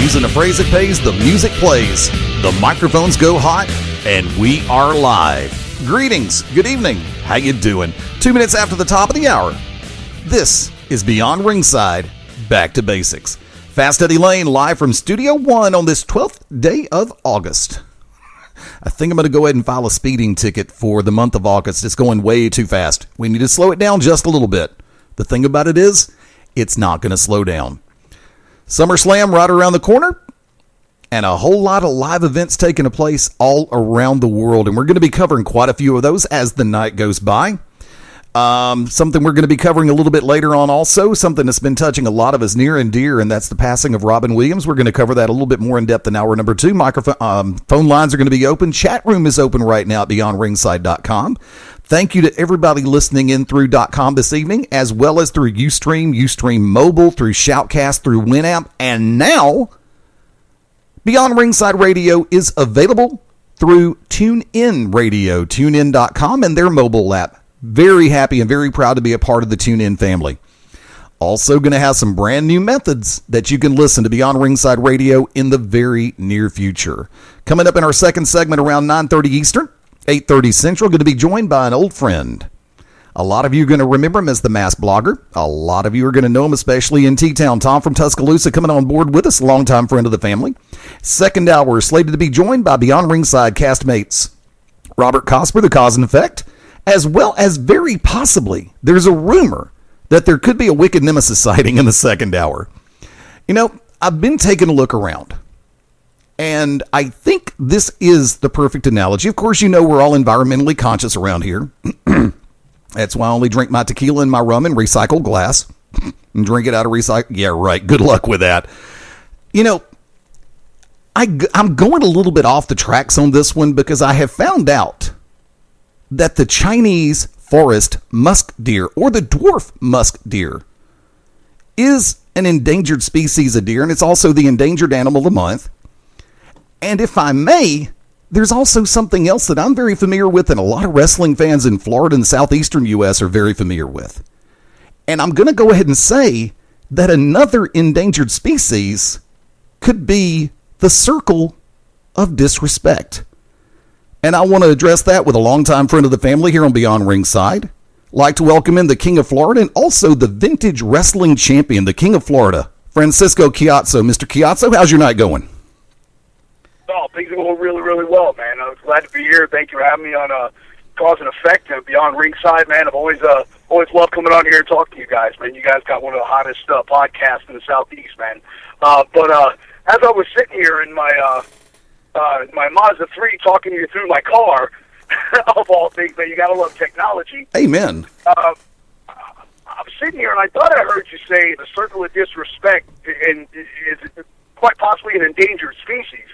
Using a phrase that pays, the music plays. The microphones go hot, and we are live. Greetings. Good evening. How you doing? 2 minutes after the top of the hour. This is Beyond Ringside, Back to Basics. Fast Eddie Lane live from Studio One on this 12th day of August. I think I'm going to go ahead and file a speeding ticket for the month of August. It's going way too fast. We need to slow it down just a little bit. The thing about it is, it's not going to slow down. SummerSlam right around the corner, and a whole lot of live events taking place all around the world. And we're going to be covering quite a few of those as the night goes by. Something we're going to be covering a little bit later on also, something that's been touching a lot of us near and dear, and that's the passing of Robin Williams. We're going to cover that a little bit more in depth in hour number 2. Phone lines are going to be open. Chat room is open right now at beyondringside.com. Thank you to everybody listening in through .com this evening, as well as through Ustream Mobile, through Shoutcast, through Winamp, and now Beyond Ringside Radio is available through TuneIn Radio, tunein.com, and their mobile app. Very happy and very proud to be a part of the TuneIn family. Also going to have some brand new methods that you can listen to Beyond Ringside Radio in the very near future. Coming up in our second segment around 9:30 Eastern, 8:30 Central, going to be joined by an old friend. A lot of you are going to remember him as the Masked Blogger. A lot of you are going to know him, especially in T-Town. Tom from Tuscaloosa coming on board with us, a longtime friend of the family. Second hour slated to be joined by Beyond Ringside castmates Robert Cosper, the Cause and Effect, as well as very possibly, there's a rumor that there could be a Wicked Nemesis sighting in the second hour. You know, I've been taking a look around, and I think this is the perfect analogy. Of course, you know we're all environmentally conscious around here. That's why I only drink my tequila and my rum in recycled glass and drink it out of recycle. Yeah, right. Good luck with that. You know, I'm going a little bit off the tracks on this one because I have found out that the Chinese forest musk deer, or the dwarf musk deer, is an endangered species of deer, and it's also the endangered animal of the month. And if I may, there's also something else that I'm very familiar with, and a lot of wrestling fans in Florida and the southeastern U.S. are very familiar with. And I'm going to go ahead and say that another endangered species could be the circle of disrespect. And I want to address that with a longtime friend of the family here on Beyond Ringside. Like to welcome in the King of Florida and also the vintage wrestling champion, the King of Florida, Francisco Chiazzo. Mr. Chiazzo, how's your night going? Oh, things are going really, really well, man. I was glad to be here. Thank you for having me on Cause and Effect and Beyond Ringside, man. I've always loved coming on here and talking to you guys, man. You guys got one of the hottest podcasts in the Southeast, man. But as I was sitting here in my Mazda 3 talking to you through my car, of all things, man, you got to love technology. Amen. I was sitting here and I thought I heard you say the circle of disrespect is quite possibly an endangered species.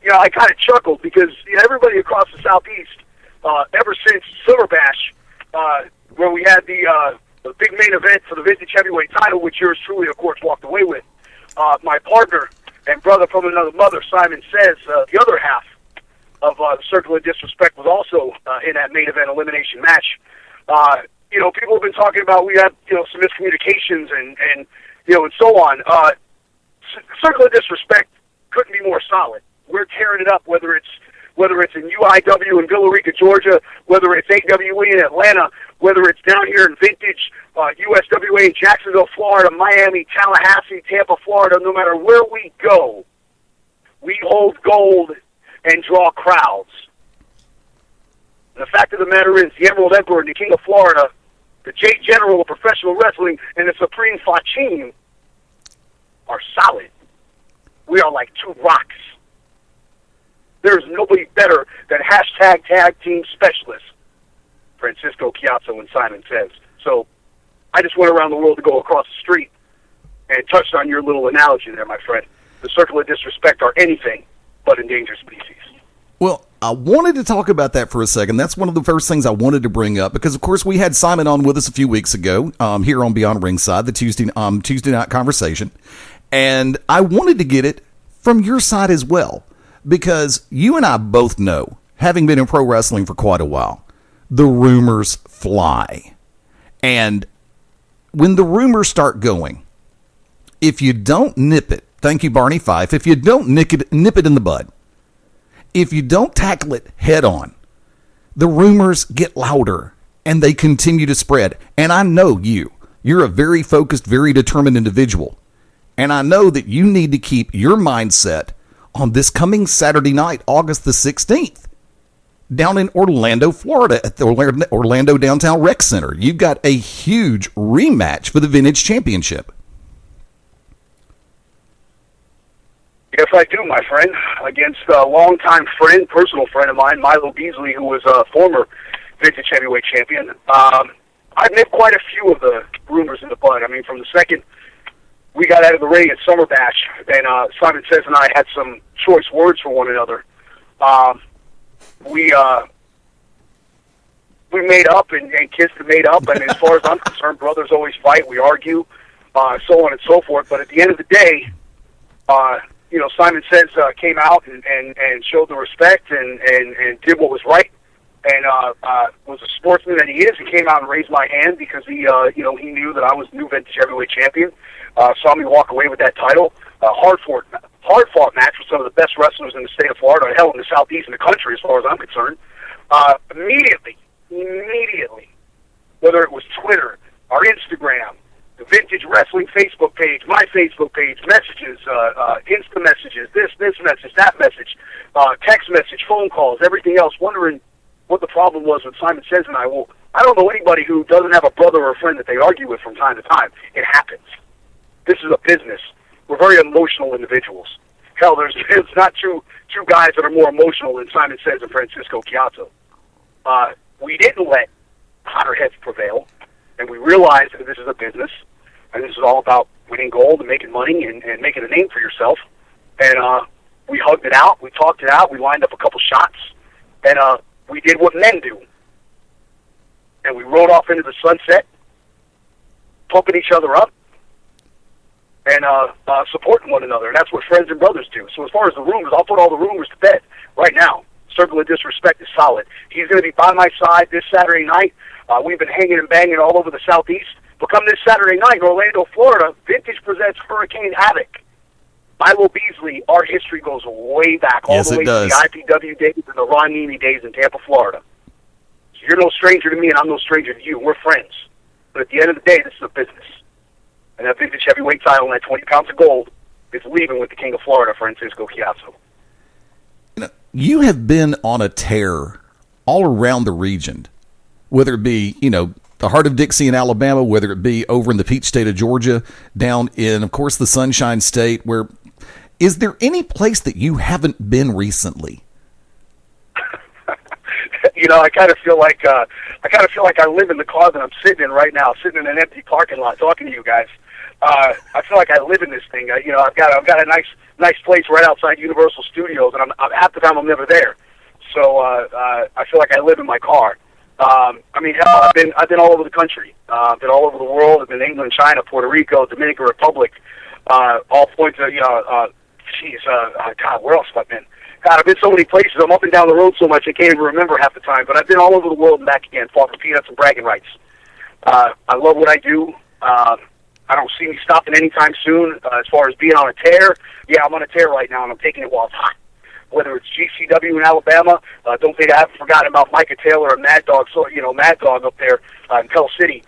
You know, I kind of chuckled because everybody across the Southeast, ever since Silver Bash, where we had the big main event for the vintage heavyweight title, which yours truly, of course, walked away with, my partner and brother from another mother, Simon Says, the other half of the Circle of Disrespect, was also in that main event elimination match. You know, people have been talking about we had some miscommunications and so on. Circle of Disrespect couldn't be more solid. We're tearing it up, whether it's in UIW in Villa Rica, Georgia, whether it's AWE in Atlanta, whether it's down here in vintage USWA in Jacksonville, Florida, Miami, Tallahassee, Tampa, Florida. No matter where we go, we hold gold and draw crowds. And the fact of the matter is, the Emerald Emperor and the King of Florida, the J General of professional wrestling, and the Supreme Fachin are solid. We are like two rocks. There's nobody better than hashtag tag team specialist, Francisco Chiazzo and Simon Says. So I just went around the world to go across the street and touched on your little analogy there, my friend. The Circle of Disrespect are anything but endangered species. Well, I wanted to talk about that for a second. That's one of the first things I wanted to bring up because, of course, we had Simon on with us a few weeks ago here on Beyond Ringside, the Tuesday night conversation. And I wanted to get it from your side as well because you and I both know, having been in pro wrestling for quite a while, the rumors fly. And when the rumors start going, if you don't nip it Thank you, Barney Fife. If you don't nip it in the bud, if you don't tackle it head on, the rumors get louder and they continue to spread. And I know you're a very focused, very determined individual. And I know that you need to keep your mindset on this coming Saturday night, August the 16th, down in Orlando, Florida, at the Orlando Downtown Rec Center. You've got a huge rematch for the Vintage Championship. Yes, I do, my friend, against a longtime friend, personal friend of mine, Milo Beasley, who was a former Vintage Heavyweight Champion. I've nipped quite a few of the rumors in the bud. I mean, from the second we got out of the ring at Summer Bash, and Simon Says and I had some choice words for one another. We made up and kissed and made up, and as far as I'm concerned, brothers always fight, we argue, so on and so forth. But at the end of the day, Simon Says came out and showed the respect and did what was right, and was a sportsman that he is. He came out and raised my hand because he knew that I was new Vintage Heavyweight Champion. Saw me walk away with that title. Hard fought match with some of the best wrestlers in the state of Florida, hell, in the southeast in the country, as far as I'm concerned. Immediately, whether it was Twitter or Instagram, the Vintage Wrestling Facebook page, my Facebook page, messages, Insta messages, this message, that message, text message, phone calls, everything else, wondering what the problem was with Simon Says and I. Well, I don't know anybody who doesn't have a brother or a friend that they argue with from time to time. It happens. This is a business. We're very emotional individuals. Hell, there's not two guys that are more emotional than Simon Says and Francisco Chiazzo. We didn't let hotter heads prevail, and we realized that this is a business, and this is all about winning gold and making money and making a name for yourself. And we hugged it out, we talked it out, we lined up a couple shots, and we did what men do. And we rode off into the sunset, pumping each other up, and supporting one another. And that's what friends and brothers do. So as far as the rumors, I'll put all the rumors to bed right now. Circle of Disrespect is solid. He's going to be by my side this Saturday night. We've been hanging and banging all over the Southeast. But come this Saturday night in Orlando, Florida, Vintage presents Hurricane Havoc. Milo Beasley, our history goes way back, all the way to the IPW days and the Ron Nemi days in Tampa, Florida. So you're no stranger to me, and I'm no stranger to you. We're friends. But at the end of the day, this is a business. And that Vintage Heavyweight title and that 20 pounds of gold is leaving with the King of Florida, Francisco Chiazzo. You have been on a tear all around the region, whether it be, the heart of Dixie in Alabama, whether it be over in the Peach State of Georgia, down in, of course, the Sunshine State. Is there any place that you haven't been recently? I kind of feel like I live in the car that I'm sitting in right now, sitting in an empty parking lot, talking to you guys. I feel like I live in this thing. I've got a nice place right outside Universal Studios, and I'm half the time I'm never there. So I feel like I live in my car. Hell, I've been all over the country. I've been all over the world. I've been in England, China, Puerto Rico, Dominican Republic, all points of, God, where else have I been? God, I've been so many places. I'm up and down the road so much I can't even remember half the time. But I've been all over the world and back again, fought for peanuts and bragging rights. I love what I do. I don't see me stopping anytime soon. As far as being on a tear, yeah, I'm on a tear right now, and I'm taking it while it's hot. Whether it's GCW in Alabama, don't think I haven't forgotten about Micah Taylor and Mad Dog. So Mad Dog up there in Pell City.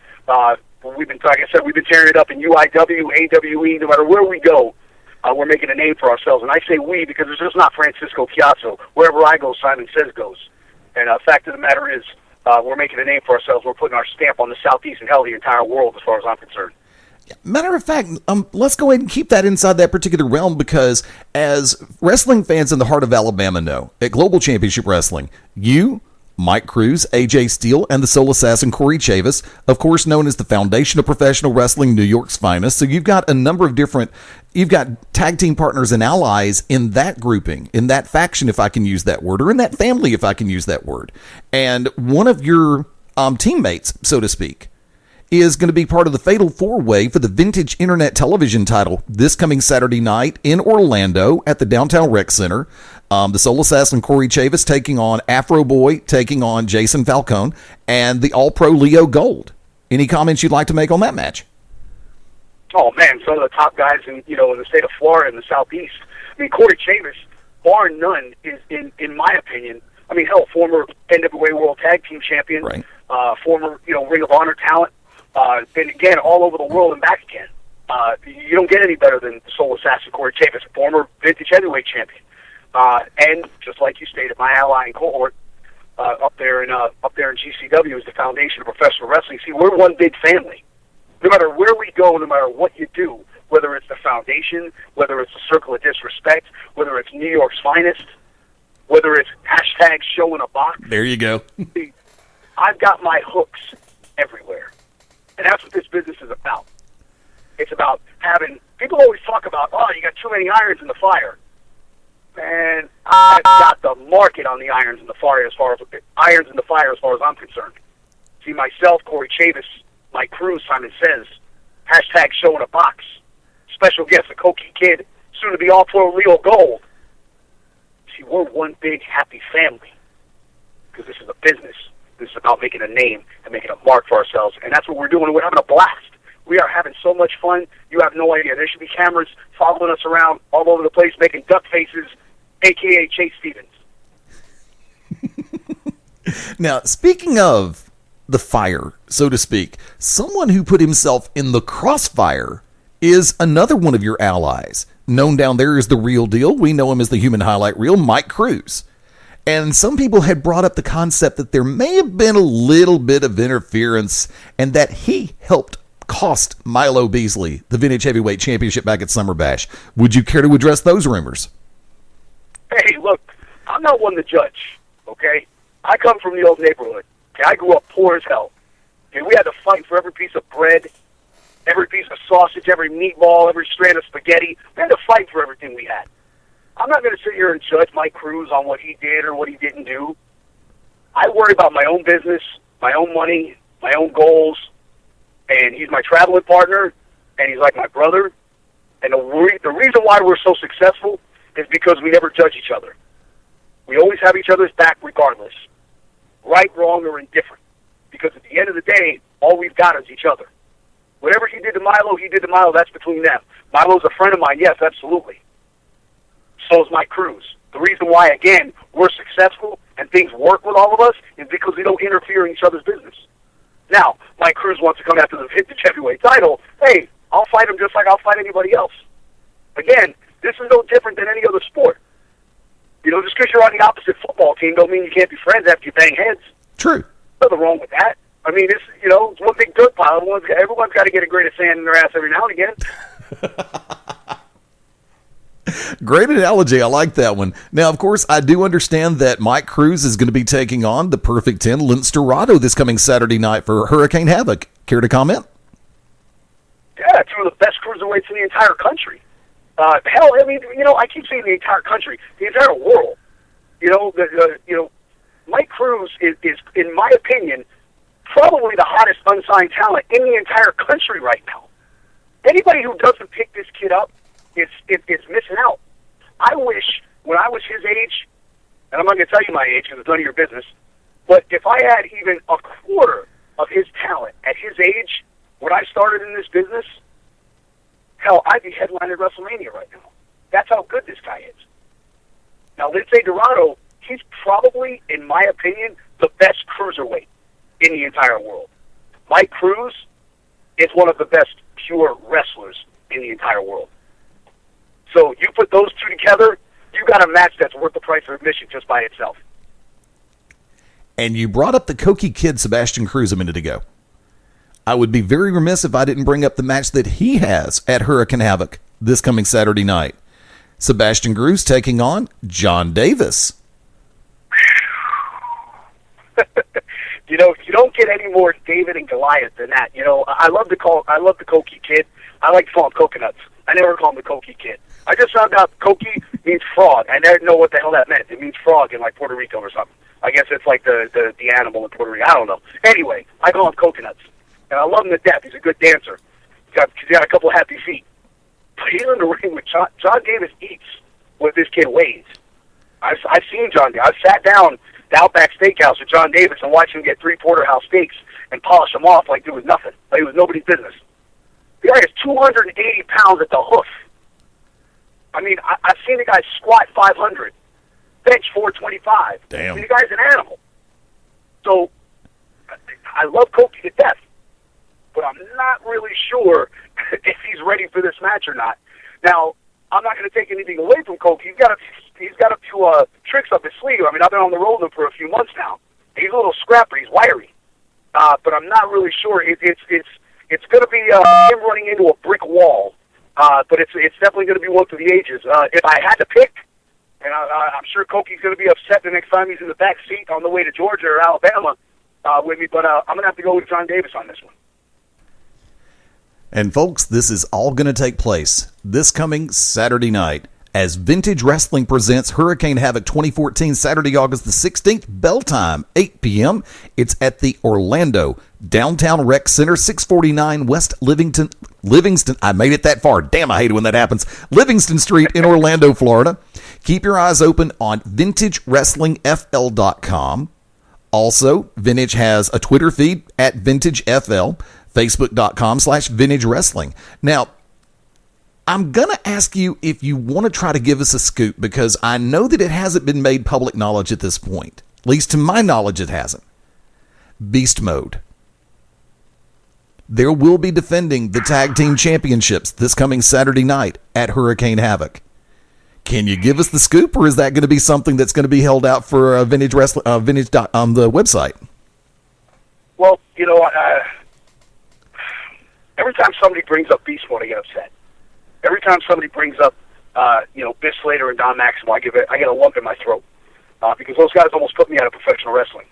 We've been, like I said, we've been tearing it up in UIW, AWE. No matter where we go, we're making a name for ourselves. And I say we because it's just not Francisco Chiazzo. Wherever I go, Simon Says goes. And the fact of the matter is, we're making a name for ourselves. We're putting our stamp on the Southeast and hell, the entire world, as far as I'm concerned. Matter of fact, let's go ahead and keep that inside that particular realm, because as wrestling fans in the heart of Alabama know, at Global Championship Wrestling, you, Mike Cruz, AJ Steele, and the Soul Assassin Corey Chavis, of course known as the Foundation of Professional Wrestling, New York's finest. So you've got a number of you've got tag team partners and allies in that grouping, in that faction, if I can use that word, or in that family, if I can use that word. And one of your teammates, so to speak, is going to be part of the Fatal 4-Way for the Vintage Internet Television title this coming Saturday night in Orlando at the Downtown Rec Center. The Soul Assassin Corey Chavis taking on Afro Boy, taking on Jason Falcone, and the All-Pro Leo Gold. Any comments you'd like to make on that match? Oh man, some of the top guys in the state of Florida and the Southeast. I mean, Corey Chavis, bar none, is in my opinion. I mean, hell, former NWA World Tag Team Champion, Right. Former Ring of Honor talent, and again all over the world and back again. You don't get any better than Soul Assassin Corey Chavis, former Vintage Heavyweight Champion, and just like you stated, my ally and cohort up there in GCW is the foundation of professional wrestling. See, we're one big family. No matter where we go, no matter what you do, whether it's the foundation, whether it's the Circle of Disrespect, whether it's New York's finest, whether it's hashtag show in a box. There you go. I've got my hooks everywhere. And that's what this business is about. It's about having, people always talk about, oh, you got too many irons in the fire. Man, I've got the market on the irons in the fire as far as I'm concerned. See, myself, Corey Chavis, Mike Cruz, Simon Says, hashtag show in a box, special guest, the Cokie Kid, soon to be All-Pro Leo Gold. See, we're one big happy family because this is a business. This is about making a name and making a mark for ourselves, and that's what we're doing. We're having a blast. We are having so much fun. You have no idea. There should be cameras following us around all over the place, making duck faces, a.k.a. Chase Stevens. Now, speaking of the fire, so to speak, someone who put himself in the crossfire is another one of your allies. Known down there as the Real Deal. We know him as the Human Highlight Reel, Mike Cruz. And some people had brought up the concept that there may have been a little bit of interference and that he helped cost Milo Beasley the Vintage Heavyweight Championship back at Summer Bash. Would you care to address those rumors? Hey, look, I'm not one to judge, okay? I come from the old neighborhood. Okay? I grew up poor as hell. Okay? We had to fight for every piece of bread, every piece of sausage, every meatball, every strand of spaghetti. We had to fight for everything we had. I'm not going to sit here and judge Mike Cruz on what he did or what he didn't do. I worry about my own business, my own money, my own goals, and he's my traveling partner, and he's like my brother. And the reason why we're so successful is because we never judge each other. We always have each other's back regardless, right, wrong, or indifferent. Because at the end of the day, all we've got is each other. Whatever he did to Milo, that's between them. Milo's a friend of mine, yes, absolutely. So is Mike Cruz. The reason why, again, we're successful and things work with all of us is because we don't interfere in each other's business. Now, Mike Cruz wants to come after the Vintage Heavyweight title. Hey, I'll fight him just like I'll fight anybody else. Again, this is no different than any other sport. Just because you're on the opposite football team don't mean you can't be friends after you bang heads. True. Nothing wrong with that. I mean, it's one big dirt pile. Everyone's got to get a grain of sand in their ass every now and again. Great analogy. I like that one. Now, of course, I do understand that Mike Cruz is going to be taking on the Perfect 10, Lince Dorado, this coming Saturday night for Hurricane Havoc. Care to comment? Yeah, two of the best cruiserweights in the entire country. Hell, I mean, I keep saying the entire country, the entire world. Mike Cruz is, in my opinion, probably the hottest unsigned talent in the entire country right now. Anybody who doesn't pick this kid up, it's missing out. I wish when I was his age, and I'm not going to tell you my age because it's none of your business, but if I had even a quarter of his talent at his age when I started in this business, hell, I'd be headlining WrestleMania right now. That's how good this guy is. Now, Lince Dorado, he's probably, in my opinion, the best cruiserweight in the entire world. Mike Cruz is one of the best pure wrestlers in the entire world. So you put those two together, you got a match that's worth the price of admission just by itself. And you brought up the Cokie Kid, Sebastian Cruz, a minute ago. I would be very remiss if I didn't bring up the match that he has at Hurricane Havoc this coming Saturday night. Sebastian Cruz taking on John Davis. You don't get any more David and Goliath than that. I love the Cokie Kid. I like to call him Coconuts. I never call him the Cokie Kid. I just found out Cokie means frog. I never know what the hell that meant. It means frog in like Puerto Rico or something. I guess it's like the animal in Puerto Rico. I don't know. Anyway, I call him Coconuts. And I love him to death. He's a good dancer. He's got a couple of happy feet. But he's in the ring with John Davis eats what this kid weighs. I've seen John Davis. I've sat down at the Outback Steakhouse with John Davis and watched him get 3 porterhouse steaks and polish them off like it was nothing. Like it was nobody's business. The guy is 280 pounds at the hoof. I mean, I've seen the guy squat 500, bench 425. Damn. I mean, the guy's an animal. So, I love Kofi to death, but I'm not really sure if he's ready for this match or not. Now, I'm not going to take anything away from Kofi. He's got a few tricks up his sleeve. I mean, I've been on the road with him for a few months now. He's a little scrapper. He's wiry, but I'm not really sure. It's going to be him running into a brick wall. But it's definitely going to be one for the ages. If I had to pick, and I'm sure Kofi's going to be upset the next time he's in the back seat on the way to Georgia or Alabama with me, but I'm going to have to go with John Davis on this one. And folks, this is all going to take place this coming Saturday night as Vintage Wrestling presents Hurricane Havoc 2014, Saturday, August the 16th, bell time, 8 p.m. It's at the Orlando Downtown Rec Center, 649 West Livingston. I made it that far. Damn, I hate it when that happens. Livingston Street in Orlando, Florida. Keep your eyes open on VintageWrestlingFL.com. Also, Vintage has a Twitter feed at VintageFL, Facebook.com/Vintage Wrestling. Now, I'm going to ask you if you want to try to give us a scoop, because I know that it hasn't been made public knowledge at this point. At least to my knowledge, it hasn't. Beast Mode. There will be defending the tag team championships this coming Saturday night at Hurricane Havoc. Can you give us the scoop, or is that going to be something that's going to be held out for Vintage Wrestling, Vintage on the website? Well, you know, every time somebody brings up Beast Mode, I get upset. Every time somebody brings up, Bill Slater and Don Maximo, I get a lump in my throat because those guys almost put me out of professional wrestling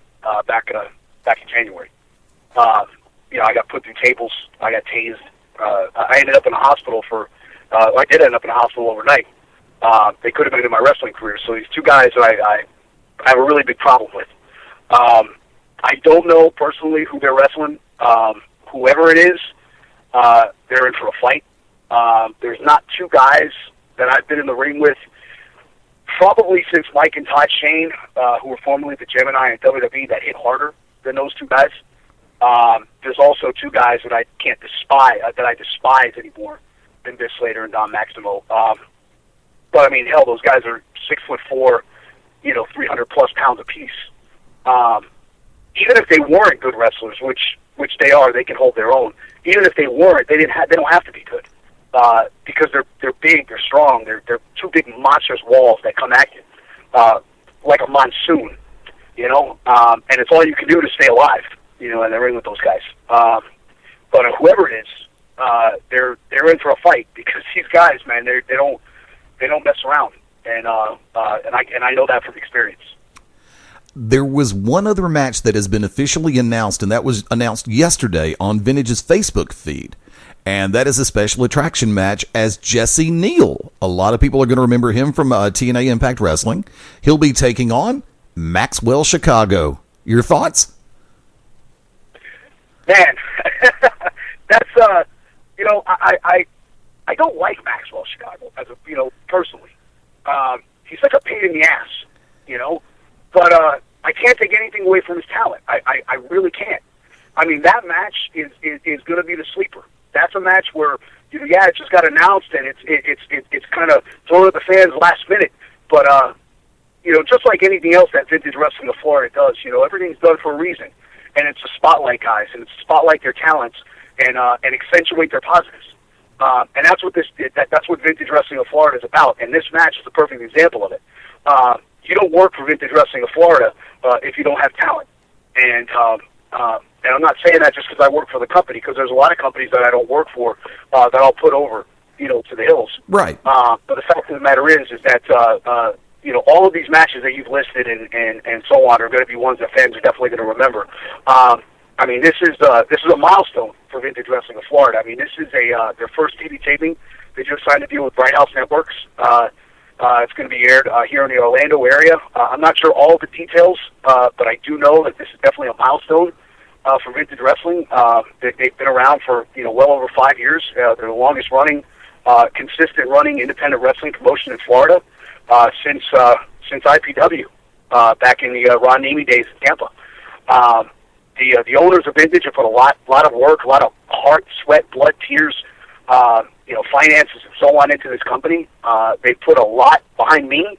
back in January. I got put through tables. I got tased. I ended up in a hospital I did end up in a hospital overnight. They could have been in my wrestling career. So these two guys that I have a really big problem with. I don't know personally who they're wrestling. Whoever it is, they're in for a fight. There's not two guys that I've been in the ring with probably since Mike and Todd Shane, who were formerly the Gemini and WWE, that hit harder than those two guys. There's also two guys that I despise anymore than Bill Slater and Don Maximo. But I mean, hell, those guys are 6'4", 300+ pounds apiece. Even if they weren't good wrestlers, which they are, they can hold their own. Even if they weren't, they don't have to be good. Because they're big, they're strong, they're two big monstrous walls that come at you like a monsoon, and it's all you can do to stay alive, in the ring with those guys. But whoever it is, they're in for a fight, because these guys, man, they don't mess around, and I know that from experience. There was one other match that has been officially announced, and that was announced yesterday on Vintage's Facebook feed. And that is a special attraction match as Jesse Neal. A lot of people are going to remember him from TNA Impact Wrestling. He'll be taking on Maxwell Chicago. Your thoughts? Man, that's, I don't like Maxwell Chicago personally. He's like a pain in the ass, but I can't take anything away from his talent. I really can't. I mean, that match is going to be the sleeper. That's a match where, it just got announced, and it's kind of thrown at the fans last minute. But just like anything else that Vintage Wrestling of Florida does, everything's done for a reason, and it's to spotlight guys, and it's to spotlight their talents, and accentuate their positives. And that's what that's what Vintage Wrestling of Florida is about. And this match is a perfect example of it. You don't work for Vintage Wrestling of Florida if you don't have talent, and I'm not saying that just because I work for the company, because there's a lot of companies that I don't work for that I'll put over, to the hills. Right. But the fact of the matter is that all of these matches that you've listed and so on are going to be ones that fans are definitely going to remember. I mean, this is a milestone for Vintage Wrestling of Florida. I mean, this is their first TV taping. They just signed a deal with Bright House Networks. It's going to be aired here in the Orlando area. I'm not sure all of the details, but I do know that this is definitely a milestone for Vintage Wrestling. They've been around for well over 5 years. They're the longest running, consistent running independent wrestling promotion in Florida since IPW back in the Ron Nemi days in Tampa. The owners of Vintage have put a lot of work, a lot of heart, sweat, blood, tears finances and so on into this company. They put a lot behind me,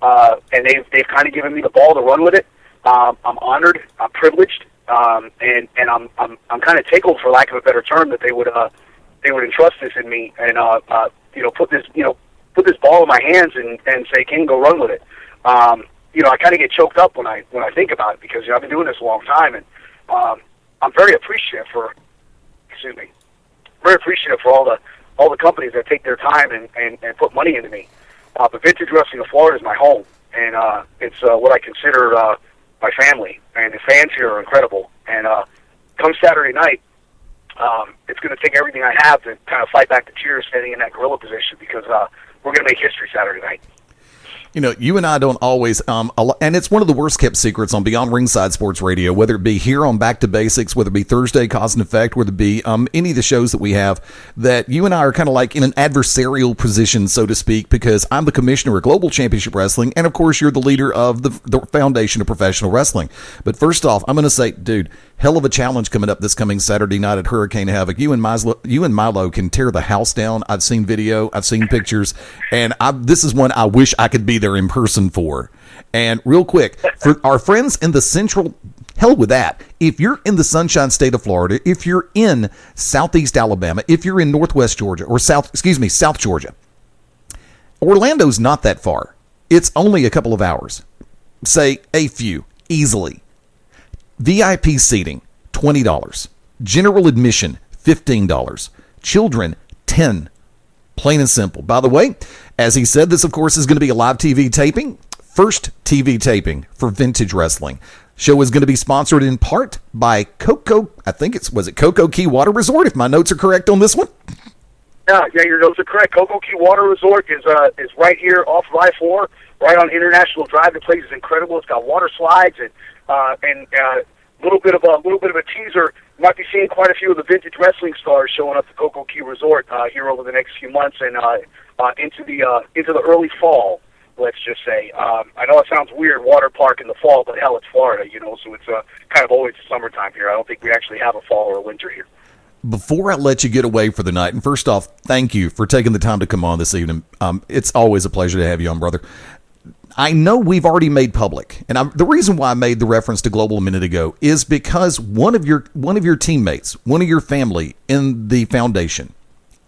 and they've kind of given me the ball to run with it. I'm honored, I'm privileged, and I'm kind of tickled, for lack of a better term, that they would entrust this in me and put this ball in my hands and say, "King, go run with it." I kind of get choked up when I think about it, because I've been doing this a long time, and I'm very appreciative for all the companies that take their time and put money into me. But Vintage Wrestling of Florida is my home, and it's what I consider my family, and the fans here are incredible. And come Saturday night, it's going to take everything I have to kind of fight back the cheers standing in that gorilla position, because we're going to make history Saturday night. You and I don't always, and it's one of the worst kept secrets on Beyond Ringside Sports Radio, whether it be here on Back to Basics, whether it be Thursday, Cause and Effect, whether it be any of the shows that we have, that you and I are kind of like in an adversarial position, so to speak, because I'm the commissioner of Global Championship Wrestling, and of course you're the leader of the Foundation of Professional Wrestling. But first off, I'm going to say, dude, hell of a challenge coming up this coming Saturday night at Hurricane Havoc. You and Milo can tear the house down. I've seen video, I've seen pictures, and this is one I wish I could be there in person for. And real quick, for our friends in the central, hell with that. If you're in the Sunshine State of Florida, if you're in Southeast Alabama, if you're in Northwest Georgia, or South Georgia, Orlando's not that far. It's only a couple of hours. Say a few, easily. VIP seating, $20. General admission, $15. Children, $10. Plain and simple. By the way, as he said, this, of course, is going to be a live TV taping. First TV taping for Vintage Wrestling. Show is going to be sponsored in part by Coco. Was it Coco Key Water Resort, if my notes are correct on this one? Yeah, your notes are correct. Coco Key Water Resort is right here off of I-4, right on International Drive. The place is incredible. It's got water slides and a little bit of a teaser. You might be seeing quite a few of the Vintage Wrestling stars showing up to Coco Key Resort here over the next few months and into the early fall. Let's just say. I know it sounds weird, water park in the fall, but hell, it's Florida, so it's kind of always summertime here. I don't think we actually have a fall or a winter here. Before I let you get away for the night, and first off, thank you for taking the time to come on this evening. It's always a pleasure to have you on, brother. I know we've already made public, and the reason why I made the reference to Global a minute ago is because one of your teammates, one of your family in the foundation,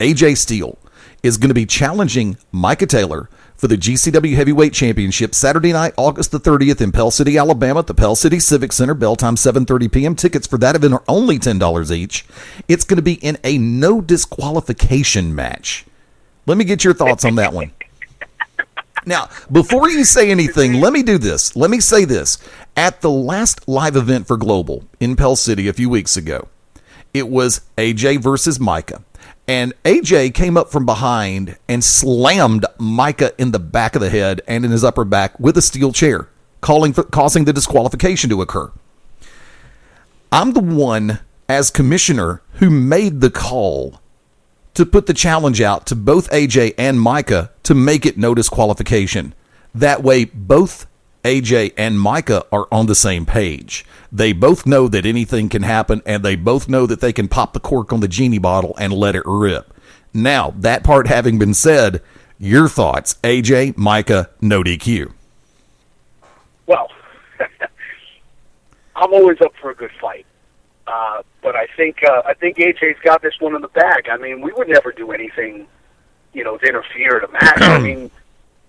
AJ Steele, is going to be challenging Micah Taylor for the GCW Heavyweight Championship Saturday night, August the 30th in Pell City, Alabama at the Pell City Civic Center. Bell time 7:30 p.m. Tickets for that event are only $10 each. It's going to be in a no disqualification match. Let me get your thoughts on that one. Now, before you say anything, let me do this. Let me say this. At the last live event for Global in Pell City a few weeks ago, it was AJ versus Micah. And AJ came up from behind and slammed Micah in the back of the head and in his upper back with a steel chair, causing the disqualification to occur. I'm the one, as commissioner, who made the call to put the challenge out to both AJ and Micah to make it no disqualification. That way, both AJ and Micah are on the same page. They both know that anything can happen, and they both know that they can pop the cork on the genie bottle and let it rip. Now, that part having been said, your thoughts, AJ, Micah, no DQ. Well, I'm always up for a good fight. But I think AJ's got this one in the bag. I mean, we would never do anything, to interfere in a match. I mean,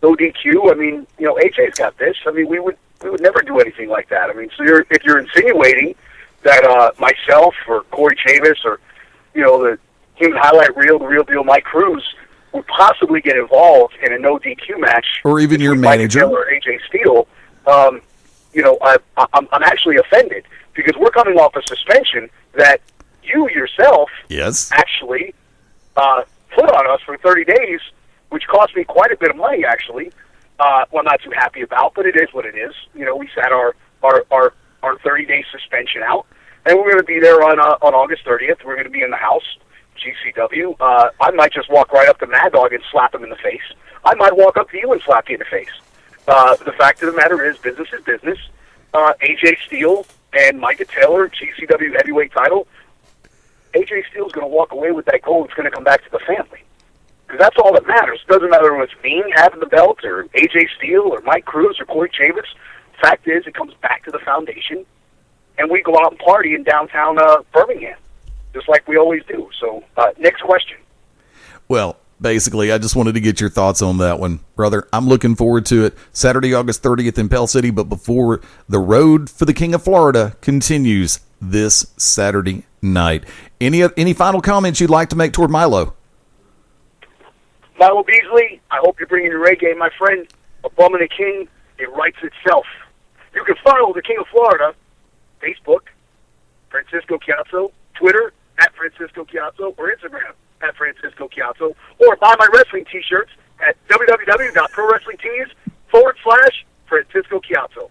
no DQ. I mean, AJ's got this. I mean, we would never do anything like that. I mean, so if you're insinuating that myself or Corey Chavis or the human highlight reel, the real deal, Mike Cruz would possibly get involved in a no DQ match, or even your manager or AJ Steele, I'm actually offended because we're coming off a suspension that you yourself actually put on us for 30 days, which cost me quite a bit of money, actually. Well, I'm not too happy about, but it is what it is. We sat our 30-day suspension out, and we're going to be there on August 30th. We're going to be in the house, GCW. I might just walk right up to Mad Dog and slap him in the face. I might walk up to you and slap you in the face. The fact of the matter is business is business. AJ Steele and Micah Taylor, GCW heavyweight title. AJ Steele's going to walk away with that gold. It's going to come back to the family. Because that's all that matters. It doesn't matter whether it's me having the belt or AJ Steele or Mike Cruz or Corey Chavis. Fact is, it comes back to the foundation, and we go out and party in downtown Birmingham, just like we always do. So, next question. Well, basically, I just wanted to get your thoughts on that one, brother. I'm looking forward to it. Saturday, August 30th in Pell City, but before the road for the King of Florida continues this Saturday night. Any final comments you'd like to make toward Milo? Milo Beasley, I hope you're bringing your reggae, my friend. A bum and a king, it writes itself. You can follow the King of Florida, Facebook, Francisco Chiazzo, Twitter, @FranciscoChiazzo, or Instagram, @Francisco Chiazzo, or buy my wrestling t-shirts at www.prowrestlingtees.com/Francisco Chiazzo.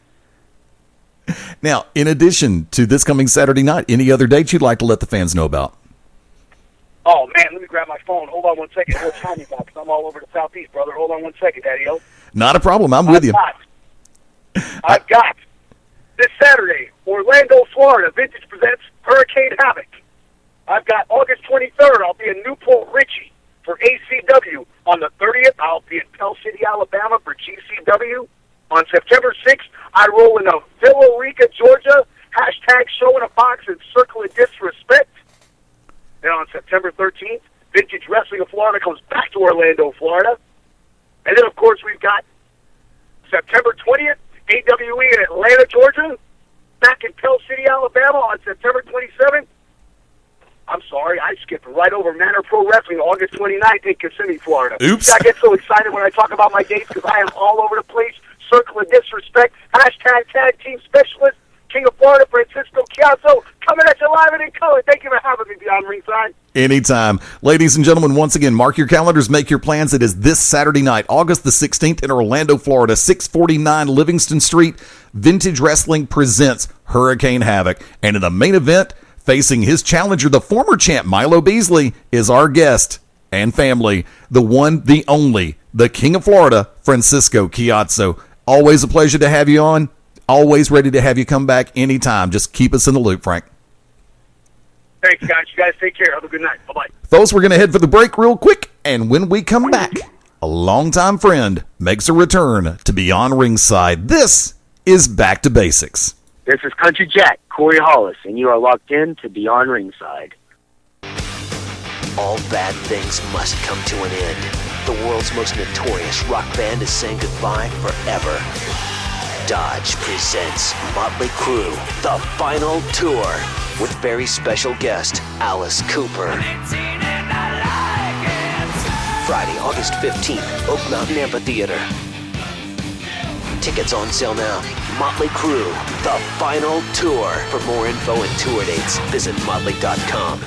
Now, in addition to this coming Saturday night, any other dates you'd like to let the fans know about? Oh, man, let me grab my phone. Hold on one second. Hold time me back, 'cause I'm all over the Southeast, brother. Hold on one second, Daddy-O. Not a problem. I'm with you. I've got this Saturday, Orlando, Florida, Vintage presents Hurricane Havoc. I've got August 23rd, I'll be in Newport Richie for ACW. On the 30th, I'll be in Pell City, Alabama for GCW. On September 6th, I roll into Villa Rica, Georgia, #show in a box and Circle of Disrespect. Then on September 13th, Vintage Wrestling of Florida comes back to Orlando, Florida. And then, of course, we've got September 20th, AWE in Atlanta, Georgia. Back in Pell City, Alabama on September 27th. I'm sorry, I skipped right over Manor Pro Wrestling August 29th in Kissimmee, Florida. Oops. I get so excited when I talk about my dates because I am all over the place. Circle of Disrespect, #tag team specialist, King of Florida, Francisco Chiazzo, coming at you live and in color. Thank you for having me, Beyond Ringside. Anytime. Ladies and gentlemen, once again, mark your calendars, make your plans. It is this Saturday night, August the 16th in Orlando, Florida, 649 Livingston Street. Vintage Wrestling presents Hurricane Havoc. And in the main event, facing his challenger, the former champ Milo Beasley, is our guest and family, the one, the only, the King of Florida, Francisco Chiazzo. Always a pleasure to have you on. Always ready to have you come back anytime. Just keep us in the loop, Frank. Thanks, guys. You guys take care. Have a good night. Bye-bye. Folks, we're going to head for the break real quick, and when we come back, a longtime friend makes a return to Beyond Ringside. This is Back to Basics. This is Country Jack, Corey Hollis, and you are locked in to Beyond Ringside. All bad things must come to an end. The world's most notorious rock band is saying goodbye forever. Dodge presents Motley Crue, the final tour, with very special guest Alice Cooper. Friday, August 15th, Oak Mountain Amphitheater. Tickets on sale now. Motley Crue, the final tour. For more info and tour dates, visit motley.com.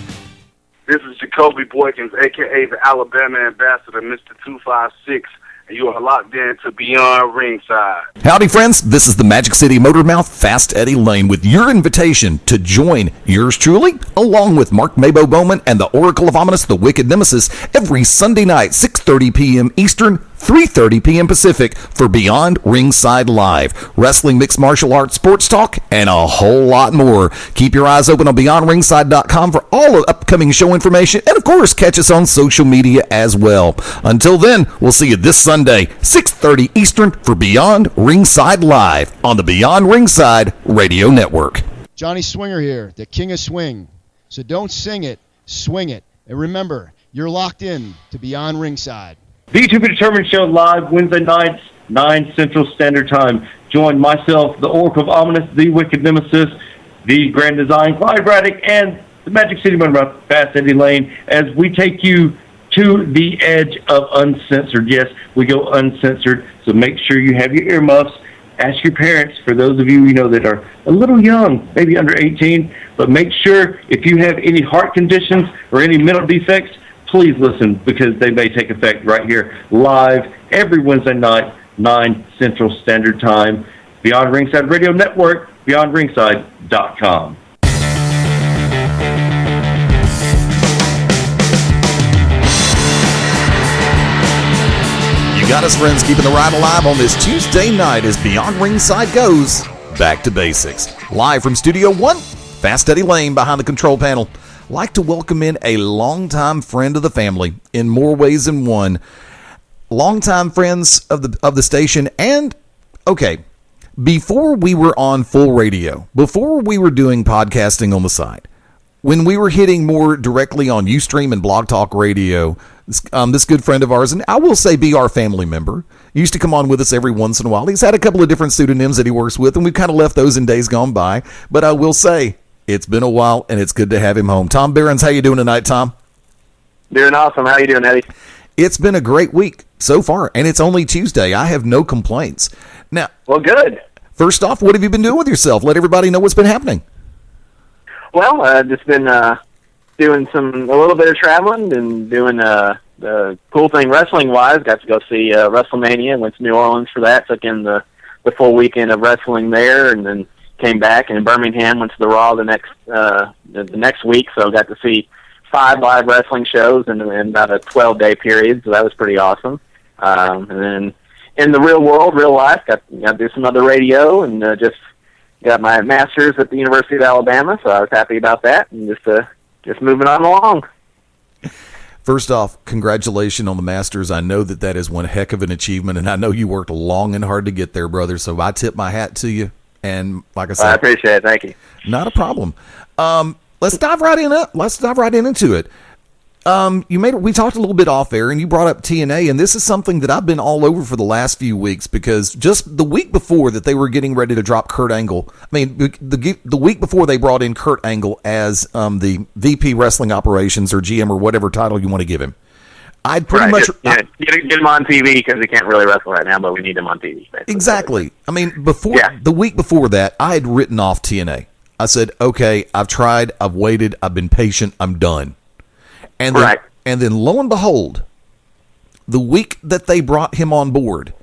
This is Jacoby Boykins, a.k.a. the Alabama Ambassador, Mr. 256, and you are locked in to Beyond Ringside. Howdy, friends. This is the Magic City Motor Mouth, Fast Eddie Lane, with your invitation to join yours truly, along with Mark Mabo Bowman and the Oracle of Ominous, the Wicked Nemesis, every Sunday night, 6:30 p.m. Eastern, 3:30 p.m. Pacific, for Beyond Ringside Live. Wrestling, mixed martial arts, sports talk, and a whole lot more. Keep your eyes open on BeyondRingside.com for all of upcoming show information, and of course, catch us on social media as well. Until then, we'll see you this Sunday, 6:30 Eastern, for Beyond Ringside Live on the Beyond Ringside Radio Network. Johnny Swinger here, the King of Swing. So don't sing it, swing it. And remember, you're locked in to Beyond Ringside. The To Be Determined show live Wednesday nights, 9 Central Standard Time. Join myself, the Oracle of Ominous, the Wicked Nemesis, the Grand Design, Clyde Braddock, and the Magic City Motor Fast Eddie Lane as we take you to the edge of uncensored. Yes, we go uncensored, so make sure you have your earmuffs. Ask your parents, for those of you that are a little young, maybe under 18, but make sure if you have any heart conditions or any mental defects, please listen, because they may take effect right here live every Wednesday night, 9 Central Standard Time. Beyond Ringside Radio Network, BeyondRingside.com. You got us, friends, keeping the ride alive on this Tuesday night as Beyond Ringside goes Back to Basics. Live from Studio 1, Fast Eddie Lane behind the control panel. like to welcome in a longtime friend of the family in more ways than one. Longtime friends of the station, and okay, before we were on full radio, before we were doing podcasting on the side, when we were hitting more directly on Ustream and Blog Talk Radio, this good friend of ours, and I will say be our family member, used to come on with us every once in a while. He's had a couple of different pseudonyms that he works with, and we've kind of left those in days gone by. But I will say, it's been a while, and it's good to have him home. Tom Behrens, how you doing tonight, Tom? Doing awesome. How you doing, Eddie? It's been a great week so far, and it's only Tuesday. I have no complaints. Now, well, good. First off, what have you been doing with yourself? Let everybody know what's been happening. Well, just been doing a little bit of traveling and doing the cool thing wrestling-wise. Got to go see WrestleMania. Went to New Orleans for that. Took in the full weekend of wrestling there, and then came back. And in Birmingham, went to the Raw the next week. So got to see 5 live wrestling shows in about a 12-day period. So that was pretty awesome. And then in the real world, real life, got to do some other radio and just got my master's at the University of Alabama, so I was happy about that, and just moving on along. First off, congratulations on the master's. I know that is one heck of an achievement, and I know you worked long and hard to get there, brother, so I tip my hat to you. And like I said, I appreciate it. Thank you. Not a problem. Let's dive right into it. We talked a little bit off air, and you brought up TNA, and this is something that I've been all over for the last few weeks, because just the week before that they were getting ready to drop Kurt Angle, the week before they brought in Kurt Angle as the VP Wrestling Operations or GM or whatever title you want to give him. I'd pretty much get him on TV, because he can't really wrestle right now, but we need him on TV. Basically. Exactly. I mean, the week before that, I had written off TNA. I said, okay, I've tried, I've waited, I've been patient, I'm done. And then lo and behold, the week that they brought him on board,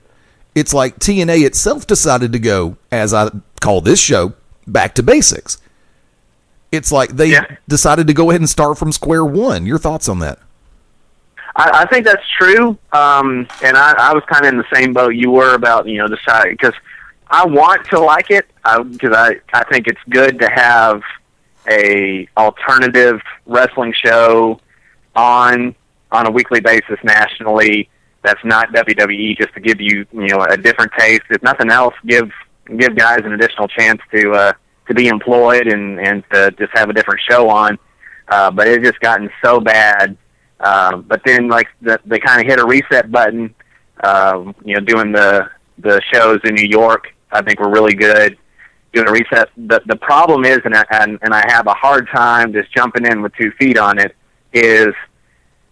it's like TNA itself decided to go, as I call this show, back to basics. It's like they decided to go ahead and start from square one. Your thoughts on that? I think that's true, and I was kind of in the same boat you were about, deciding, because I want to like it, because I think it's good to have a alternative wrestling show on a weekly basis nationally that's not WWE, just to give you a different taste. If nothing else, give guys an additional chance to be employed and to just have a different show on. But it's just gotten so bad. But then they kind of hit a reset button. Doing the shows in New York, I think were really good. Doing a reset. The problem is, and I have a hard time just jumping in with 2 feet on it, is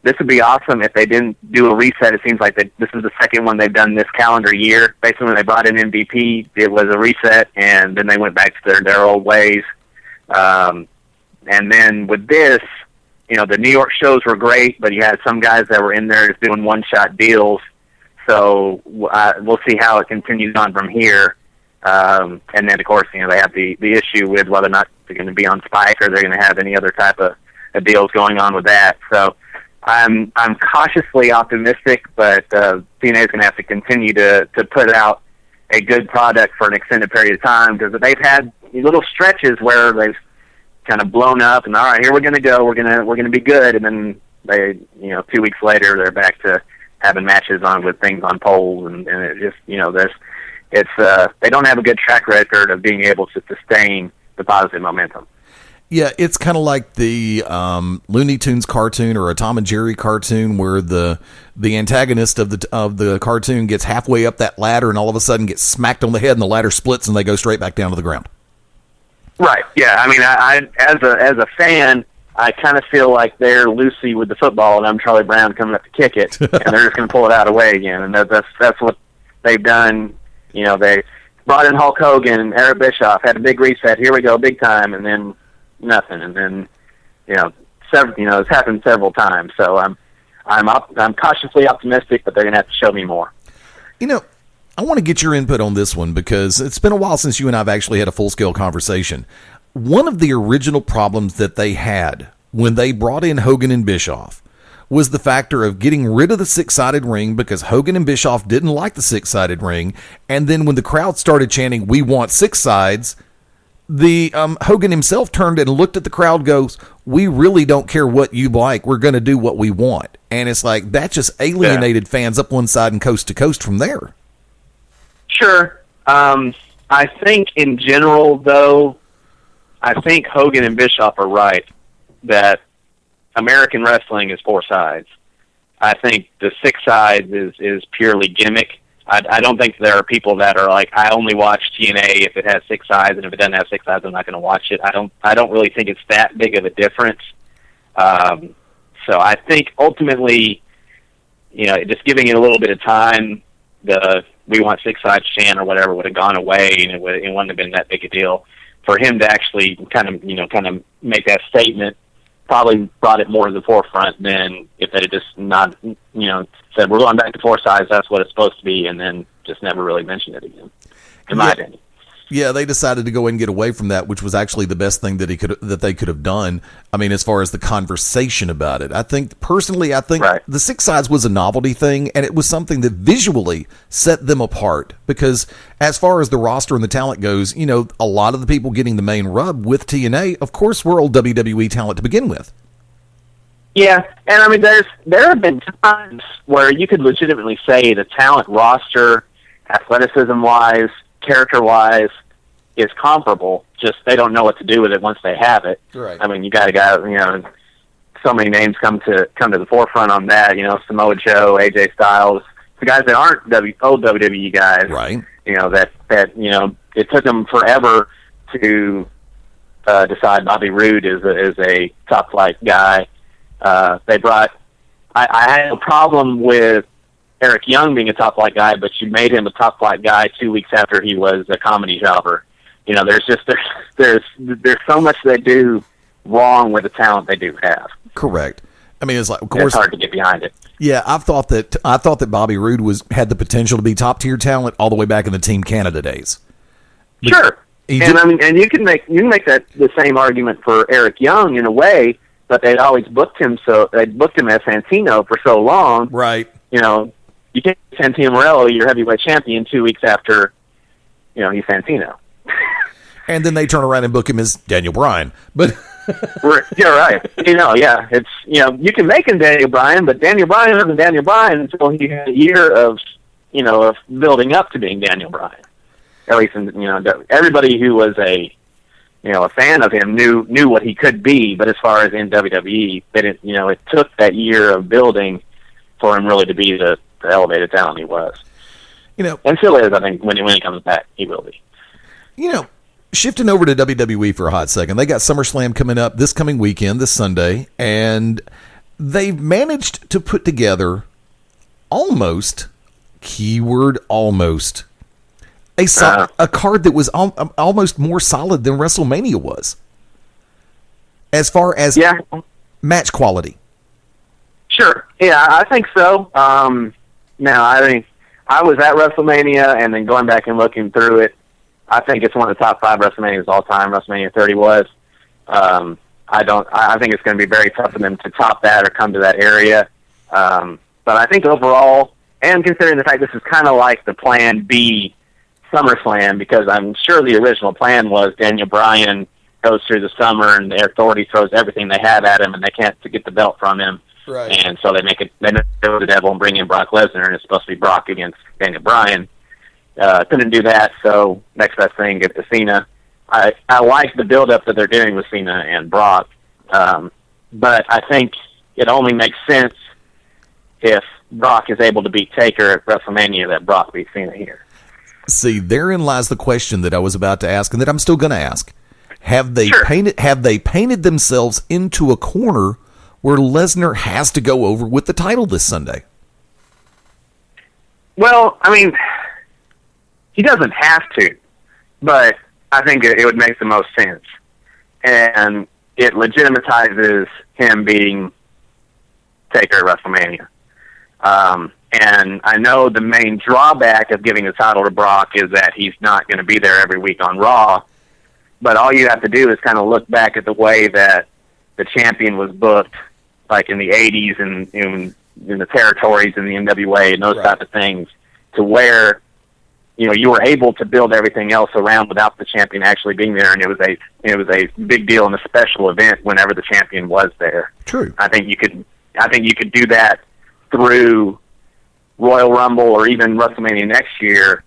this would be awesome if they didn't do a reset. It seems like this is the second one they've done this calendar year. Basically, when they brought in MVP, it was a reset, and then they went back to their old ways. And then with this, the New York shows were great, but you had some guys that were in there just doing one-shot deals. So we'll see how it continues on from here. And then, of course, they have the issue with whether or not they're going to be on Spike or they're going to have any other type of deals going on with that. So I'm cautiously optimistic, but TNA is going to have to continue to put out a good product for an extended period of time, because they've had little stretches where they've kind of blown up and, all right, here we're going to go, we're going to be good, and then they 2 weeks later they're back to having matches on with things on poles, and it just they don't have a good track record of being able to sustain the positive momentum. Yeah, it's kind of like the Looney Tunes cartoon or a Tom and Jerry cartoon, where the antagonist of the cartoon gets halfway up that ladder and all of a sudden gets smacked on the head, and the ladder splits and they go straight back down to the ground. Right. Yeah. I mean, I as a fan, I kind of feel like they're Lucy with the football, and I'm Charlie Brown coming up to kick it, and they're just going to pull it out away again. And that's what they've done. They brought in Hulk Hogan and Eric Bischoff, had a big reset. Here we go, big time, and then nothing. And then it's happened several times. So I'm cautiously optimistic, but they're going to have to show me more. I want to get your input on this one, because it's been a while since you and I have actually had a full-scale conversation. One of the original problems that they had when they brought in Hogan and Bischoff was the factor of getting rid of the 6-sided ring, because Hogan and Bischoff didn't like the 6-sided ring. And then when the crowd started chanting, "We want 6 sides," the Hogan himself turned and looked at the crowd, goes, "We really don't care what you like. We're going to do what we want." And it's like that just alienated fans up one side and coast to coast from there. Sure. I think in general, though, I think Hogan and Bischoff are right that American wrestling is 4 sides. I think the 6 sides is purely gimmick. I don't think there are people that are like, I only watch TNA if it has 6 sides, and if it doesn't have 6 sides, I'm not going to watch it. I don't really think it's that big of a difference. So I think ultimately, just giving it a little bit of time, the "we want 6 sides" chant or whatever would have gone away, and it wouldn't have been that big a deal. For him to actually kind of make that statement probably brought it more to the forefront than if they had just not, said, "We're going back to 4 sides, that's what it's supposed to be," and then just never really mentioned it again, in my opinion. Yeah, they decided to go and get away from that, which was actually the best thing that they could have done. I mean, as far as the conversation about it, I think Right. the 6 sides was a novelty thing, and it was something that visually set them apart. Because as far as the roster and the talent goes, a lot of the people getting the main rub with TNA, of course, were old WWE talent to begin with. Yeah, and I mean, there have been times where you could legitimately say the talent roster, athleticism-wise, character-wise, is comparable. Just they don't know what to do with it once they have it. Right. I mean, you got a guy, so many names come to the forefront on that. Samoa Joe, AJ Styles, the guys that aren't old WWE guys. Right. That it took them forever to decide Bobby Roode is a top flight guy. They brought. I had no problem with Eric Young being a top flight guy, but you made him a top flight guy 2 weeks after he was a comedy jobber. There's so much they do wrong with the talent they do have. Correct. I mean, it's like, of course, it's hard to get behind it. Yeah, I thought that Bobby Roode had the potential to be top tier talent all the way back in the Team Canada days. Sure, and you can make that the same argument for Eric Young in a way, but they'd always booked him as Santino for so long. Right. You can't Santino Morello, your heavyweight champion, 2 weeks after he's Santino. And then they turn around and book him as Daniel Bryan. But yeah, right. It's you can make him Daniel Bryan, but Daniel Bryan isn't Daniel Bryan until he had a year of building up to being Daniel Bryan. At least everybody who was a fan of him knew what he could be. But as far as in WWE, it took that year of building for him really to be the elevated talent he was. And still is. I think when he comes back, he will be. Shifting over to WWE for a hot second, they got SummerSlam coming up this coming weekend, this Sunday, and they've managed to put together almost, keyword almost, a card that was almost more solid than WrestleMania was, as far as match quality. Sure. Yeah, I think so. Now, I think I was at WrestleMania, and then going back and looking through it, I think it's one of the top 5 WrestleManias all time. WrestleMania 30 was. I think it's going to be very tough for them to top that or come to that area. But I think overall, and considering the fact this is kind of like the Plan B SummerSlam, because I'm sure the original plan was Daniel Bryan goes through the summer and the Authority throws everything they have at him and they can't get the belt from him. Right. And so they go the devil and bring in Brock Lesnar, and it's supposed to be Brock against Daniel Bryan. Couldn't do that, so next best thing, get to Cena. I like the build-up that they're doing with Cena and Brock, but I think it only makes sense if Brock is able to beat Taker at WrestleMania that Brock beats Cena here. See, therein lies the question that I was about to ask, and that I'm still going to ask. Have they painted themselves into a corner where Lesnar has to go over with the title this Sunday? Well, I mean, he doesn't have to, but I think it would make the most sense. And it legitimizes him being Taker at WrestleMania. And I know the main drawback of giving the title to Brock is that he's not going to be there every week on Raw. But all you have to do is kind of look back at the way that the champion was booked, like in the 80s and in the territories in the NWA and those type of things, to where, you were able to build everything else around without the champion actually being there, and it was a big deal and a special event whenever the champion was there. True. I think you could do that through Royal Rumble or even WrestleMania next year,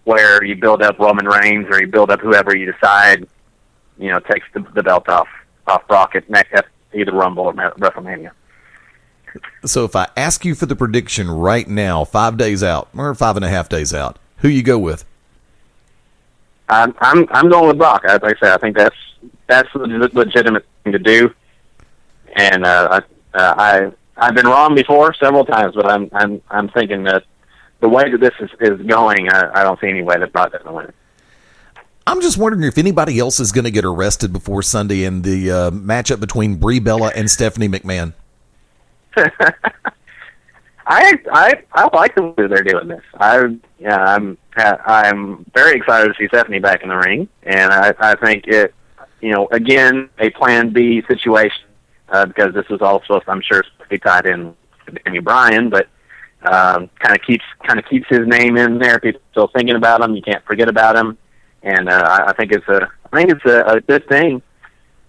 where you build up Roman Reigns or you build up whoever you decide, takes the belt off Brock at either Rumble or WrestleMania. So if I ask you for the prediction right now, 5 days out or 5.5 days out, who you go with? I'm going with Brock. Like I said, I think that's the legitimate thing to do, and I've been wrong before several times, but I'm thinking that the way that this is going, I don't see any way that Brock doesn't win it. I'm just wondering if anybody else is going to get arrested before Sunday in the matchup between Brie Bella and Stephanie McMahon. I like the way they're doing this. I'm very excited to see Stephanie back in the ring, and I think it, again, a Plan B situation because this was also, I'm sure, supposed to be tied in to Daniel Bryan, but kind of keeps his name in there. People still thinking about him. You can't forget about him, and I think it's a good thing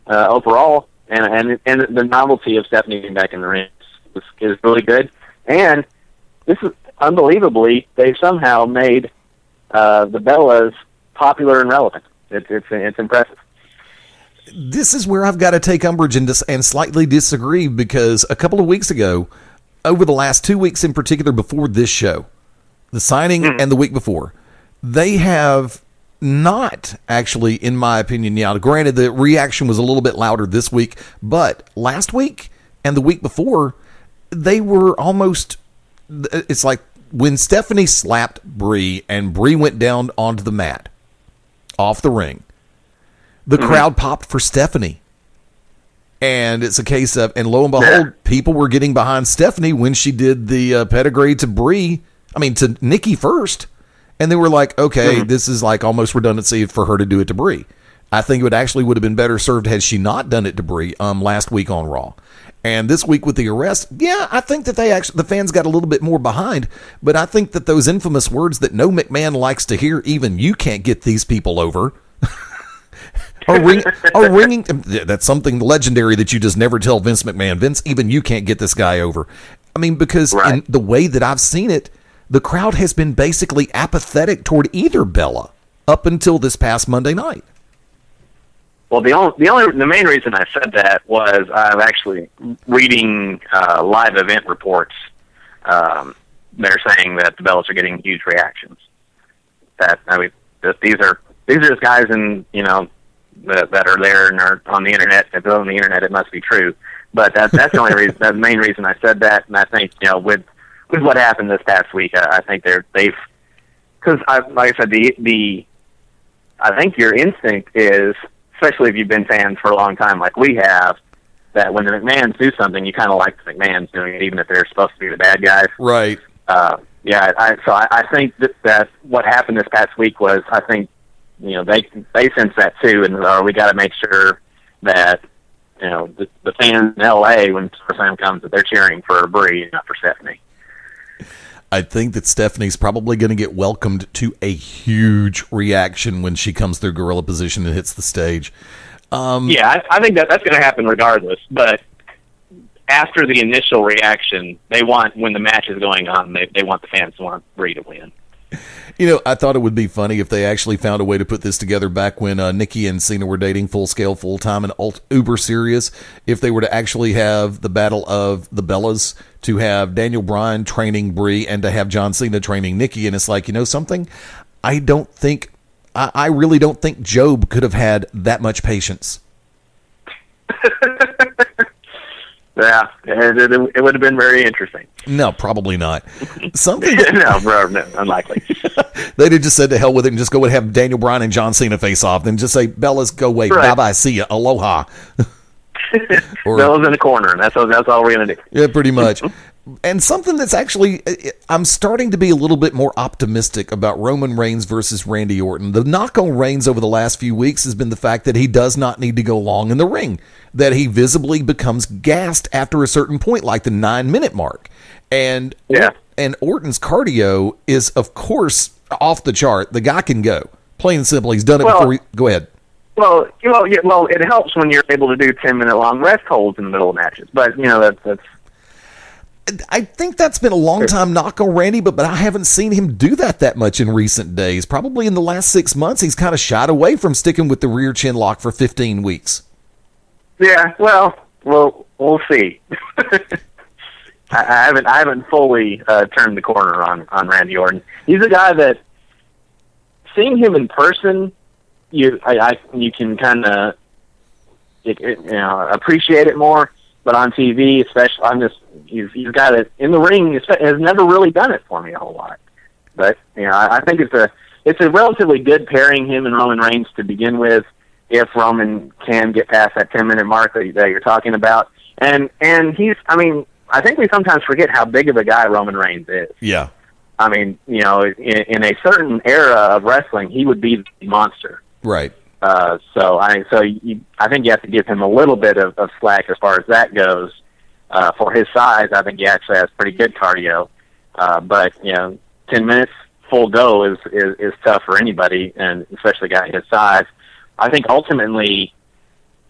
overall, and the novelty of Stephanie being back in the ring is really good. And this is unbelievably, they somehow made the Bellas popular and relevant. It's impressive. This is where I've got to take umbrage and slightly disagree, because a couple of weeks ago, over the last 2 weeks in particular before this show, the signing and the week before, they have not actually, in my opinion, granted the reaction was a little bit louder this week, but last week and the week before, they were almost, it's like when Stephanie slapped Brie and Brie went down onto the mat, off the ring, the crowd popped for Stephanie. And it's a case of, and lo and behold, people were getting behind Stephanie when she did the pedigree to Nikki first. And they were like, okay, this is like almost redundancy for her to do it to Brie. I think would have been better served had she not done it to Brie last week on Raw. And this week with the arrest, I think that the fans got a little bit more behind, but I think that those infamous words that no McMahon likes to hear, even you can't get these people over, are ringing. That's something legendary that you just never tell Vince McMahon. Vince, even you can't get this guy over. I mean, because in the way that I've seen it, the crowd has been basically apathetic toward either Bella up until this past Monday night. Well, the main reason I said that was I'm actually reading live event reports. They're saying that the Bellas are getting huge reactions. These are just guys that are there and are on the internet. If they're on the internet, it must be true. But that's the only reason. That's the main reason I said that. And I think with what happened this past week, I think they've because like I said, I think your instinct is, especially if you've been fans for a long time like we have, that when the McMahons do something, you kind of like the McMahons doing it, even if they're supposed to be the bad guys. Right. I think that what happened this past week was, I think, they sense that too, and we got to make sure that, the fans in LA, when SummerSlam comes, that they're cheering for Brie, not for Stephanie. I think that Stephanie's probably going to get welcomed to a huge reaction when she comes through gorilla position and hits the stage. I think that's going to happen regardless. But after the initial reaction, when the match is going on, they want the fans to want Brie to win. I thought it would be funny if they actually found a way to put this together back when Nikki and Cena were dating full scale, full time, and uber serious. If they were to actually have the Battle of the Bellas, to have Daniel Bryan training Brie and to have John Cena training Nikki, and it's like, something? I really don't think Job could have had that much patience. Yeah, it would have been very interesting. No, probably not. Something. No, unlikely. They'd have just said to hell with it and just go and have Daniel Bryan and John Cena face off, then just say, Bellas, go away, bye-bye, see ya, aloha. Bella's in the corner, and that's all we're going to do. Yeah, pretty much. And something that's actually, I'm starting to be a little bit more optimistic about Roman Reigns versus Randy Orton. The knock on Reigns over the last few weeks has been the fact that he does not need to go long in the ring, that he visibly becomes gassed after a certain point, like the 9-minute mark. And and Orton's cardio is, of course, off the chart. The guy can go. Plain and simple, he's done it before. Go ahead. Well, it helps when you're able to do 10-minute long rest holds in the middle of matches. But that's. I think that's been a long time knock on Randy, but I haven't seen him do that much in recent days. Probably in the last 6 months, he's kind of shied away from sticking with the rear chin lock for 15 weeks. Yeah, well, we'll see. I haven't fully turned the corner on Randy Orton. He's a guy that, seeing him in person, you can kind of appreciate it more. But on TV, especially, he's a guy that in the ring has never really done it for me a whole lot. But I think it's a relatively good pairing, him and Roman Reigns, to begin with, if Roman can get past that 10-minute mark that you're talking about. And he's, I think we sometimes forget how big of a guy Roman Reigns is. Yeah. In a certain era of wrestling, he would be the monster. Right. So I think you have to give him a little bit of slack as far as that goes. For his size, I think he actually has pretty good cardio. But 10 minutes full go is tough for anybody, and especially a guy his size. I think ultimately,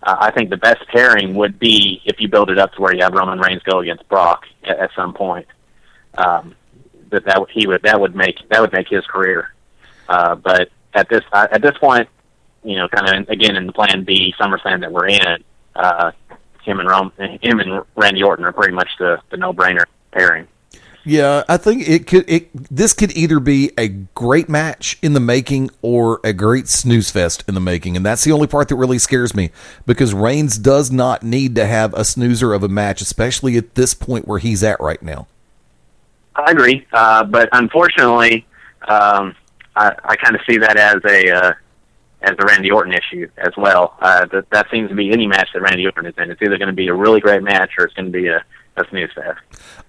I think the best pairing would be if you build it up to where you have Roman Reigns go against Brock at some point. That would make his career. But at this point, kind of again in the Plan B SummerSlam that we're in, him and Randy Orton are pretty much the no-brainer pairing. Yeah, I think this could either be a great match in the making or a great snooze fest in the making, and that's the only part that really scares me, because Reigns does not need to have a snoozer of a match, especially at this point where he's at right now. I agree, but unfortunately, I kind of see that as a Randy Orton issue as well. That seems to be any match that Randy Orton is in. It's either going to be a really great match or it's going to be a snooze fest.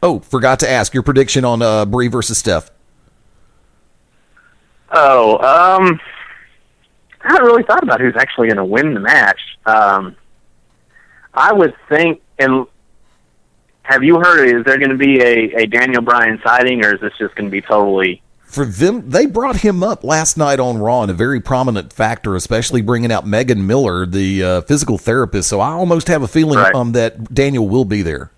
Oh, forgot to ask your prediction on Brie versus Steph. I haven't really thought about who's actually going to win the match. I would think, and have you heard, is there going to be a Daniel Bryan sighting, or is this just going to be totally... For them, they brought him up last night on Raw, and a very prominent factor, especially bringing out Megan Miller, the physical therapist. So I almost have a feeling that Daniel will be there.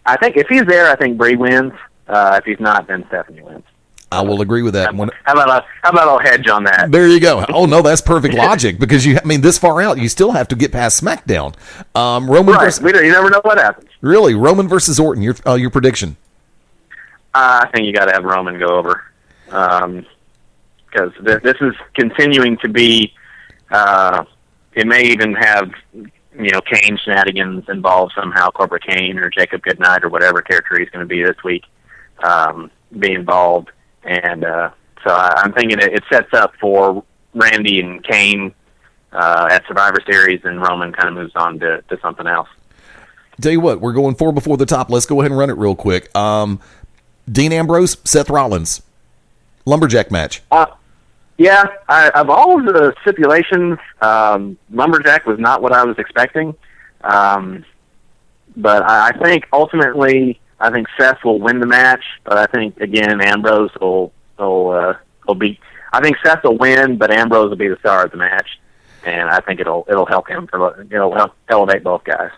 I think if he's there, I think Brie wins. If he's not, then Stephanie wins. I will agree with that. How about I'll hedge on that? There you go. Oh no, that's perfect logic, because this far out, you still have to get past SmackDown. Roman versus, you never know what happens. Really, Roman versus Orton. Your prediction? I think you got to have Roman go over, because this is continuing to be. It may even have Kane shenanigans involved somehow, Corporate Kane or Jacob Goodnight or whatever character he's going to be this week, be involved, and so I'm thinking it sets up for Randy and Kane at Survivor Series, and Roman kind of moves on to something else. Tell you what, we're going 4 before the top. Let's go ahead and run it real quick. Dean Ambrose, Seth Rollins, lumberjack match. Yeah, of all of the stipulations, lumberjack was not what I was expecting. But I think ultimately, Seth will win the match. But I think again, Ambrose will be. I think Seth will win, but Ambrose will be the star of the match, and I think it'll help him. It'll help elevate both guys.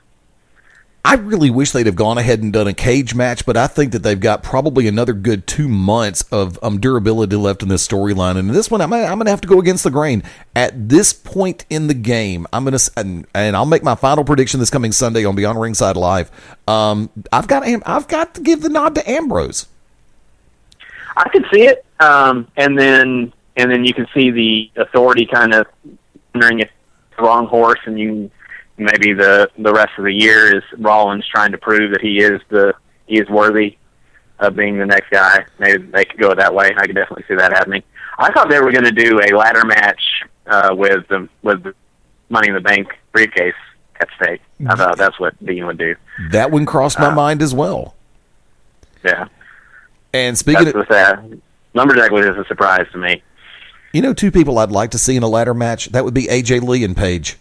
I really wish they'd have gone ahead and done a cage match, but I think that they've got probably another good 2 months of durability left in this storyline. And this one, I'm going to have to go against the grain. At this point in the game, and I'll make my final prediction this coming Sunday on Beyond Ringside Live. I've got to give the nod to Ambrose. I could see it, and then you can see the Authority kind of entering it the wrong horse, and maybe the rest of the year is Rollins trying to prove that he is worthy of being the next guy. Maybe they could go that way. I could definitely see that happening. I thought they were going to do a ladder match with the Money in the Bank briefcase at stake. I thought that's what Dean would do. That one crossed my mind as well. Yeah. And speaking of that, lumberjack was just a surprise to me. 2 people I'd like to see in a ladder match, that would be AJ Lee and Paige.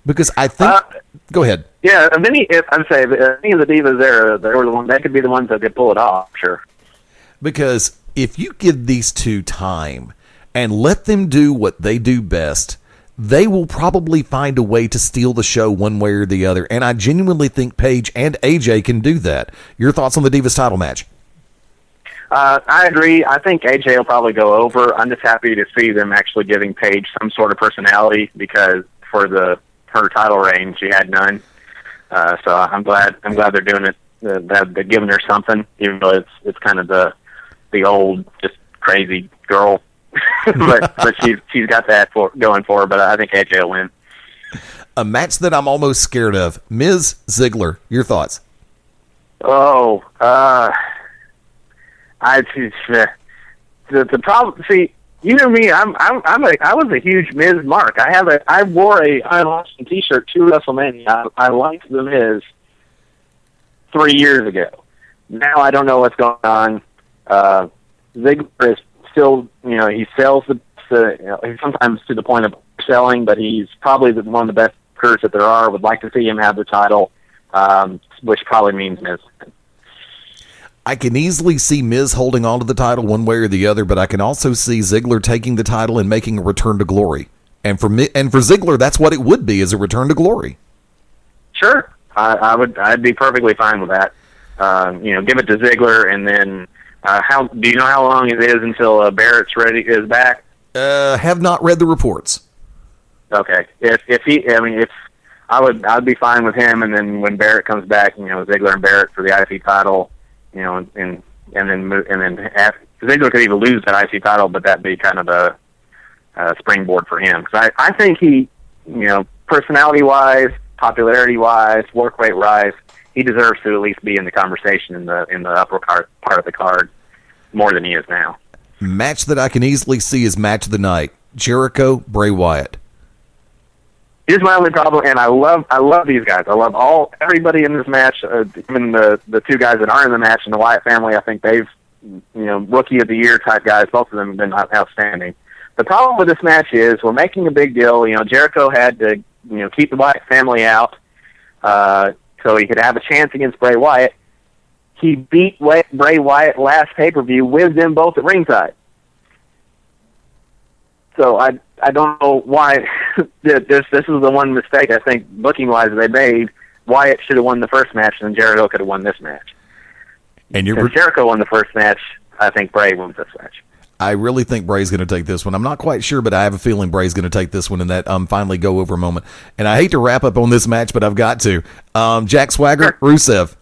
Because I think... go ahead. Yeah, I'd say any of the divas there, they were the one. They could be the ones that could pull it off. Sure. Because if you give these two time and let them do what they do best, they will probably find a way to steal the show one way or the other. And I genuinely think Paige and AJ can do that. Your thoughts on the Divas title match? I agree. I think AJ will probably go over. I'm just happy to see them actually giving Paige some sort of personality, because for her title reign, she had none. So I'm glad they're doing it. That they're giving her something, even though it's kind of the old just crazy girl. but she's got that going for her. But I think AJ will win. A match that I'm almost scared of: Miz Ziggler. Your thoughts? Oh, the problem. See, you know me. I was a huge Miz mark. I wore a Iron Austin T-shirt to WrestleMania. I liked the Miz 3 years ago. Now I don't know what's going on. Ziggler is still, he sells he's sometimes to the point of selling, but he's probably one of the best workers that there are. Would like to see him have the title, which probably means Miz. I can easily see Miz holding on to the title one way or the other, but I can also see Ziggler taking the title and making a return to glory. And for Ziggler, that's what it would be, is a return to glory. Sure, I'd be perfectly fine with that. Give it to Ziggler, and then do you know how long it is until Barrett's is back? Have not read the reports. Okay, I'd be fine with him, and then when Barrett comes back, Ziggler and Barrett for the IC title. And then Ziggler could even lose that IC title, but that'd be kind of a springboard for him. Because I think he, personality-wise, popularity-wise, work rate-wise, he deserves to at least be in the conversation in the upper part of the card more than he is now. Match that I can easily see is match of the night: Jericho, Bray Wyatt. Here's my only problem, and I love these guys. I love everybody in this match, even the two guys that aren't in the match in the Wyatt family. I think they've, rookie of the year type guys. Both of them have been outstanding. The problem with this match is we're making a big deal. Jericho had to, keep the Wyatt family out so he could have a chance against Bray Wyatt. He beat Bray Wyatt last pay-per-view with them both at ringside. So I don't know why this is the one mistake I think booking-wise they made. Wyatt should have won the first match, and Jericho could have won this match. And if Jericho won the first match, I think Bray wins this match. I really think Bray's going to take this one. I'm not quite sure, but I have a feeling Bray's going to take this one in that finally go-over moment. And I hate to wrap up on this match, but I've got to. Jack Swagger, Rusev.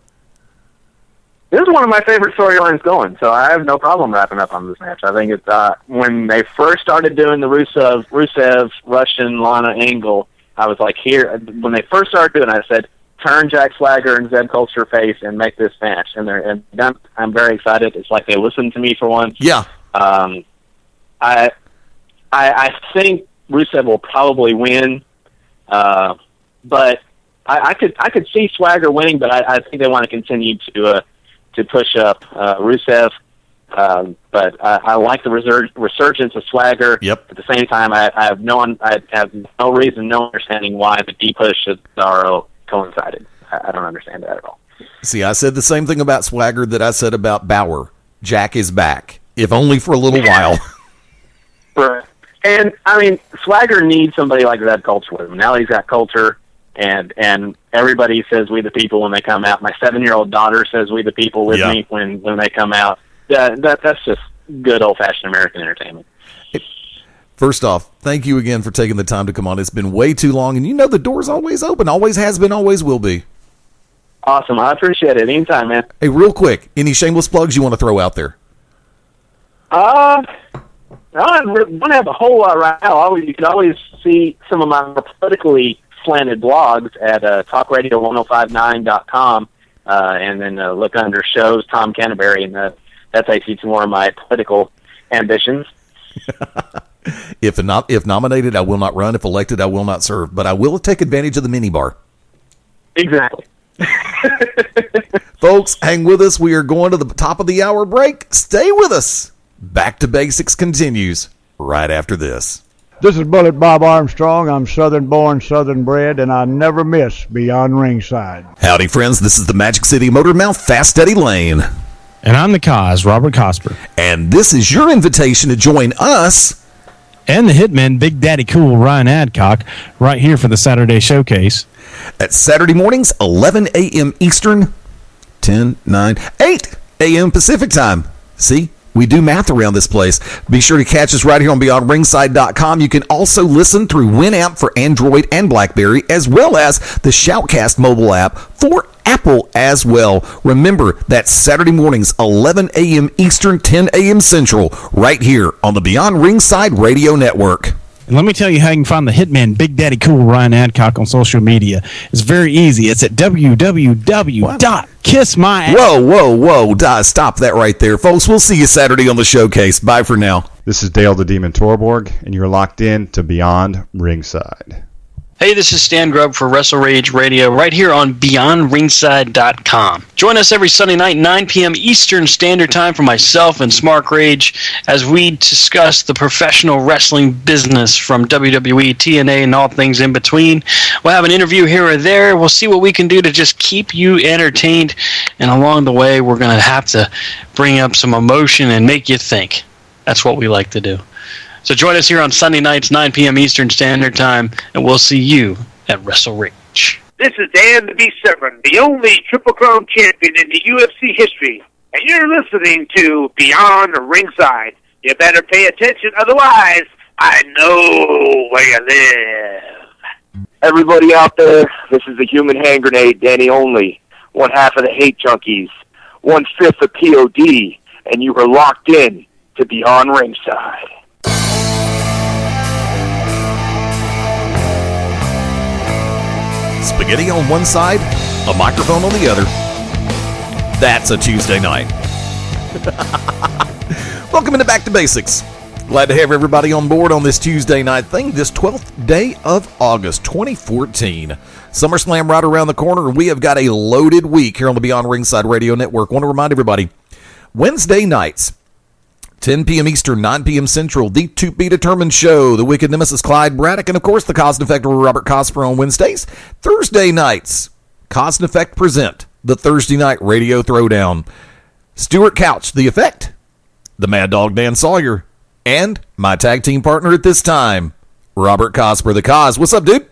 This is one of my favorite storylines going, so I have no problem wrapping up on this match. I think it's when they first started doing the Rusev, Russian, Lana angle, I was like, when they first started doing it, I said, turn Jack Swagger and Zeb Culture face and make this match. And I'm very excited. It's like they listened to me for once. Yeah. I think Rusev will probably win, but I could see Swagger winning, but I think they want to continue to push up Rusev. But I like the resurgence of Swagger. Yep. At the same time, I have no understanding why the D-push of Cesaro coincided. I don't understand that at all. See, I said the same thing about Swagger that I said about Bauer. Jack is back, if only for a little while. Right. And, Swagger needs somebody like that Culture with him. Now he's got Culture, and everybody says we the people when they come out. My 7-year-old daughter says we the people with me when they come out. That's just good old-fashioned American entertainment. First off, thank you again for taking the time to come on. It's been way too long, and the door's always open. Always has been, always will be. Awesome. I appreciate it. Anytime, man. Hey, real quick, any shameless plugs you want to throw out there? I don't have a whole lot right now. You can always see some of my more politically slanted blogs at talkradio1059.com, and then look under shows, Tom Canterbury, and that takes you to more of my political ambitions. If nominated, I will not run. If elected, I will not serve. But I will take advantage of the minibar. Exactly. Folks, hang with us. We are going to the top of the hour break. Stay with us. Back to Basics continues right after this. This is Bullet Bob Armstrong. I'm Southern born, Southern bred, and I never miss Beyond Ringside. Howdy, friends. This is the Magic City Motor Mouth, Fast Eddie Lane. And I'm the Cosz, Robert Cosper. And this is your invitation to join us and the Hitman, Big Daddy Cool, Ryan Adcock, right here for the Saturday Showcase. At Saturday mornings, 11 a.m. Eastern, 10, 9, 8 a.m. Pacific time. See? We do math around this place. Be sure to catch us right here on BeyondRingside.com. You can also listen through Winamp for Android and BlackBerry, as well as the Shoutcast mobile app for Apple as well. Remember, that's Saturday mornings, 11 a.m. Eastern, 10 a.m. Central, right here on the Beyond Ringside Radio Network. And let me tell you how you can find the Hitman, Big Daddy Cool, Ryan Adcock on social media. It's very easy. It's at www.kissmyass. Whoa. Stop that right there. Folks, we'll see you Saturday on the Showcase. Bye for now. This is Dale the Demon Torborg, and you're locked in to Beyond Ringside. Hey, this is Stan Grubb for Wrestle Rage Radio right here on BeyondRingside.com. Join us every Sunday night, 9 p.m. Eastern Standard Time for myself and Smart Rage as we discuss the professional wrestling business from WWE, TNA, and all things in between. We'll have an interview here or there. We'll see what we can do to just keep you entertained. And along the way, we're going to have to bring up some emotion and make you think. That's what we like to do. So join us here on Sunday nights, 9 p.m. Eastern Standard Time, and we'll see you at Wrestle Rage. This is Dan the B7, the only Triple Crown champion in the UFC history, and you're listening to Beyond Ringside. You better pay attention, otherwise I know where you live. Everybody out there, this is the Human Hand Grenade, Danny Only, one half of the Hate Junkies, 1/5 of POD, and you are locked in to Beyond Ringside. Spaghetti on one side, a microphone on the other. That's a Tuesday night. Welcome into Back to Basics. Glad to have everybody on board on this Tuesday night thing, this 12th day of August 2014. SummerSlam right around the corner, and we have got a loaded week here on the Beyond Ringside Radio Network. I want to remind everybody, Wednesday nights, 10 p.m. Eastern, 9 p.m. Central, the To Be Determined Show, the Wicked Nemesis Clyde Braddock, and of course the Cause and Effect Robert Cosper on Wednesdays. Thursday nights, Cause and Effect present the Thursday Night Radio Throwdown. Stuart Couch, The Effect, the Mad Dog Dan Sawyer, and my tag team partner at this time, Robert Cosper, the Cause. What's up, dude?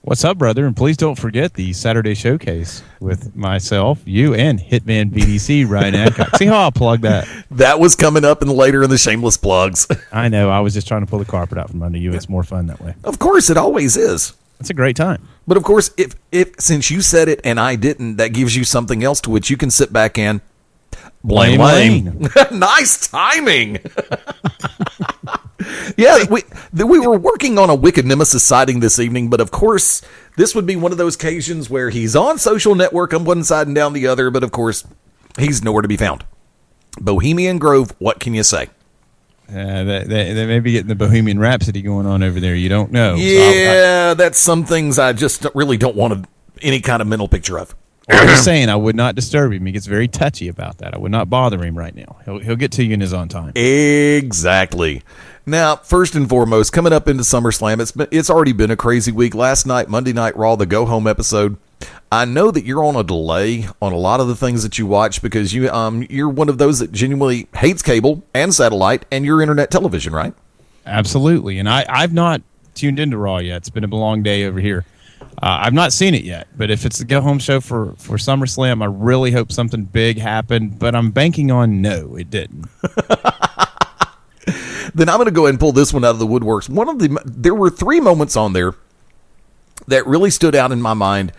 What's up, brother? And please don't forget the Saturday Showcase with myself, you, and Hitman BDC, Ryan Adcock. See how I'll plug that? That was coming up later in the shameless plugs. I know. I was just trying to pull the carpet out from under you. It's more fun that way. Of course, it always is. It's a great time. But of course, if since you said it and I didn't, that gives you something else to which you can sit back and blame Lane. Nice timing. Yeah, we were working on a Wicked Nemesis sighting this evening, but of course, this would be one of those occasions where he's on social network on one side and down the other, but of course, he's nowhere to be found. Bohemian Grove, what can you say? They may be getting the Bohemian Rhapsody going on over there. You don't know. Yeah, that's some things I just really don't want any kind of mental picture of. Well, I'm just saying, I would not disturb him. He gets very touchy about that. I would not bother him right now. He'll get to you in his own time. Exactly. Now, first and foremost, coming up into SummerSlam, it's already been a crazy week. Last night, Monday Night Raw, the go-home episode. I know that you're on a delay on a lot of the things that you watch because you're one of those that genuinely hates cable and satellite and your internet television, right? Absolutely. And I've not tuned into Raw yet. It's been a long day over here. I've not seen it yet, but if it's the go-home show for SummerSlam, I really hope something big happened, but I'm banking on no, it didn't. Then I'm going to go ahead and pull this one out of the woodworks. There were 3 moments on there that really stood out in my mind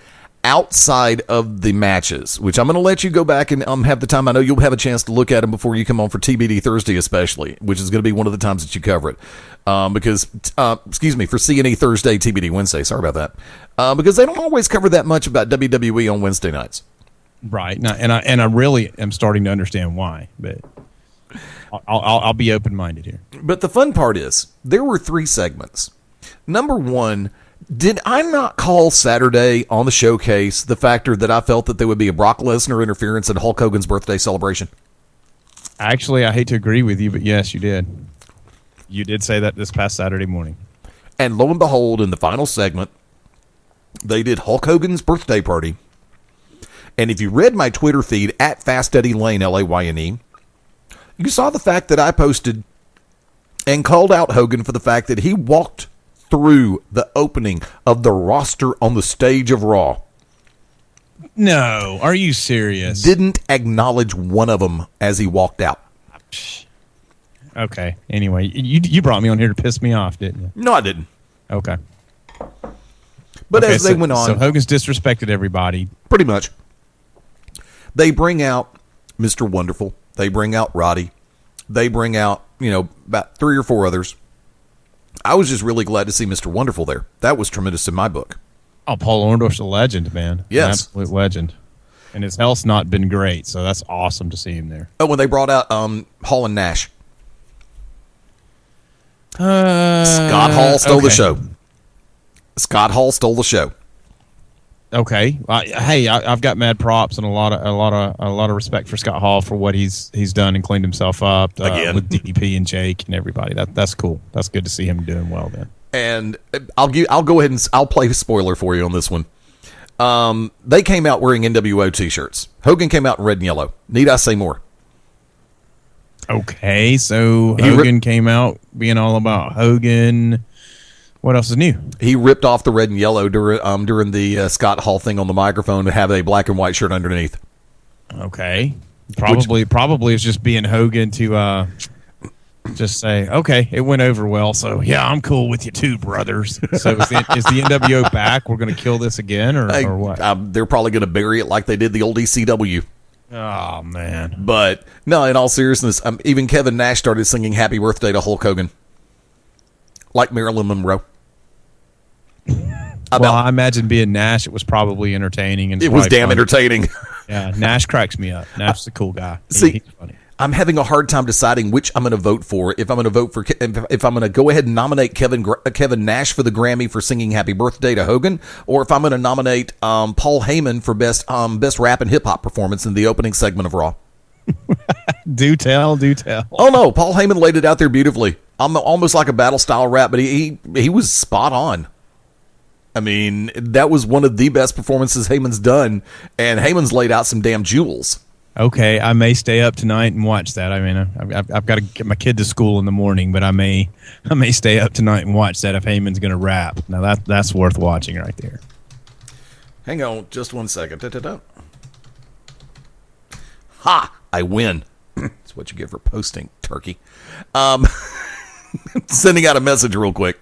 outside of the matches, which I'm going to let you go back and have the time. I know you'll have a chance to look at them before you come on for TBD Thursday especially, which is going to be one of the times that you cover it. For CNE Thursday, TBD Wednesday. Sorry about that. Because they don't always cover that much about WWE on Wednesday nights. Right. Now, and I really am starting to understand why, but I'll be open-minded here. But the fun part is there were 3 segments. Number 1, did I not call Saturday on the Showcase the factor that I felt that there would be a Brock Lesnar interference at Hulk Hogan's birthday celebration? Actually, I hate to agree with you, but yes, you did. You did say that this past Saturday morning. And lo and behold, in the final segment, they did Hulk Hogan's birthday party. And if you read my Twitter feed at Fast Eddie Lane, Layne, you saw the fact that I posted and called out Hogan for the fact that he walked through the opening of the roster on the stage of Raw. No, are you serious? Didn't acknowledge one of them as he walked out. Okay. Anyway, you brought me on here to piss me off, didn't you? No, I didn't. Okay. But okay, as they went on, so Hogan's disrespected everybody. Pretty much. They bring out Mr. Wonderful. They bring out Roddy. They bring out, about 3 or 4 others. I was just really glad to see Mr. Wonderful there. That was tremendous in my book. Oh, Paul Orndorff's a legend, man. Yes. An absolute legend. And his health's not been great, so that's awesome to see him there. Oh, when they brought out Hall and Nash. Scott Hall stole the show. Scott Hall stole the show. Okay. I've got mad props and a lot of respect for Scott Hall for what he's done and cleaned himself up Again with DDP and Jake and everybody. That's cool. That's good to see him doing well then. And I'll go ahead and I'll play a spoiler for you on this one. They came out wearing NWO t-shirts. Hogan came out in red and yellow. Need I say more? Okay, so Hogan came out being all about Hogan. What else is new? He ripped off the red and yellow during the Scott Hall thing on the microphone to have a black and white shirt underneath. Okay, probably it's just being Hogan to just say, okay, it went over well, so yeah, I'm cool with you too, brothers. So is the NWO back? We're going to kill this again, or what? They're probably going to bury it like they did the old ECW. Oh, man. But, no, in all seriousness, even Kevin Nash started singing Happy Birthday to Hulk Hogan. Like Marilyn Monroe. I imagine being Nash, it was probably entertaining. And it was damn entertaining. Yeah, Nash cracks me up. Nash's a cool guy. He's funny. I'm having a hard time deciding which I'm going to vote for. If I'm going to vote for, if I'm going to go ahead and nominate Kevin Nash for the Grammy for singing "Happy Birthday" to Hogan, or if I'm going to nominate Paul Heyman for best rap and hip hop performance in the opening segment of Raw. Do tell. Oh no, Paul Heyman laid it out there beautifully. I'm almost like a battle style rap, but he was spot on. I mean, that was one of the best performances Heyman's done, and Heyman's laid out some damn jewels. Okay, I may stay up tonight and watch that. I mean, I've got to get my kid to school in the morning, but I may stay up tonight and watch that if Heyman's going to rap. Now that's worth watching right there. Hang on, just 1 second. Ha! I win. That's what you get for posting, turkey. Sending out a message real quick.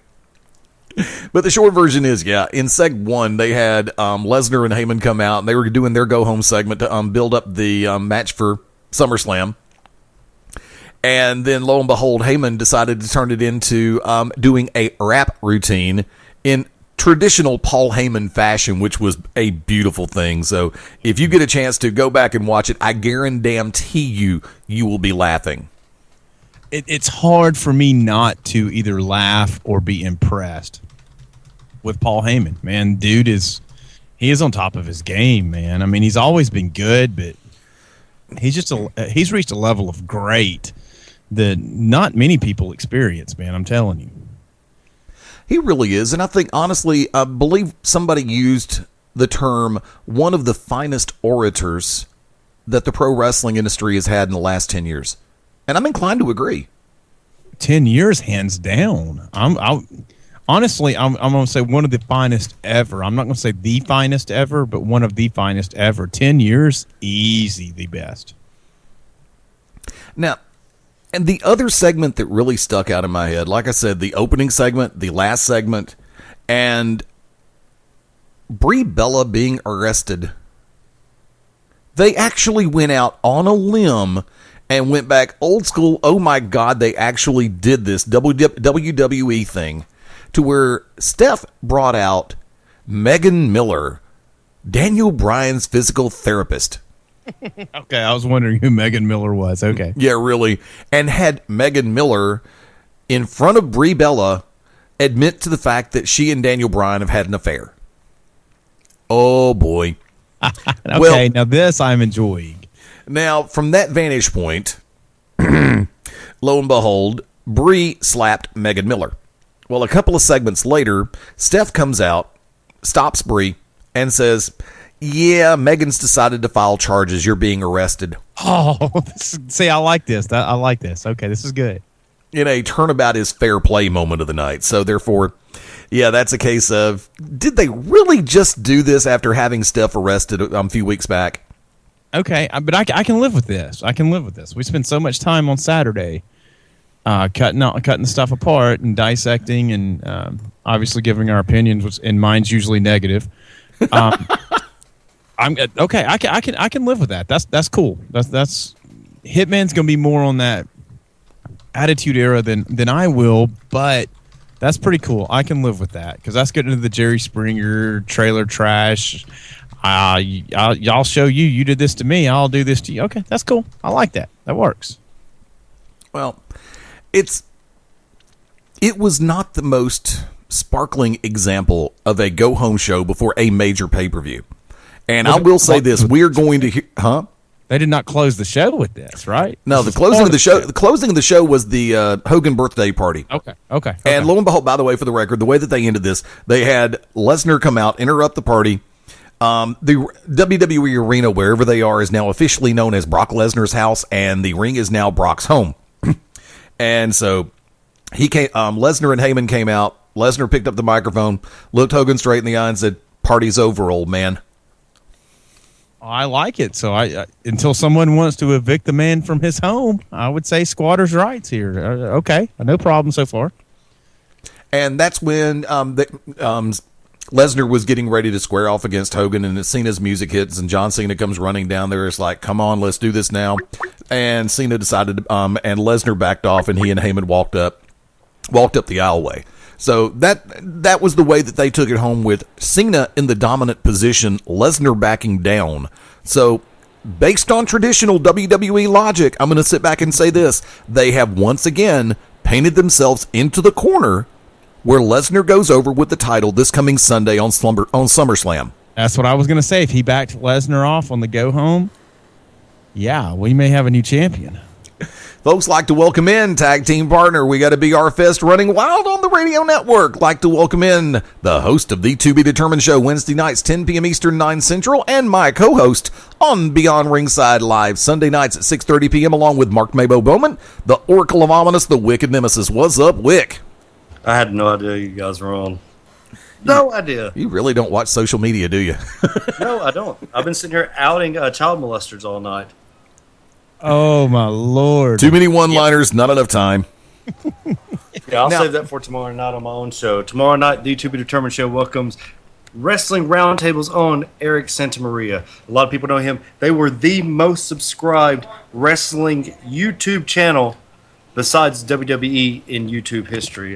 But the short version is, yeah, in Seg 1, they had Lesnar and Heyman come out, and they were doing their go-home segment to build up the match for SummerSlam. And then, lo and behold, Heyman decided to turn it into doing a rap routine in traditional Paul Heyman fashion, which was a beautiful thing. So if you get a chance to go back and watch it, I guarantee you will be laughing. It's hard for me not to either laugh or be impressed with Paul Heyman. Man, dude is on top of his game, man. I mean, he's always been good, but he's reached a level of great that not many people experience, man. I'm telling you. He really is, and I think, honestly, I believe somebody used the term one of the finest orators that the pro wrestling industry has had in the last 10 years. And I'm inclined to agree. 10 years, hands down. Honestly, I'm going to say one of the finest ever. I'm not going to say the finest ever, but one of the finest ever. 10 years, easy the best. Now, and the other segment that really stuck out in my head, like I said, the opening segment, the last segment, and Brie Bella being arrested. They actually went out on a limb and went back old school. Oh my God, they actually did this WWE thing to where Steph brought out Megan Miller, Daniel Bryan's physical therapist. Okay, I was wondering who Megan Miller was. Okay. Yeah, really. And had Megan Miller in front of Brie Bella admit to the fact that she and Daniel Bryan have had an affair. Oh boy. Okay, well, now this I'm enjoying. Now, from that vantage point, lo and behold, Brie slapped Megan Miller. Well, a couple of segments later, Steph comes out, stops Brie, and says, yeah, Megan's decided to file charges. You're being arrested. Oh, see, I like this. I like this. Okay, this is good. In a turnabout is fair play moment of the night. So therefore, yeah, that's a case of, did they really just do this after having Steph arrested a few weeks back? Okay, but I can live with this. I can live with this. We spend so much time on Saturday cutting the stuff apart and dissecting and obviously giving our opinions, and mine's usually negative. I'm okay. I can live with that. That's cool. That's Hitman's gonna be more on that attitude era than I will, but that's pretty cool. I can live with that because that's getting into the Jerry Springer trailer trash. I'll show you. You did this to me. I'll do this to you. Okay, that's cool. I like that. That works. Well, it was not the most sparkling example of a go-home show before a major pay-per-view. And I will say this: we're going to hear, They did not close the show with this, right? No, the closing of the show. The closing of the show was the Hogan birthday party. Okay. And lo and behold, by the way, for the record, the way that they ended this, they had Lesnar come out, interrupt the party. The WWE arena, wherever they are, is now officially known as Brock Lesnar's house, and the ring is now Brock's home. And so he came. Lesnar and Heyman came out. Lesnar picked up the microphone, looked Hogan straight in the eye, and said, "Party's over, old man." I like it. So I until someone wants to evict the man from his home, I would say squatters' rights here. Okay, no problem so far. And that's when Lesnar was getting ready to square off against Hogan, and Cena's music hits, and John Cena comes running down there. It's like, come on, let's do this now. And Cena decided, and Lesnar backed off, and he and Heyman walked up the aisleway. So that was the way that they took it home, with Cena in the dominant position, Lesnar backing down. So based on traditional WWE logic, I'm going to sit back and say this. They have once again painted themselves into the corner where Lesnar goes over with the title this coming Sunday on SummerSlam. That's what I was going to say. If he backed Lesnar off on the go home, yeah, we may have a new champion. Folks, like to welcome in tag team partner. We got a BR Fest running wild on the radio network. Like to welcome in the host of the To Be Determined show Wednesday nights, 10 p.m. Eastern, 9 Central, and my co-host on Beyond Ringside Live Sunday nights at 6:30 p.m. along with Mark Mabo Bowman, the Oracle of Ominous, the Wicked Nemesis. What's up, Wick? I had no idea you guys were on. No idea. You really don't watch social media, do you? No, I don't. I've been sitting here outing child molesters all night. Oh, my Lord. Too many one-liners, not enough time. Yeah, I'll save that for tomorrow night on my own show. Tomorrow night, the To Be Determined show welcomes Wrestling Roundtable's own Eric Santamaria. A lot of people know him. They were the most subscribed wrestling YouTube channel besides WWE in YouTube history.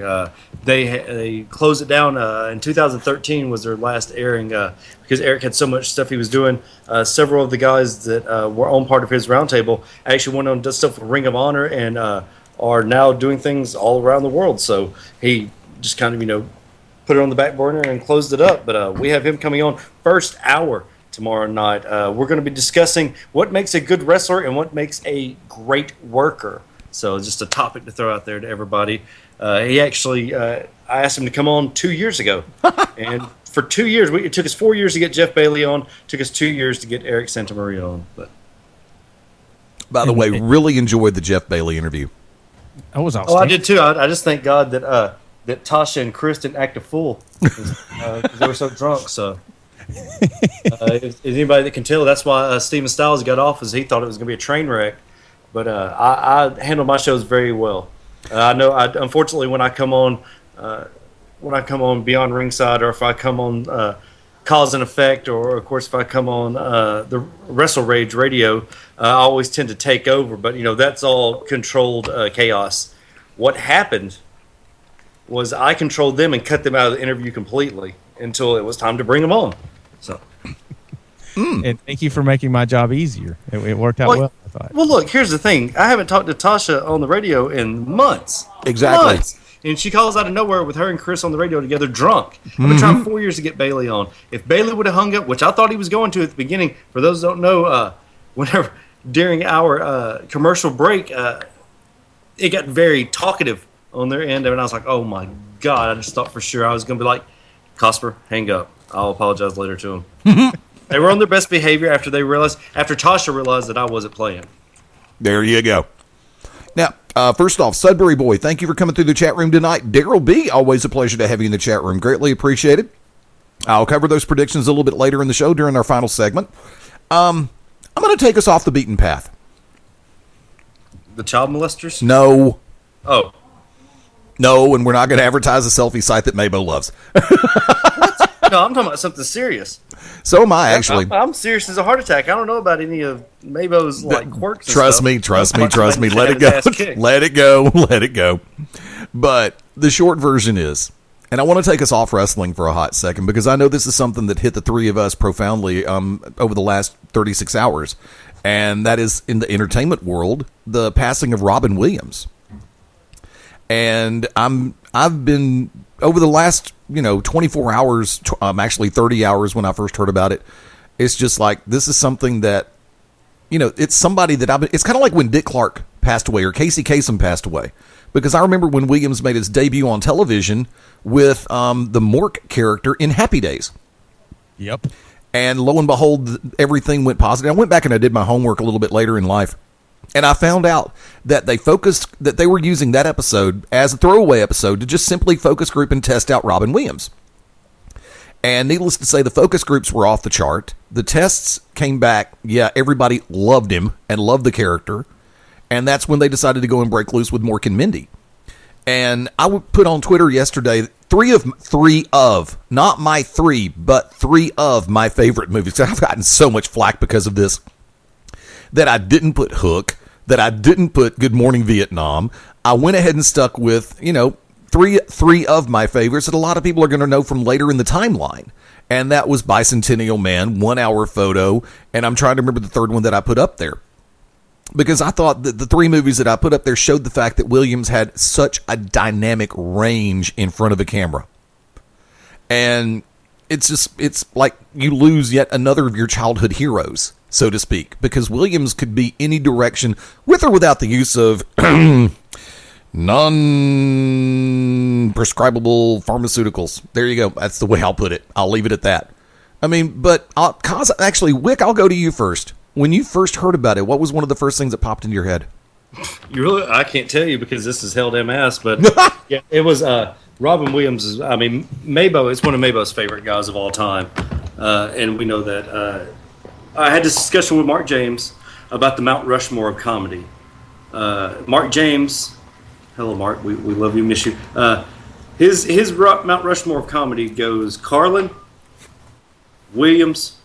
They closed it down in 2013 was their last airing because Eric had so much stuff he was doing. Several of the guys that were on part of his roundtable actually went on and did stuff with Ring of Honor and are now doing things all around the world. So he just kind of, put it on the back burner and closed it up. But we have him coming on first hour tomorrow night. We're going to be discussing what makes a good wrestler and what makes a great worker. So just a topic to throw out there to everybody. He actually, I asked him to come on 2 years ago. And for 2 years, it took us 4 years to get Jeff Bailey on. It took us 2 years to get Eric Santamaria on. But by the way, really enjoyed the Jeff Bailey interview. That was awesome. Oh, I did too. I just thank God that Tasha and Chris didn't act a fool because they were so drunk. So if anybody that can tell, that's why Steven Styles got off, is he thought it was going to be a train wreck. But I handle my shows very well. I know. Unfortunately, when I come on Beyond Ringside, or if I come on Cause and Effect, or of course if I come on the Wrestle Rage Radio, I always tend to take over. But that's all controlled chaos. What happened was I controlled them and cut them out of the interview completely until it was time to bring them on. So. And thank you for making my job easier. It worked out well, I thought. Well, look, here's the thing. I haven't talked to Tasha on the radio in months. Exactly. Months. And she calls out of nowhere with her and Chris on the radio together drunk. I've been trying 4 years to get Bailey on. If Bailey would have hung up, which I thought he was going to at the beginning, for those who don't know, whenever during our commercial break, it got very talkative on their end, and I was like, oh my God, I just thought for sure I was going to be like, Cosper, hang up. I'll apologize later to him. They were on their best behavior after Tasha realized that I wasn't playing. There you go. Now, first off, Sudbury Boy, thank you for coming through the chat room tonight. Daryl B, always a pleasure to have you in the chat room. Greatly appreciated. I'll cover those predictions a little bit later in the show during our final segment. I'm going to take us off the beaten path. The child molesters? No. Oh. No, and we're not going to advertise a selfie site that Mabo loves. No, I'm talking about something serious. So am I, actually. I'm serious as a heart attack. I don't know about any of Mabo's quirks. Trust me. Let it go. Let it go. But the short version is, and I want to take us off wrestling for a hot second because I know this is something that hit the three of us profoundly over the last 36 hours, and that is in the entertainment world, the passing of Robin Williams. And I've been over the last 24 hours, actually 30 hours when I first heard about it. It's just like, this is something that, it's somebody that it's kind of like when Dick Clark passed away or Casey Kasem passed away, because I remember when Williams made his debut on television with the Mork character in Happy Days. Yep. And lo and behold, everything went positive. I went back and I did my homework a little bit later in life. And I found out that they were using that episode as a throwaway episode to just simply focus group and test out Robin Williams. And needless to say, the focus groups were off the chart. The tests came back. Yeah, everybody loved him and loved the character. And that's when they decided to go and break loose with Mork and Mindy. And I would put on Twitter yesterday, three of, not my three, but three of my favorite movies. I've gotten so much flack because of this. That I didn't put Hook, that I didn't put Good Morning Vietnam. I went ahead and stuck with, three of my favorites that a lot of people are going to know from later in the timeline. And that was Bicentennial Man, 1 Hour Photo, and I'm trying to remember the third one that I put up there. Because I thought that the three movies that I put up there showed the fact that Williams had such a dynamic range in front of a camera. And it's like you lose yet another of your childhood heroes, so to speak, because Williams could be any direction with or without the use of non-prescribable pharmaceuticals. There you go. That's the way I'll put it. I'll leave it at that. I mean, but actually, Wick, I'll go to you first. When you first heard about it, what was one of the first things that popped into your head? I can't tell you because this is held MS, but yeah, it was Robin Williams. Mabo is one of Mabo's favorite guys of all time, and we know that. I had this discussion with Mark James about the Mount Rushmore of comedy. Mark James, hello Mark, we love you, miss you. His Mount Rushmore of comedy goes Carlin, Williams,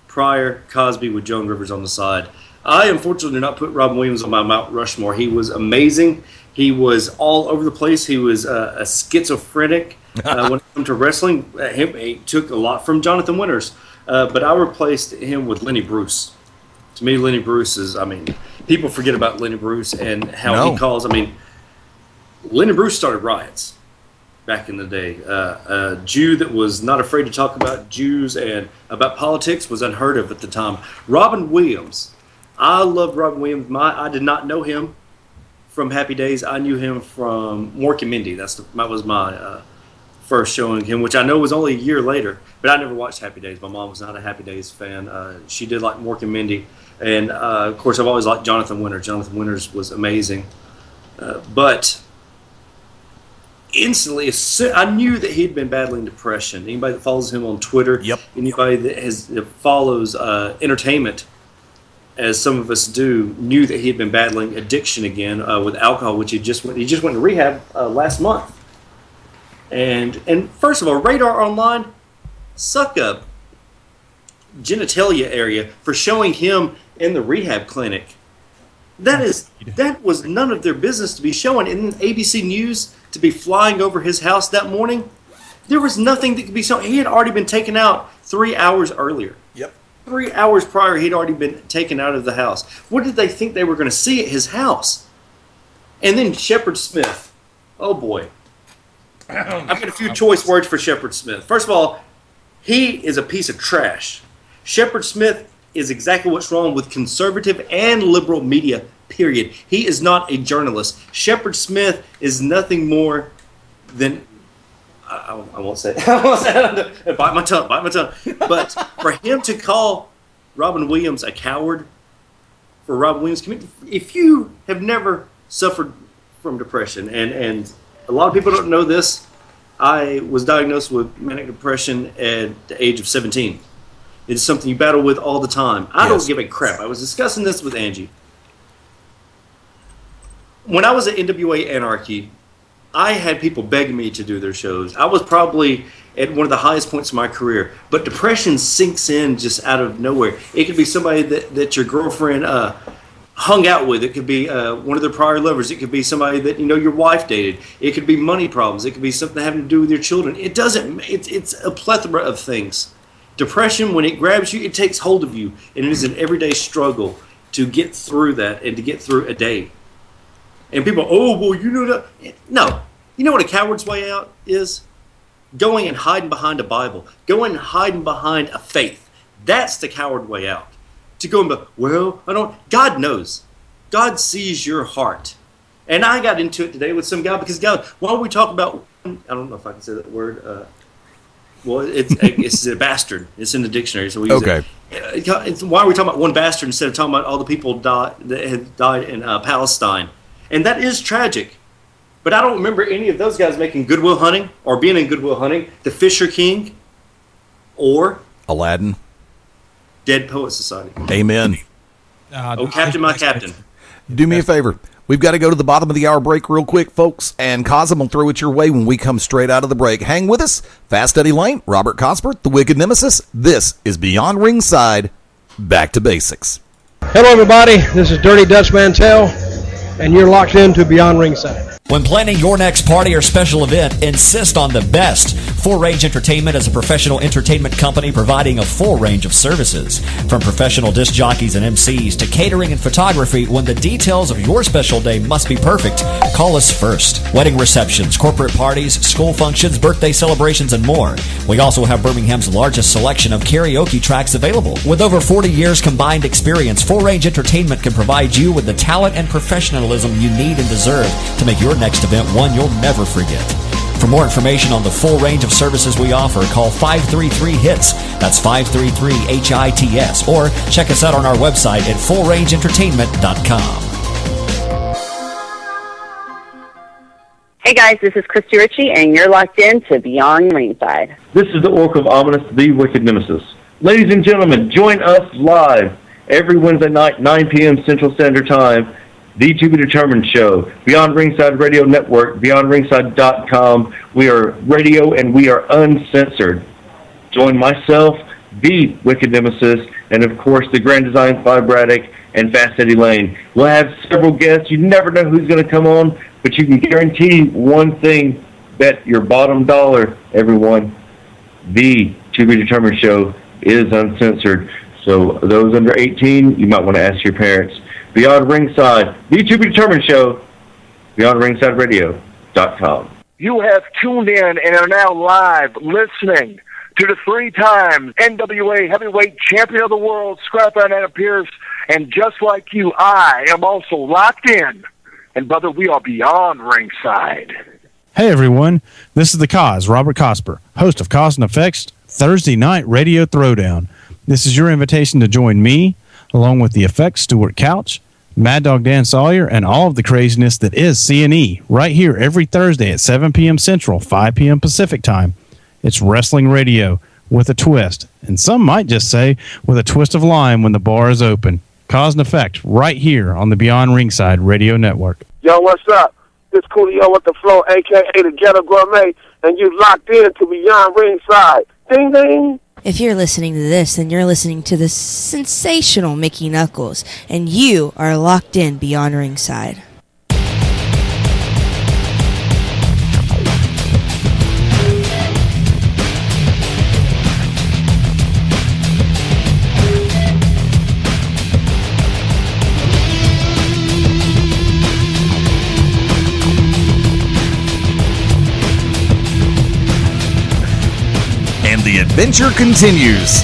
Pryor, Cosby with Joan Rivers on the side. I unfortunately did not put Robin Williams on my Mount Rushmore. He was amazing. He was all over the place. He was a schizophrenic when it came to wrestling. He took a lot from Jonathan Winters. But I replaced him with Lenny Bruce. To me, Lenny Bruce is, people forget about Lenny Bruce and how he calls. Lenny Bruce started riots back in the day. A Jew that was not afraid to talk about Jews and about politics was unheard of at the time. Robin Williams. I loved Robin Williams. I did not know him from Happy Days. I knew him from Mork and Mindy. That was my first showing him, which I know was only a year later. But I never watched Happy Days. My mom was not a Happy Days fan. She did like Mork and Mindy. And, of course, I've always liked Jonathan Winters. Jonathan Winters was amazing. But instantly, I knew that he'd been battling depression. Anybody that follows him on Twitter, anybody that follows entertainment, as some of us do, knew that he had been battling addiction again with alcohol, which he just went to rehab last month. And first of all, Radar Online, suck up genitalia area for showing him in the rehab clinic. That was none of their business to be showing. In ABC News to be flying over his house that morning, there was nothing that could be shown. He had already been taken out 3 hours earlier. Yep. 3 hours prior, he'd already been taken out of the house. What did they think they were going to see at his house? And then Shepard Smith. Oh, boy. I've got a few choice words for Shepard Smith. First of all, he is a piece of trash. Shepard Smith is exactly what's wrong with conservative and liberal media period. He is not a journalist. Shepard Smith is nothing more than... I won't say it. I won't say it. Bite my tongue. But for him to call Robin Williams a coward, for Robin Williams, if you have never suffered from depression, and a lot of people don't know this, I was diagnosed with manic depression at the age of 17. It's something you battle with all the time. I don't give a crap. I was discussing this with Angie. When I was at NWA Anarchy, I had people begging me to do their shows. I was probably at one of the highest points of my career. But depression sinks in just out of nowhere. It could be somebody that your girlfriend hung out with. It could be one of their prior lovers. It could be somebody that your wife dated. It could be money problems. It could be something having to do with your children. It's a plethora of things. Depression, when it grabs you, it takes hold of you. And it is an everyday struggle to get through that and to get through a day. And people, that. No. You know what a coward's way out is? Going and hiding behind a Bible. Going and hiding behind a faith. That's the coward way out. To go and be, I don't. God knows. God sees your heart. And I got into it today with some guy because, while we talk about, I don't know if I can say that word. It's a bastard. It's in the dictionary, so we use it. Why are we talking about one bastard instead of talking about all the people that had died in Palestine? And that is tragic. But I don't remember any of those guys making Good Will Hunting or being in Good Will Hunting, The Fisher King, or Aladdin. Dead Poet Society. Amen. Captain, my captain. Do me a favor. We've got to go to the bottom of the hour break real quick, folks, and Cosm will throw it your way when we come straight out of the break. Hang with us. Fast Eddie Lane, Robert Cosper, the Wicked Nemesis. This is Beyond Ringside. Back to basics. Hello, everybody. This is Dirty Dutch Mantell, and you're locked into Beyond Ringside. When planning your next party or special event, insist on the best. Full Range Entertainment is a professional entertainment company providing a full range of services. From professional disc jockeys and MCs to catering and photography, when the details of your special day must be perfect, call us first. Wedding receptions, corporate parties, school functions, birthday celebrations, and more. We also have Birmingham's largest selection of karaoke tracks available. With over 40 years combined experience, Full Range Entertainment can provide you with the talent and professionalism you need and deserve to make your next event one you'll never forget. For more information on the full range of services we offer, call 533-HITS. That's 533-HITS. Or check us out on our website at fullrangeentertainment.com. Hey guys, this is Christy Ritchie, and you're locked in to Beyond Ringside. This is the Orc of Ominous, the Wicked Nemesis. Ladies and gentlemen, join us live every Wednesday night, 9 p.m. Central Standard Time. The To Be Determined Show, Beyond Ringside Radio Network, BeyondRingside.com. We are radio and we are uncensored. Join myself, the Wicked Nemesis, and of course the Grand Design Clyde Braddock and Fast Eddie Lane. We'll have several guests. You never know who's going to come on, but you can guarantee one thing: bet your bottom dollar, everyone. The To Be Determined Show is uncensored. So those under 18, you might want to ask your parents. Beyond Ringside, the To Be Determined Show, BeyondRingsideRadio.com. You have tuned in and are now live listening to the 3-time NWA Heavyweight Champion of the World, Scrapper and Adam Pearce. And just like you, I am also locked in. And brother, we are Beyond Ringside. Hey everyone, this is the Cosz, Robert Cosper, host of Cause and Effects Thursday Night Radio Throwdown. This is your invitation to join me, along with the Effects Stuart Couch, Mad Dog Dan Sawyer, and all of the craziness that is C&E, right here every Thursday at 7 p.m. Central, 5 p.m. Pacific Time. It's wrestling radio with a twist, and some might just say with a twist of lime when the bar is open. Cause and Effect, right here on the Beyond Ringside Radio Network. Yo, what's up? This Coolio with the Flow, a.k.a. the Ghetto Gourmet, and you locked in to Beyond Ringside. Ding, ding. If you're listening to this, then you're listening to the sensational Mickey Knuckles, and you are locked in Beyond Ringside. And the adventure continues.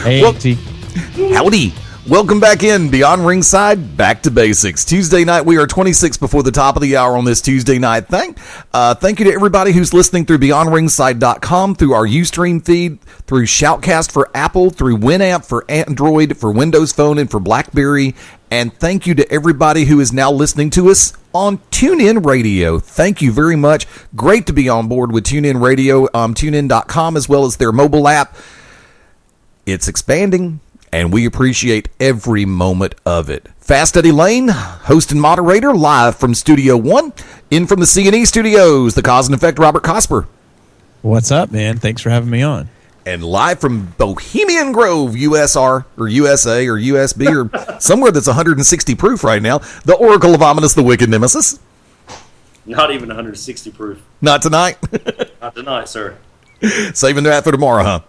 Hey, T. Howdy. Welcome back in Beyond Ringside, Back to Basics. Tuesday night, we are 26 before the top of the hour on this Tuesday night. Thank you to everybody who's listening through BeyondRingside.com, through our Ustream feed, through Shoutcast for Apple, through Winamp for Android, for Windows Phone, and for BlackBerry. And thank you to everybody who is now listening to us on TuneIn Radio. Thank you very much. Great to be on board with TuneIn Radio, TuneIn.com, as well as their mobile app. It's expanding, and we appreciate every moment of it. Fast Eddie Lane, host and moderator, live from Studio 1, in from the C&E Studios, the Cause and Effect, Robert Cosper. What's up, man? Thanks for having me on. And live from Bohemian Grove, USR, or USA, or USB, or somewhere that's 160 proof right now, the Oracle of Ominous, the Wicked Nemesis. Not even 160 proof. Not tonight? Not tonight, sir. Saving that for tomorrow, huh?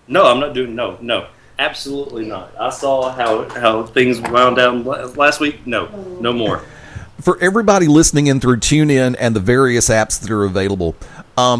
No, I'm not doing, no. Absolutely not. I saw how things wound down last week. No more. For everybody listening in through TuneIn and the various apps that are available,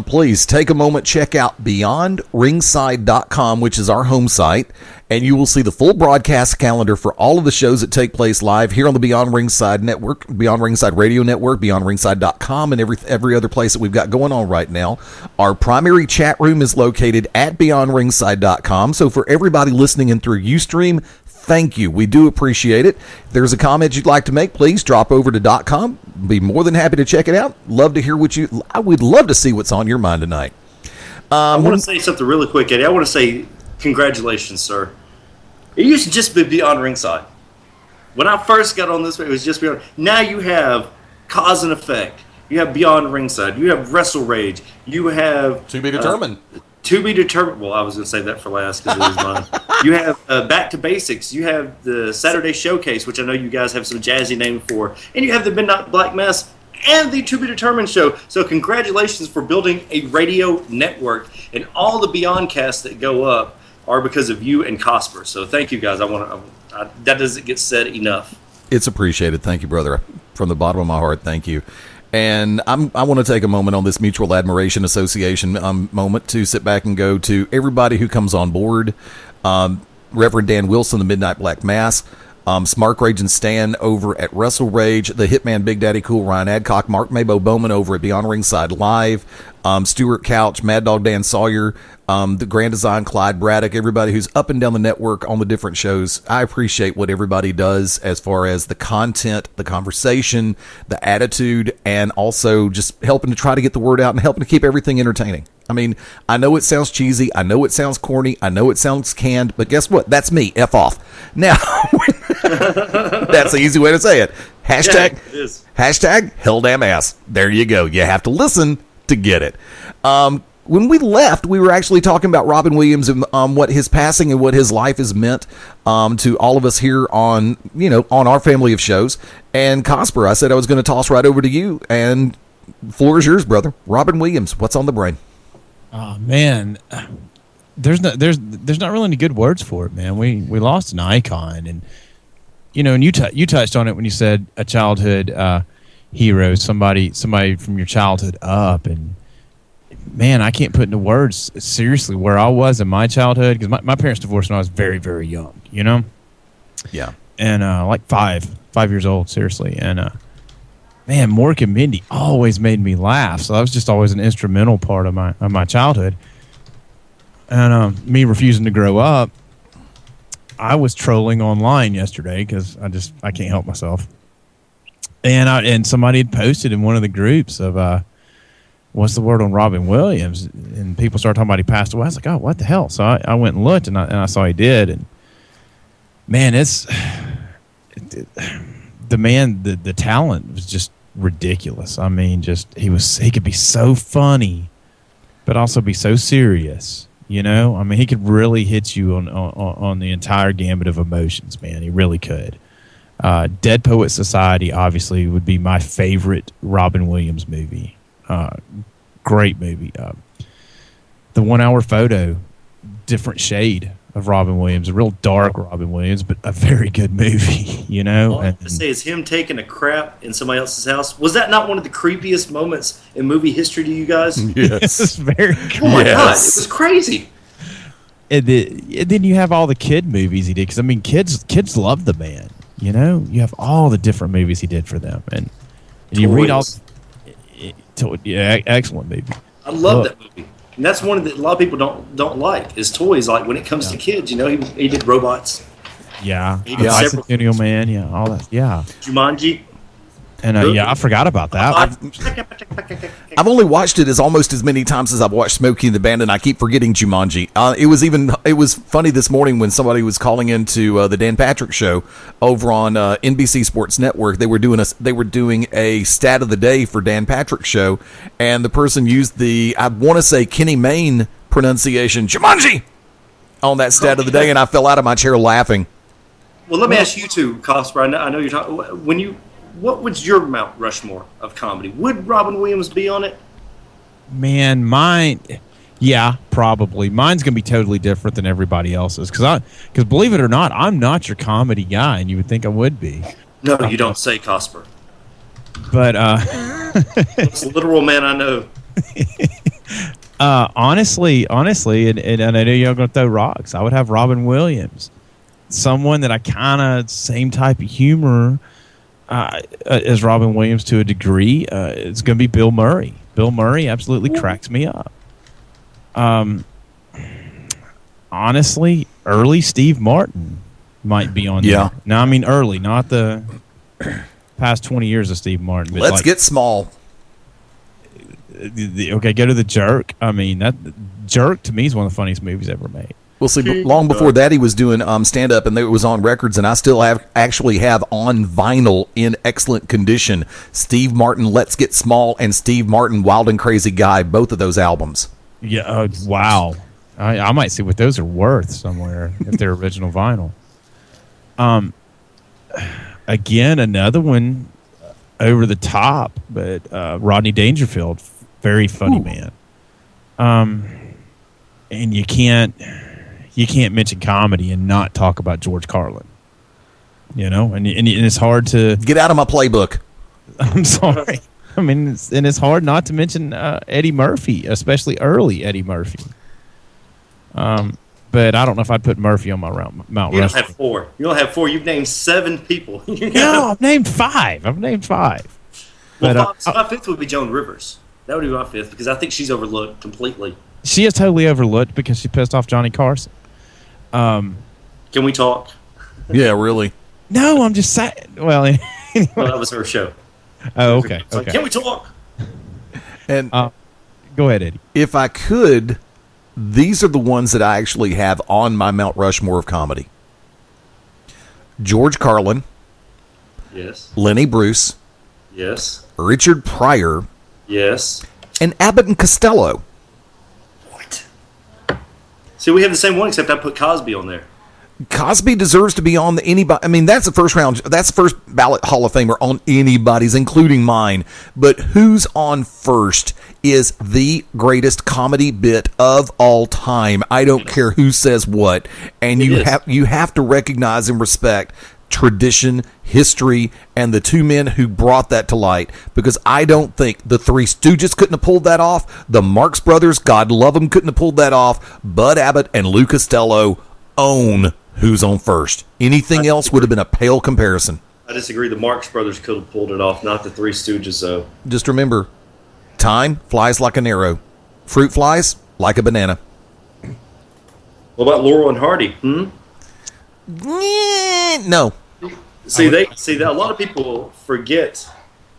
please take a moment, check out BeyondRingside.com, which is our home site, and you will see the full broadcast calendar for all of the shows that take place live here on the Beyond Ringside Network, Beyond Ringside Radio Network, BeyondRingside.com, and every other place that we've got going on right now. Our primary chat room is located at BeyondRingside.com, so for everybody listening in through Ustream, thank you. We do appreciate it. If there's a comment you'd like to make, please drop over to .com. Be more than happy to check it out. Love to hear I would love to see what's on your mind tonight. I want to say something really quick, Eddie. I want to say congratulations, sir. It used to just be Beyond Ringside. When I first got on this, it was just Beyond. Now you have Cause and Effect. You have Beyond Ringside. You have Wrestle Rage. You have... To be determined. To be determined. Well, I was going to save that for last because it was mine. You have Back to Basics. You have the Saturday Showcase, which I know you guys have some jazzy name for. And you have the Midnight Black Mass and the To Be Determined show. So congratulations for building a radio network. And all the BeyondCasts that go up are because of you and Cosper. So thank you, guys. That doesn't get said enough. It's appreciated. Thank you, brother. From the bottom of my heart, thank you. And I want to take a moment on this Mutual Admiration Association moment to sit back and go to everybody who comes on board. Reverend Dan Wilson, the Midnight Black Mass, Smart Rage and Stan over at Wrestle Rage, the Hitman Big Daddy Cool, Ryan Adcock, Mark Mabo Bowman over at Beyond Ringside Live, Stuart Couch, Mad Dog Dan Sawyer, the Grand Design, Clyde Braddock, everybody who's up and down the network on the different shows. I appreciate what everybody does as far as the content, the conversation, the attitude, and also just helping to try to get the word out and helping to keep everything entertaining. I mean, I know it sounds cheesy. I know it sounds corny. I know it sounds canned, but guess what? That's me. F off. Now, that's the easy way to say it. Hashtag hell damn ass. There you go. You have to listen to get it. When we left, we were actually talking about Robin Williams and what his passing and what his life has meant to all of us here on our family of shows. And Cosper, I said I was going to toss right over to you, and the floor is yours, brother. Robin Williams, what's on the brain? Oh man, there's not really any good words for it, man. We lost an icon, and and you touched on it when you said a childhood hero, somebody from your childhood up, and man, I can't put into words seriously where I was in my childhood, because my parents divorced when I was very, very young, Yeah. And like 5 years old, seriously. And man, Mork and Mindy always made me laugh. So that was just always an instrumental part of my childhood. And me refusing to grow up, I was trolling online yesterday because I can't help myself. And somebody had posted in one of the groups of what's the word on Robin Williams, and people started talking about he passed away. I was like, oh, what the hell? So I went and looked, and I saw he did. And man, the talent was just ridiculous. I mean, he could be so funny, but also be so serious. I mean, he could really hit you on the entire gambit of emotions, man. He really could. Dead Poet Society obviously would be my favorite Robin Williams movie. Great movie. The 1 Hour Photo, different shade of Robin Williams, a real dark Robin Williams, but a very good movie, All I have to say is him taking a crap in somebody else's house. Was that not one of the creepiest moments in movie history to you guys? Yes. It's very Oh my God, it was crazy. And then you have all the kid movies he did. Because, I mean, kids love the man. You know? You have all the different movies he did for them. And you read all... Yeah, excellent movie. I love that movie. And that's one that a lot of people don't like, is toys. Like, when it comes to kids, you know, he did robots. Yeah. He did Bicentennial Man. Yeah, all that. Yeah. Jumanji. And I forgot about that. I've only watched it almost as many times as I've watched Smokey and the Bandit, and I keep forgetting Jumanji. It was funny this morning when somebody was calling into the Dan Patrick Show over on NBC Sports Network. They were doing a stat of the day for Dan Patrick Show, and the person used I want to say Kenny Mayne pronunciation, Jumanji, on that stat of the day, and I fell out of my chair laughing. Well, let me ask you too, Cosper. I know you're talking. What was your Mount Rushmore of comedy? Would Robin Williams be on it? Man, mine, yeah, probably. Mine's gonna be totally different than everybody else's because believe it or not, I'm not your comedy guy, and you would think I would be. No, you don't say, Cosper. But it's a literal man I know. Honestly, and I know y'all gonna throw rocks. I would have Robin Williams, someone that I kind of same type of humor. As Robin Williams to a degree, it's going to be Bill Murray. Bill Murray absolutely cracks me up. Honestly, early Steve Martin might be on there. Now, I mean early, not the past 20 years of Steve Martin. But Let's get small. Okay, go to The Jerk. I mean, that Jerk to me is one of the funniest movies ever made. We'll see. Long before that, he was doing stand-up, and it was on records, and I still actually have on vinyl in excellent condition Steve Martin, Let's Get Small, and Steve Martin, Wild and Crazy Guy, both of those albums. Yeah, wow. I might see what those are worth somewhere if they're original vinyl. Again, another one over the top, but Rodney Dangerfield, very funny man. And you can't mention comedy and not talk about George Carlin. You know, and it's hard to get out of my playbook. I'm sorry. I mean, it's hard not to mention Eddie Murphy, especially early Eddie Murphy. But I don't know if I'd put Murphy on my Mount Rushmore. You don't have four. You don't have four. You've named 7 people. No, I've named 5. Well, But, my 5th would be Joan Rivers. That would be my 5th because I think she's overlooked completely. She is totally overlooked because she pissed off Johnny Carson. Can we talk? Yeah, really. No, I'm just saying. Well, anyway. Well, that was her show. Oh, okay. It's like, can we talk? And go ahead, Eddie. If I could, these are the ones that I actually have on my Mount Rushmore of comedy. George Carlin. Yes. Lenny Bruce. Yes. Richard Pryor. Yes. And Abbott and Costello. See, we have the same one, except I put Cosby on there. Cosby deserves to be on anybody. I mean, that's the first round. That's the first ballot Hall of Famer on anybody's, including mine. But who's on first is the greatest comedy bit of all time. I don't care who says what, and you have to recognize and respect tradition, history, and the two men who brought that to light, because I don't think the Three Stooges couldn't have pulled that off. The Marx Brothers, God love them, couldn't have pulled that off. Bud Abbott and Lou Costello own who's on first. Anything else would have been a pale comparison. I disagree. The Marx Brothers could have pulled it off, not the Three Stooges, though. Just remember, time flies like an arrow. Fruit flies like a banana. What about Laurel and Hardy? No. See, a lot of people forget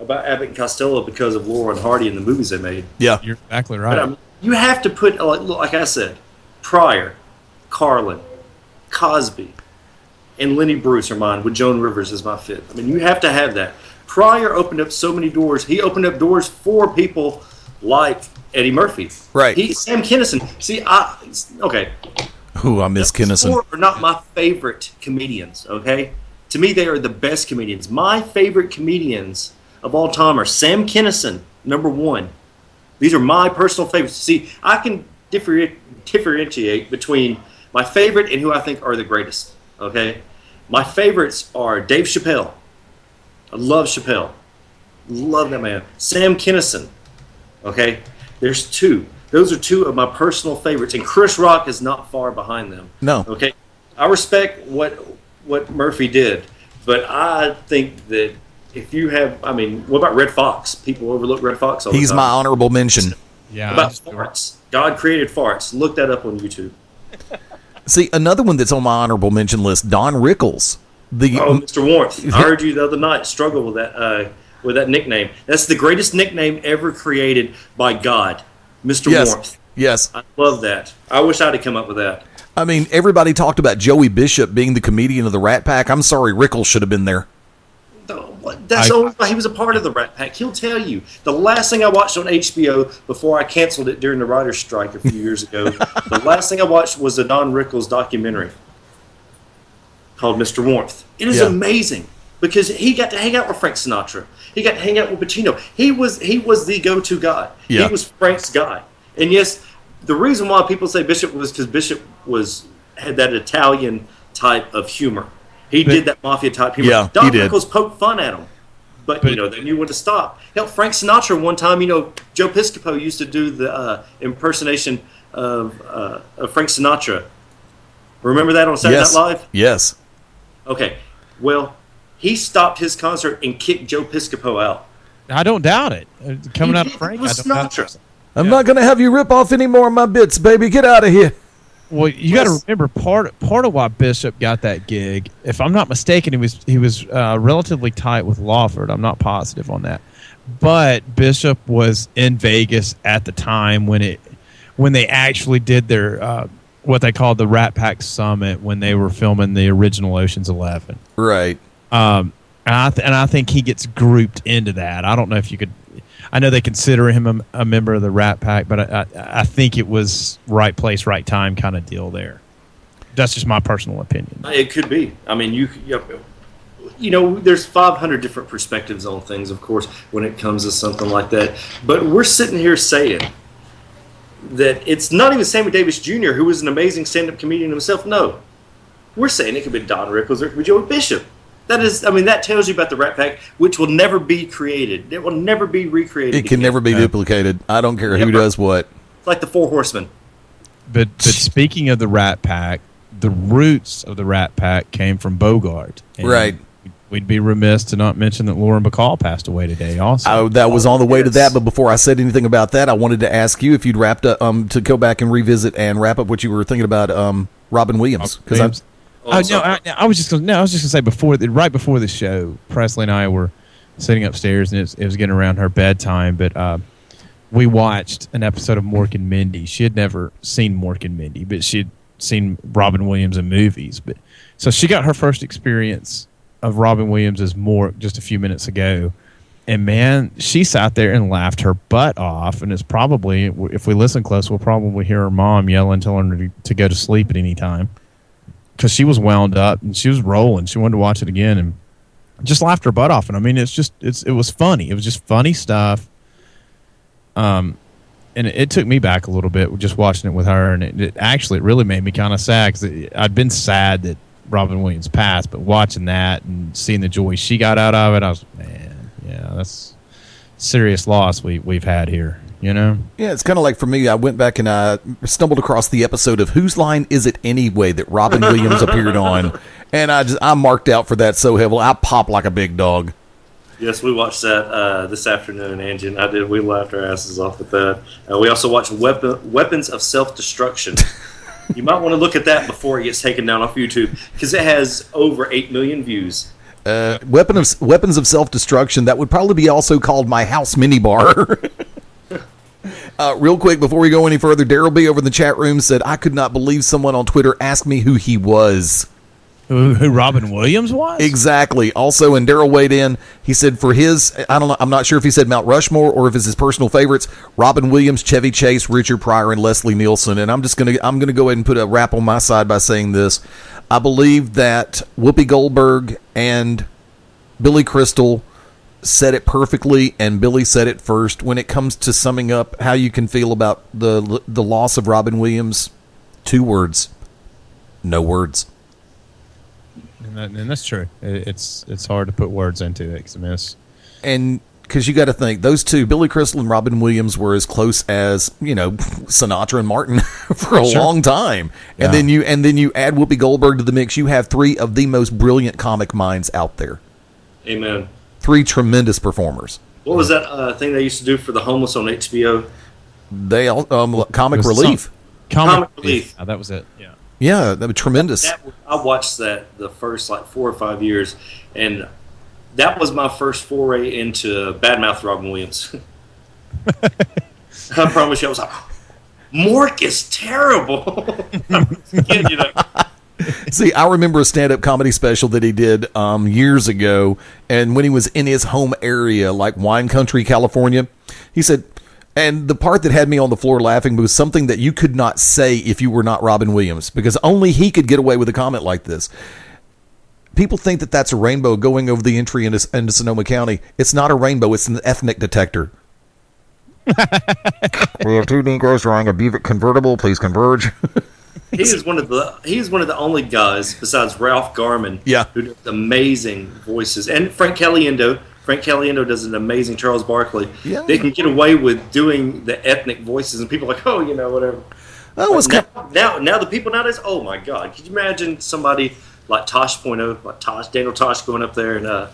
about Abbott and Costello because of Laurel and Hardy and the movies they made. Yeah, you're exactly right. But, you have to put, like I said, Pryor, Carlin, Cosby, and Lenny Bruce are mine, with Joan Rivers as my 5th. I mean, you have to have that. Pryor opened up so many doors. He opened up doors for people like Eddie Murphy. Right. Sam Kinison. See, okay. Ooh, I miss Kinison. 4 are not my favorite comedians, okay? To me, they are the best comedians. My favorite comedians of all time are Sam Kinison, number 1. These are my personal favorites. See, I can differentiate between my favorite and who I think are the greatest, okay? My favorites are Dave Chappelle. I love Chappelle. Love that man. Sam Kinison, okay? There's 2. Those are two of my personal favorites, and Chris Rock is not far behind them. No. Okay, I respect what Murphy did, but I think that if you have, I mean, what about Red Fox? People overlook Red Fox all the time. He's my honorable mention. Yeah. About farts. God created farts. Look that up on YouTube. See, another one that's on my honorable mention list, Don Rickles. Mr. Warmth. I heard you the other night struggle with that nickname. That's the greatest nickname ever created by God, Mr. Warmth. Yes. I love that. I wish I'd have come up with that. I mean, everybody talked about Joey Bishop being the comedian of the Rat Pack. I'm sorry, Rickles should have been there. That's only why he was a part of the Rat Pack. He'll tell you. The last thing I watched on HBO before I canceled it during the writer's strike a few years ago, the last thing I watched was a Don Rickles documentary called Mr. Warmth. It is amazing because he got to hang out with Frank Sinatra. He got to hang out with Pacino. He was the go-to guy. Yeah. He was Frank's guy. And yes, the reason why people say Bishop was because Bishop had that Italian type of humor. He did that mafia type humor. Yeah, Don he did. Rickles poked fun at him. But they knew when to stop. Hell, Frank Sinatra one time, Joe Piscopo used to do the impersonation of Frank Sinatra. Remember that on Saturday Night Live? Yes. Okay. Well, he stopped his concert and kicked Joe Piscopo out. I don't doubt it. Coming out of Frank, It was Sinatra. I'm not going to have you rip off any more of my bits, baby. Get out of here. Well, you got to remember part of why Bishop got that gig. If I'm not mistaken, he was relatively tight with Lawford. I'm not positive on that, but Bishop was in Vegas at the time when they actually did their what they called the Rat Pack Summit when they were filming the original Ocean's 11. Right. And I think he gets grouped into that. I don't know if you could. I know they consider him a member of the Rat Pack, but I think it was right place, right time kind of deal there. That's just my personal opinion. It could be. I mean, there's 500 different perspectives on things, of course, when it comes to something like that. But we're sitting here saying that it's not even Sammy Davis Jr., who was an amazing stand-up comedian himself. No. We're saying it could be Don Rickles or it could be Joey Bishop. That tells you about the Rat Pack, which will never be created. It will never be recreated. It can never be duplicated. I don't care who does what. It's like the Four Horsemen. But speaking of the Rat Pack, the roots of the Rat Pack came from Bogart. Right. We'd be remiss to not mention that Lauren Bacall passed away today also. That was on the way to that, but before I said anything about that, I wanted to ask you if you'd wrapped up, to go back and revisit and wrap up what you were thinking about Robin Williams. I was just gonna say right before the show, Presley and I were sitting upstairs and it was getting around her bedtime, but we watched an episode of Mork and Mindy. She had never seen Mork and Mindy, but she'd seen Robin Williams in movies. So she got her first experience of Robin Williams as Mork just a few minutes ago, and man, she sat there and laughed her butt off. And it's probably, if we listen close, we'll probably hear her mom yelling, telling her to go to sleep at any time. Because she was wound up and she was rolling. She wanted to watch it again and just laughed her butt off. And I mean, it was funny. It was just funny stuff. And it took me back a little bit just watching it with her. And it really made me kind of sad because I'd been sad that Robin Williams passed, but watching that and seeing the joy she got out of it, I was, man, yeah, that's serious loss we've had here. Yeah, it's kind of like for me, I went back and I stumbled across the episode of Whose Line Is It Anyway that Robin Williams appeared I marked out for that so heavily. I popped like a big dog. Yes, we watched that this afternoon, Angie and I did. We laughed our asses off with that. We also watched Weapons of Self-Destruction. You might want to look at that before it gets taken down off YouTube because it has over 8 million views. Weapons of Self-Destruction, that would probably be also called My House Minibar. Real quick, before we go any further, Daryl B. over in the chat room said, I could not believe someone on Twitter asked me who he was. Who Robin Williams was? Exactly. Also, and Daryl weighed in, he said for his, I don't know, I'm not sure if he said Mount Rushmore or if it's his personal favorites, Robin Williams, Chevy Chase, Richard Pryor, and Leslie Nielsen. And I'm going to go ahead and put a rap on my side by saying this. I believe that Whoopi Goldberg and Billy Crystal said it perfectly, and Billy said it first. When it comes to summing up how you can feel about the loss of Robin Williams, 2 words: no words. And that's true. It's hard to put words into it. 'Cause I mean, and because you got to think those two, Billy Crystal and Robin Williams, were as close as Sinatra and Martin for a long time. Yeah. And then you add Whoopi Goldberg to the mix. You have three of the most brilliant comic minds out there. Amen. Three tremendous performers. What was that thing they used to do for the homeless on HBO? They all Comic Relief. Comic Relief. That was it. Yeah. Yeah, that was tremendous. I watched that the first 4 or 5 years, and that was my first foray into badmouth Robin Williams. I promise you, I was like, Mork is terrible. See, I remember a stand-up comedy special that he did years ago, and when he was in his home area, like Wine Country, California, he said, and the part that had me on the floor laughing was something that you could not say if you were not Robin Williams, because only he could get away with a comment like this. People think that that's a rainbow going over the entry into Sonoma County. It's not a rainbow. It's an ethnic detector. We have two Negroes drawing a Buick convertible. Please converge. He is one of the only guys besides Ralph Garman who does amazing voices, and Frank Caliendo. Frank Caliendo does an amazing Charles Barkley. Yeah. They can get away with doing the ethnic voices, and people are like, whatever. Now the people nowadays, oh my God, could you imagine somebody like Daniel Tosh going up there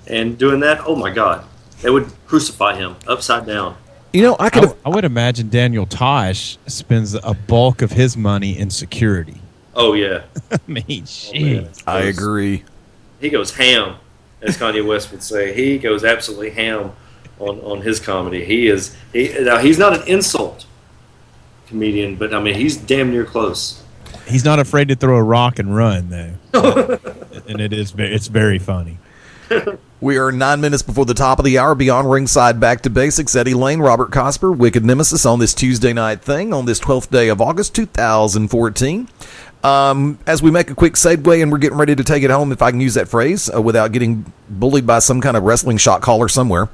and doing that? Oh my God, they would crucify him upside down. I would imagine Daniel Tosh spends a bulk of his money in security. Oh yeah. I mean, shit. I agree. He goes ham, as Kanye West would say. He goes absolutely ham on his comedy. He's not an insult comedian, but I mean he's damn near close. He's not afraid to throw a rock and run though, and it's very funny. We are 9 minutes before the top of the hour. Beyond Ringside, Back to Basics. Eddie Lane, Robert Cosper, Wicked Nemesis on this Tuesday night thing on this 12th day of August 2014. As we make a quick segue and we're getting ready to take it home, if I can use that phrase, without getting bullied by some kind of wrestling shot caller somewhere.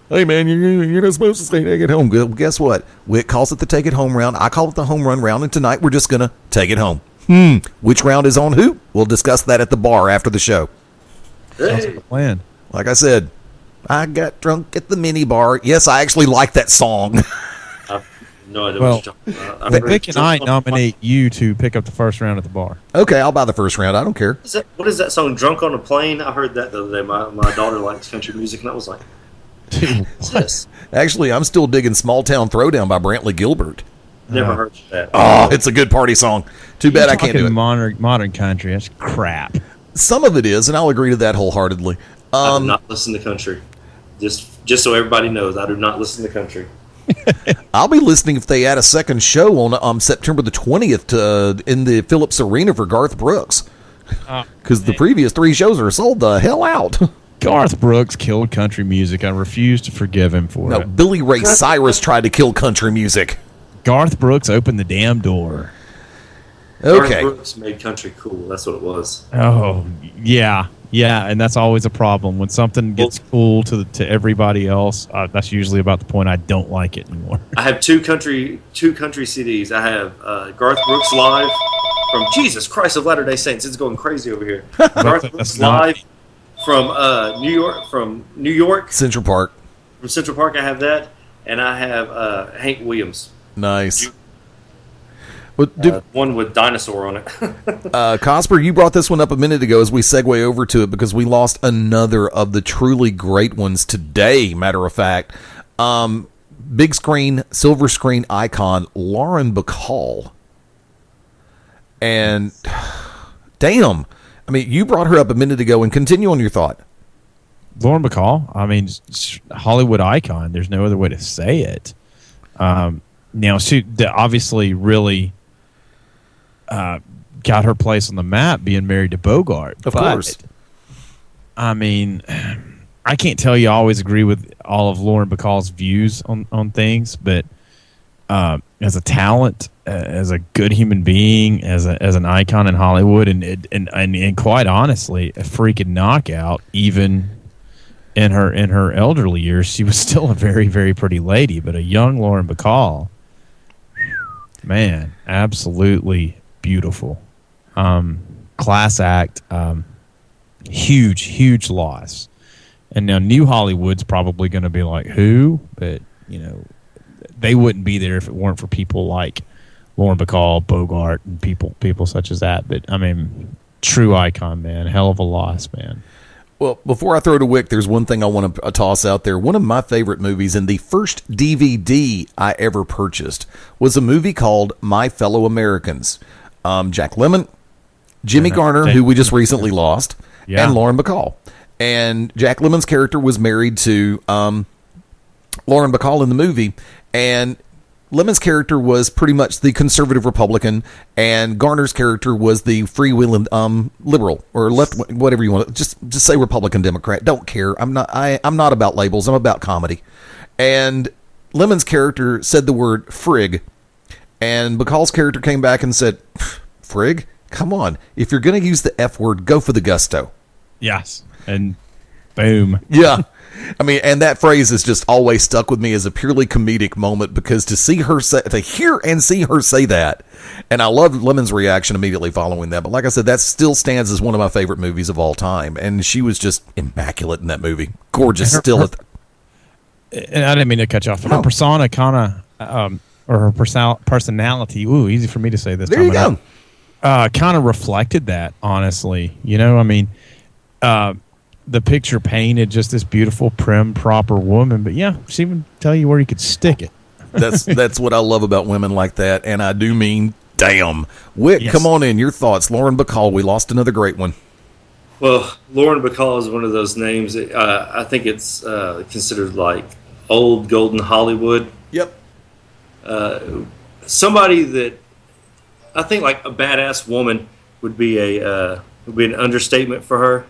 Hey, man, you're not supposed to stay take it home. Well, guess what? Wick calls it the take it home round. I call it the home run round, and tonight we're just going to take it home. Which round is on who? We'll discuss that at the bar after the show. Sounds like a plan. Like I said, I got drunk at the mini bar. Yes, I actually like that song. No idea well, what you're talking about. Vic and I nominate you to pick up the first round at the bar. Okay, I'll buy the first round. I don't care. What is that song, Drunk on a Plane? I heard that the other day. My daughter likes country music, and I was like, dude, what's this? Actually, I'm still digging Small Town Throwdown by Brantley Gilbert. Never heard that. Oh, it's a good party song. Too bad I can't do it. Modern country, that's crap. Some of it is, and I'll agree to that wholeheartedly. I do not listen to country. Just so everybody knows, I do not listen to country. I'll be listening if they add a second show on September the 20th in the Phillips Arena for Garth Brooks. Because the previous 3 shows are sold the hell out. Garth Brooks killed country music. I refuse to forgive him for it. Billy Ray Cyrus tried to kill country music. Garth Brooks opened the damn door. Okay. Garth Brooks made country cool. That's what it was. Oh, yeah. Yeah, and that's always a problem. When something gets cool to everybody else, that's usually about the point I don't like it anymore. I have two country CDs. I have Garth Brooks Live from Jesus Christ of Latter-day Saints. It's going crazy over here. Garth Brooks Live from New York. Central Park. From Central Park, I have that. And I have Hank Williams. Nice. One with dinosaur on it. Cosper, you brought this one up a minute ago as we segue over to it because we lost another of the truly great ones today, matter of fact. Big screen, silver screen icon, Lauren Bacall. And, damn, I mean, you brought her up a minute ago, and continue on your thought. Lauren Bacall, I mean, Hollywood icon. There's no other way to say it. Now, she obviously really got her place on the map being married to Bogart. Of course. I mean, I can't tell you I always agree with all of Lauren Bacall's views on things, but as a talent, as a good human being, as an icon in Hollywood, and quite honestly, a freaking knockout, even in her elderly years, she was still a very, very pretty lady. But a young Lauren Bacall, man, absolutely beautiful. Class act, huge loss. And now New Hollywood's probably going to be like, who? But, they wouldn't be there if it weren't for people like Lauren Bacall, Bogart, and people such as that. But, I mean, true icon, man. Hell of a loss, man. Well, before I throw to Wick, there's one thing I want to toss out there. One of my favorite movies, and the first DVD I ever purchased, was a movie called My Fellow Americans. Jack Lemmon, Jimmy Garner, who we just recently lost, and Lauren Bacall. And Jack Lemmon's character was married to Lauren Bacall in the movie, and Lemon's character was pretty much the conservative Republican, and Garner's character was the freewheeling liberal or left, whatever you want. Just say Republican, Democrat. Don't care. I'm not about labels. I'm about comedy. And Lemon's character said the word frig, and Bacall's character came back and said, "Frig? Come on! If you're going to use the F word, go for the gusto." Yes, and boom. Yeah. I mean, and that phrase has just always stuck with me as a purely comedic moment, because to hear and see her say that, and I loved Lemon's reaction immediately following that. But like I said, that still stands as one of my favorite movies of all time, and she was just immaculate in that movie, gorgeous still. And I didn't mean to cut you off. Her persona kind of, or her personality. Ooh, easy for me to say this. There you go. Kind of reflected that, honestly. I mean. The picture painted just this beautiful, prim, proper woman, but yeah, she would tell you where you could stick it. That's what I love about women like that, and I do mean damn. Wick, Come on in. Your thoughts. Lauren Bacall, we lost another great one. Well, Lauren Bacall is one of those names. I think it's considered like old golden Hollywood. Yep. Somebody that I think like a badass woman would be an understatement for her.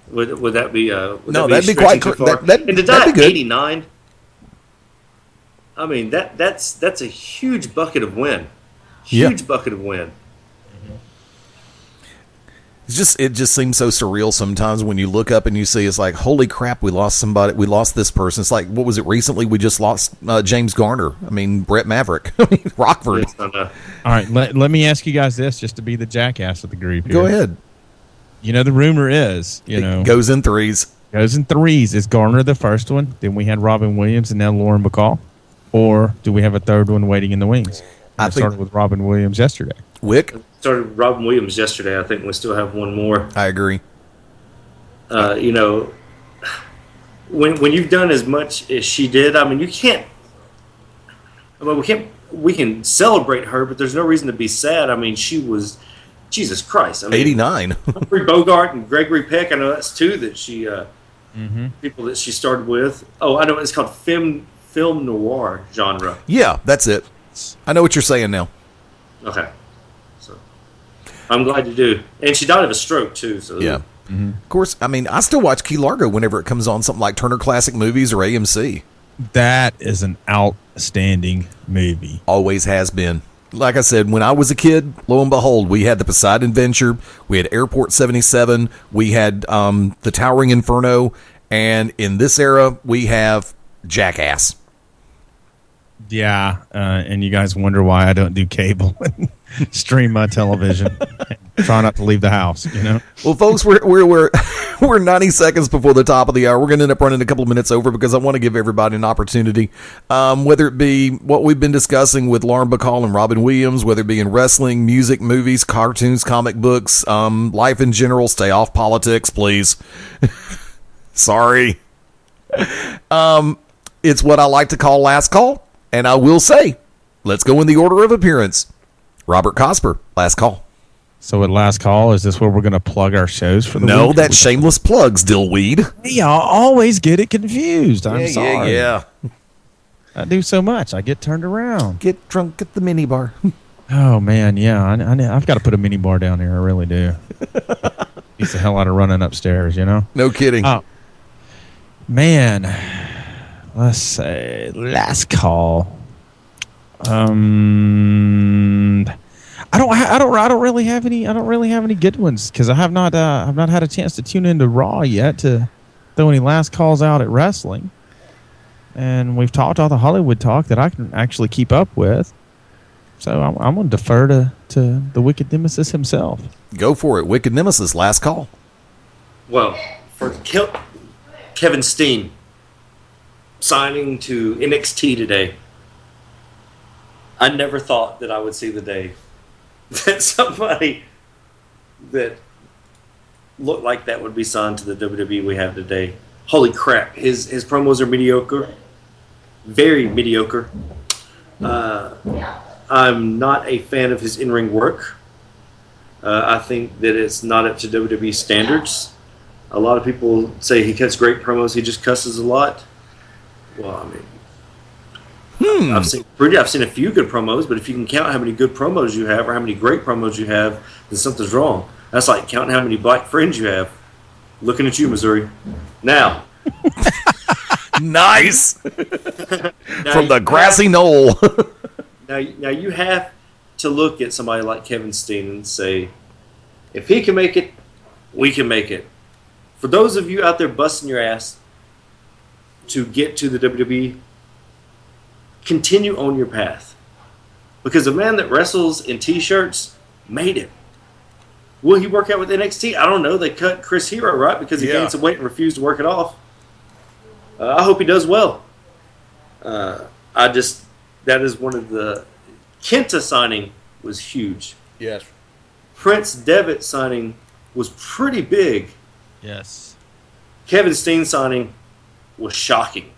Would that be? That'd be quite. And to die at 89. I mean that's a huge bucket of win. Bucket of win. It just seems so surreal sometimes when you look up and you see it's like, holy crap, we lost somebody. We lost this person. It's like, what was it recently? We just lost James Garner. I mean, Brett Maverick. I mean, Rockford. All right, let me ask you guys this, just to be the jackass of the group here. Go ahead. The rumor is, it goes in threes. Is Garner the first one? Then we had Robin Williams and now Lauren Bacall? Or do we have a third one waiting in the wings? I started with Robin Williams yesterday. Wick? Started with Robin Williams yesterday. I think we still have one more. I agree. When you've done as much as she did, I mean, we can celebrate her, but there's no reason to be sad. I mean, she was... Jesus Christ! I mean, 89. Humphrey Bogart and Gregory Peck. I know that's two that she people that she started with. Oh, I know it's called film noir genre. Yeah, that's it. I know what you're saying now. Okay, so I'm glad you do. And she died of a stroke too. So yeah. Mm-hmm. Of course, I mean, I still watch Key Largo whenever it comes on something like Turner Classic Movies or AMC. That is an outstanding movie. Always has been. Like I said, when I was a kid, lo and behold, we had the Poseidon Adventure, we had Airport 77, we had the Towering Inferno, and in this era, we have Jackass. Yeah, and you guys wonder why I don't do cable and stream my television. Try not to leave the house, Well, folks, we're 90 seconds before the top of the hour. We're going to end up running a couple of minutes over because I want to give everybody an opportunity, whether it be what we've been discussing with Lauren Bacall and Robin Williams, whether it be in wrestling, music, movies, cartoons, comic books, life in general. Stay off politics, please. Sorry. It's what I like to call last call, and I will say, let's go in the order of appearance. Robert Cosper, last call. So at last call, is this where we're going to plug our shows for the week? No, that's shameless plugs, Dillweed. Hey, I always get it confused. I'm sorry. Yeah. I do so much. I get turned around. Get drunk at the minibar. Oh, man, yeah. I've got to put a minibar down here. I really do. Beats the hell out of running upstairs, No kidding. Oh, man. Let's say last call. I don't really have any good ones because I've not had a chance to tune into Raw yet to throw any last calls out at wrestling. And we've talked all the Hollywood talk that I can actually keep up with. So I'm going to defer to the Wicked Nemesis himself. Go for it. Wicked Nemesis, last call. Well, for Kevin Steen signing to NXT today. I never thought that I would see the day that somebody that looked like that would be signed to the WWE we have today. Holy crap. His promos are mediocre. Very mediocre. I'm not a fan of his in-ring work. I think that it's not up to WWE standards. A lot of people say he cuts great promos. He just cusses a lot. Well, I mean, I've seen a few good promos, but if you can count how many good promos you have or how many great promos you have, then something's wrong. That's like counting how many black friends you have. Looking at you, Missouri. Now. Nice. From the grassy knoll. Now you have to look at somebody like Kevin Steen and say, if he can make it, we can make it. For those of you out there busting your ass to get to the WWE, continue on your path. Because a man that wrestles in T-shirts made it. Will he work out with NXT? I don't know. They cut Chris Hero, right? Because he gained some weight and refused to work it off. I hope he does well. That is one of the... Kenta signing was huge. Yes. Prince Devitt signing was pretty big. Yes. Kevin Steen signing was shocking.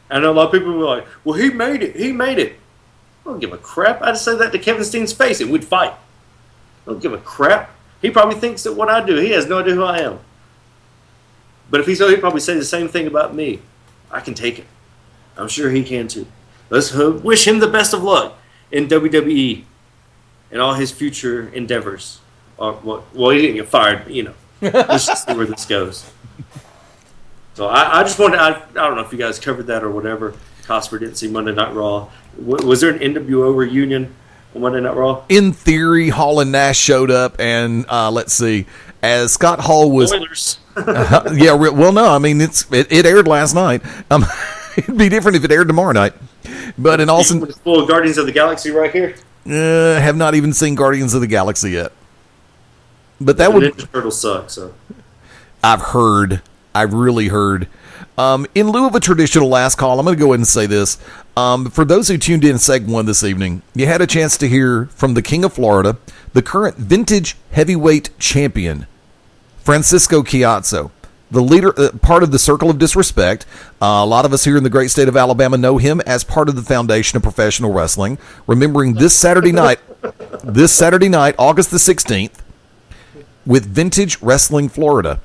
I know a lot of people were like, well, he made it. He made it. I don't give a crap. I'd say that to Kevin Steen's face and we'd fight. I don't give a crap. He probably thinks that what I do, he has no idea who I am. But if he'd probably say the same thing about me. I can take it. I'm sure he can too. Let's wish him the best of luck in WWE and all his future endeavors. Well, he didn't get fired, but, let's just see where this goes. So I just wanted, I don't know if you guys covered that or whatever. Cosper didn't see Monday Night Raw. Was there an NWO reunion on Monday Night Raw? In theory, Hall and Nash showed up, and let's see, as Scott Hall was... Spoilers. Well, no, I mean, it aired last night. It'd be different if it aired tomorrow night. But in also... It's full of Guardians of the Galaxy right here? Have not even seen Guardians of the Galaxy yet. But that would... Ninja Turtles suck, so... I've really heard. In lieu of a traditional last call, I'm going to go ahead and say this. For those who tuned in Seg 1 this evening, you had a chance to hear from the King of Florida, the current vintage heavyweight champion, Francisco Chiazzo, the leader, part of the Circle of Disrespect. A lot of us here in the great state of Alabama know him as part of the Foundation of Professional Wrestling. Remembering this Saturday night, August the 16th, with Vintage Wrestling Florida.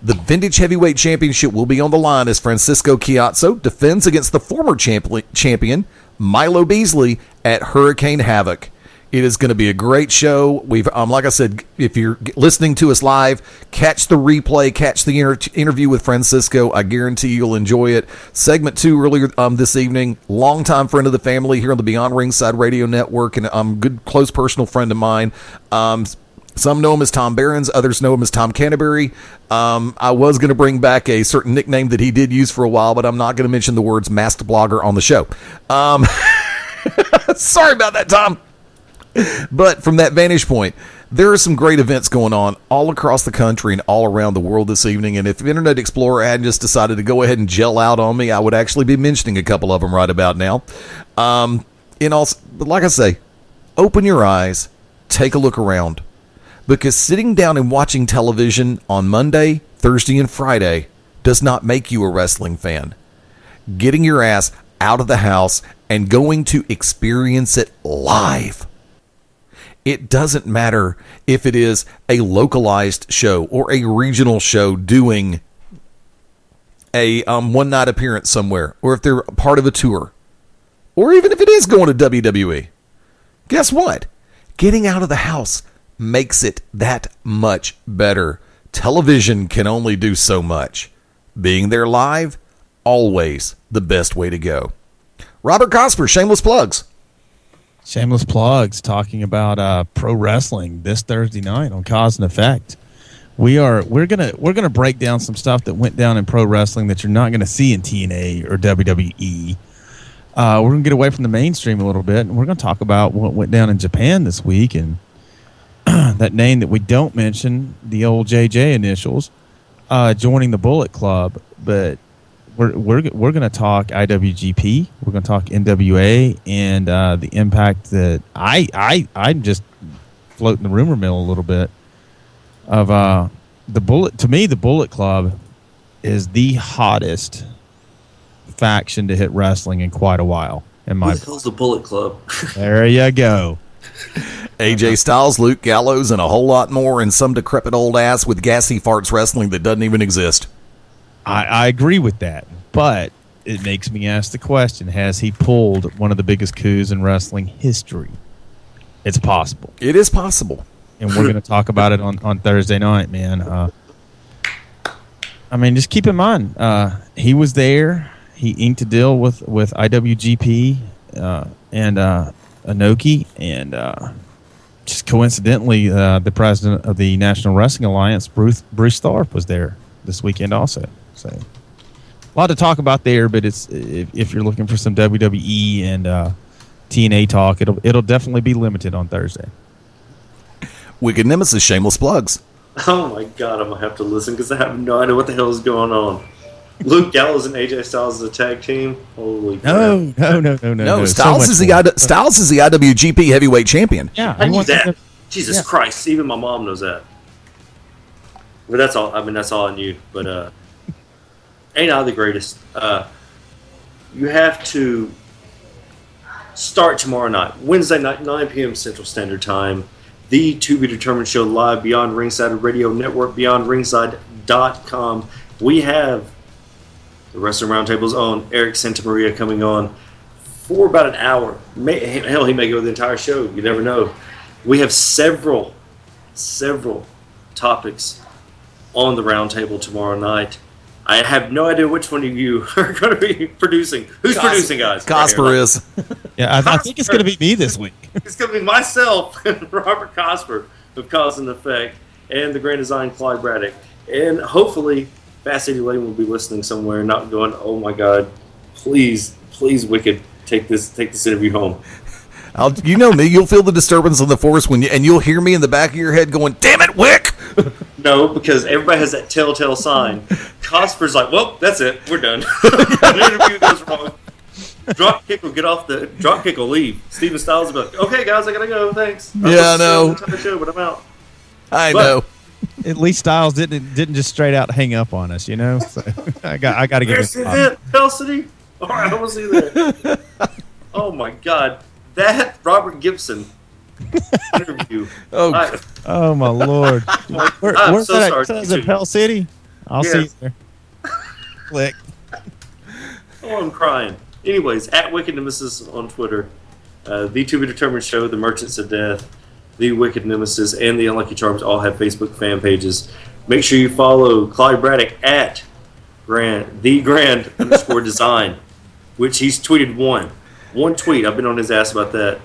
The Vintage Heavyweight Championship will be on the line as Francisco Chiazzo defends against the former champion, Milo Beasley, at Hurricane Havoc. It is going to be a great show. We've, like I said, if you're listening to us live, catch the replay, catch the interview with Francisco. I guarantee you'll enjoy it. Segment 2 earlier this evening, longtime friend of the family here on the Beyond Ringside Radio Network, and good, close personal friend of mine. Some know him as Tom Behrens, others know him as Tom Canterbury. I was going to bring back a certain nickname that he did use for a while, but I'm not going to mention the words masked blogger on the show. Sorry about that, Tom. But from that vantage point, there are some great events going on all across the country and all around the world this evening. And if Internet Explorer hadn't just decided to go ahead and gel out on me, I would actually be mentioning a couple of them right about now. But like I say, open your eyes, take a look around. Because sitting down and watching television on Monday, Thursday, and Friday does not make you a wrestling fan. Getting your ass out of the house and going to experience it live. It doesn't matter if it is a localized show or a regional show doing a one-night appearance somewhere, or if they're part of a tour, or even if it is going to WWE. Guess what? Getting out of the house makes it that much better. Television can only do so much. Being there live, always the best way to go. Robert Cosper, shameless plugs. Shameless plugs, talking about pro wrestling this Thursday night on Cause and Effect. We're gonna break down some stuff that went down in pro wrestling that you're not gonna see in TNA or WWE. We're gonna get away from the mainstream a little bit, and we're gonna talk about what went down in Japan this week, and that name that we don't mention, the old JJ initials, joining the Bullet Club, but we're going to talk IWGP. We're going to talk NWA and the impact that I'm just floating the rumor mill a little bit of the Bullet. To me, the Bullet Club is the hottest faction to hit wrestling in quite a while. In my Who the hell's the Bullet Club? There you go. AJ Styles, Luke Gallows, and a whole lot more, and some decrepit old ass with gassy farts wrestling that doesn't even exist. I agree with that, but it makes me ask the question, has he pulled one of the biggest coups in wrestling history? It's possible. It is possible. And we're going to talk about it on Thursday night, man. I mean, just keep in mind, he was there. He inked a deal with IWGP and Inoki, and just coincidentally, the president of the National Wrestling Alliance, Bruce Tharp, was there this weekend also. So a lot to talk about there, but it's if you're looking for some WWE and TNA talk, it'll definitely be limited on Thursday. Wicked Nemesis, shameless plugs. Oh my god, I'm gonna have to listen because I have no idea what the hell is going on. Luke Gallows and AJ Styles as a tag team. Holy crap. No. Styles is the IWGP Heavyweight Champion. Yeah, I knew that. Jesus Christ, even my mom knows that. But that's all. I mean, that's all I knew. But ain't I the greatest? You have to start tomorrow night, Wednesday night, 9 p.m. Central Standard Time. The To Be Determined show live Beyond Ringside Radio Network, BeyondRingside.com. We have the Wrestling Roundtable's own Eric Santamaria coming on for about an hour. Hell, he may go the entire show. You never know. We have several topics on the roundtable tomorrow night. I have no idea which one of you are going to be producing. Who's producing, guys? Cosper is. Yeah, I think it's going to be me this week. It's going to be myself and Robert Cosper of Cause and Effect and the Grand Design Clyde Braddock. And hopefully Fast Eddie Lane will be listening somewhere and not going, oh my God, please, Wicked, take this interview home. You know me, you'll feel the disturbance of the force and you'll hear me in the back of your head going, damn it, Wick! No, because everybody has that telltale sign. Cosper's like, well, that's it, we're done. The interview goes wrong. Dropkick will leave. Steven Styles will be like, okay guys, I gotta go, thanks. Yeah, I know. Show, but I'm out. I know. At least Styles didn't just straight out hang up on us, you know. So I got to give it. Event, Bell City. All right, I will see that. Oh my God, that Robert Gibson interview. Oh my Lord. Where's so that? sorry. Is it Pell City? I'll see you there. Click. Oh, I'm crying. Anyways, at Wicked Nemesis on Twitter, the To Be Determined show, The Merchants of Death, The Wicked Nemesis, and The Unlucky Charms all have Facebook fan pages. Make sure you follow Clyde Braddock at @the_grand_design, which he's tweeted one tweet. I've been on his ass about that.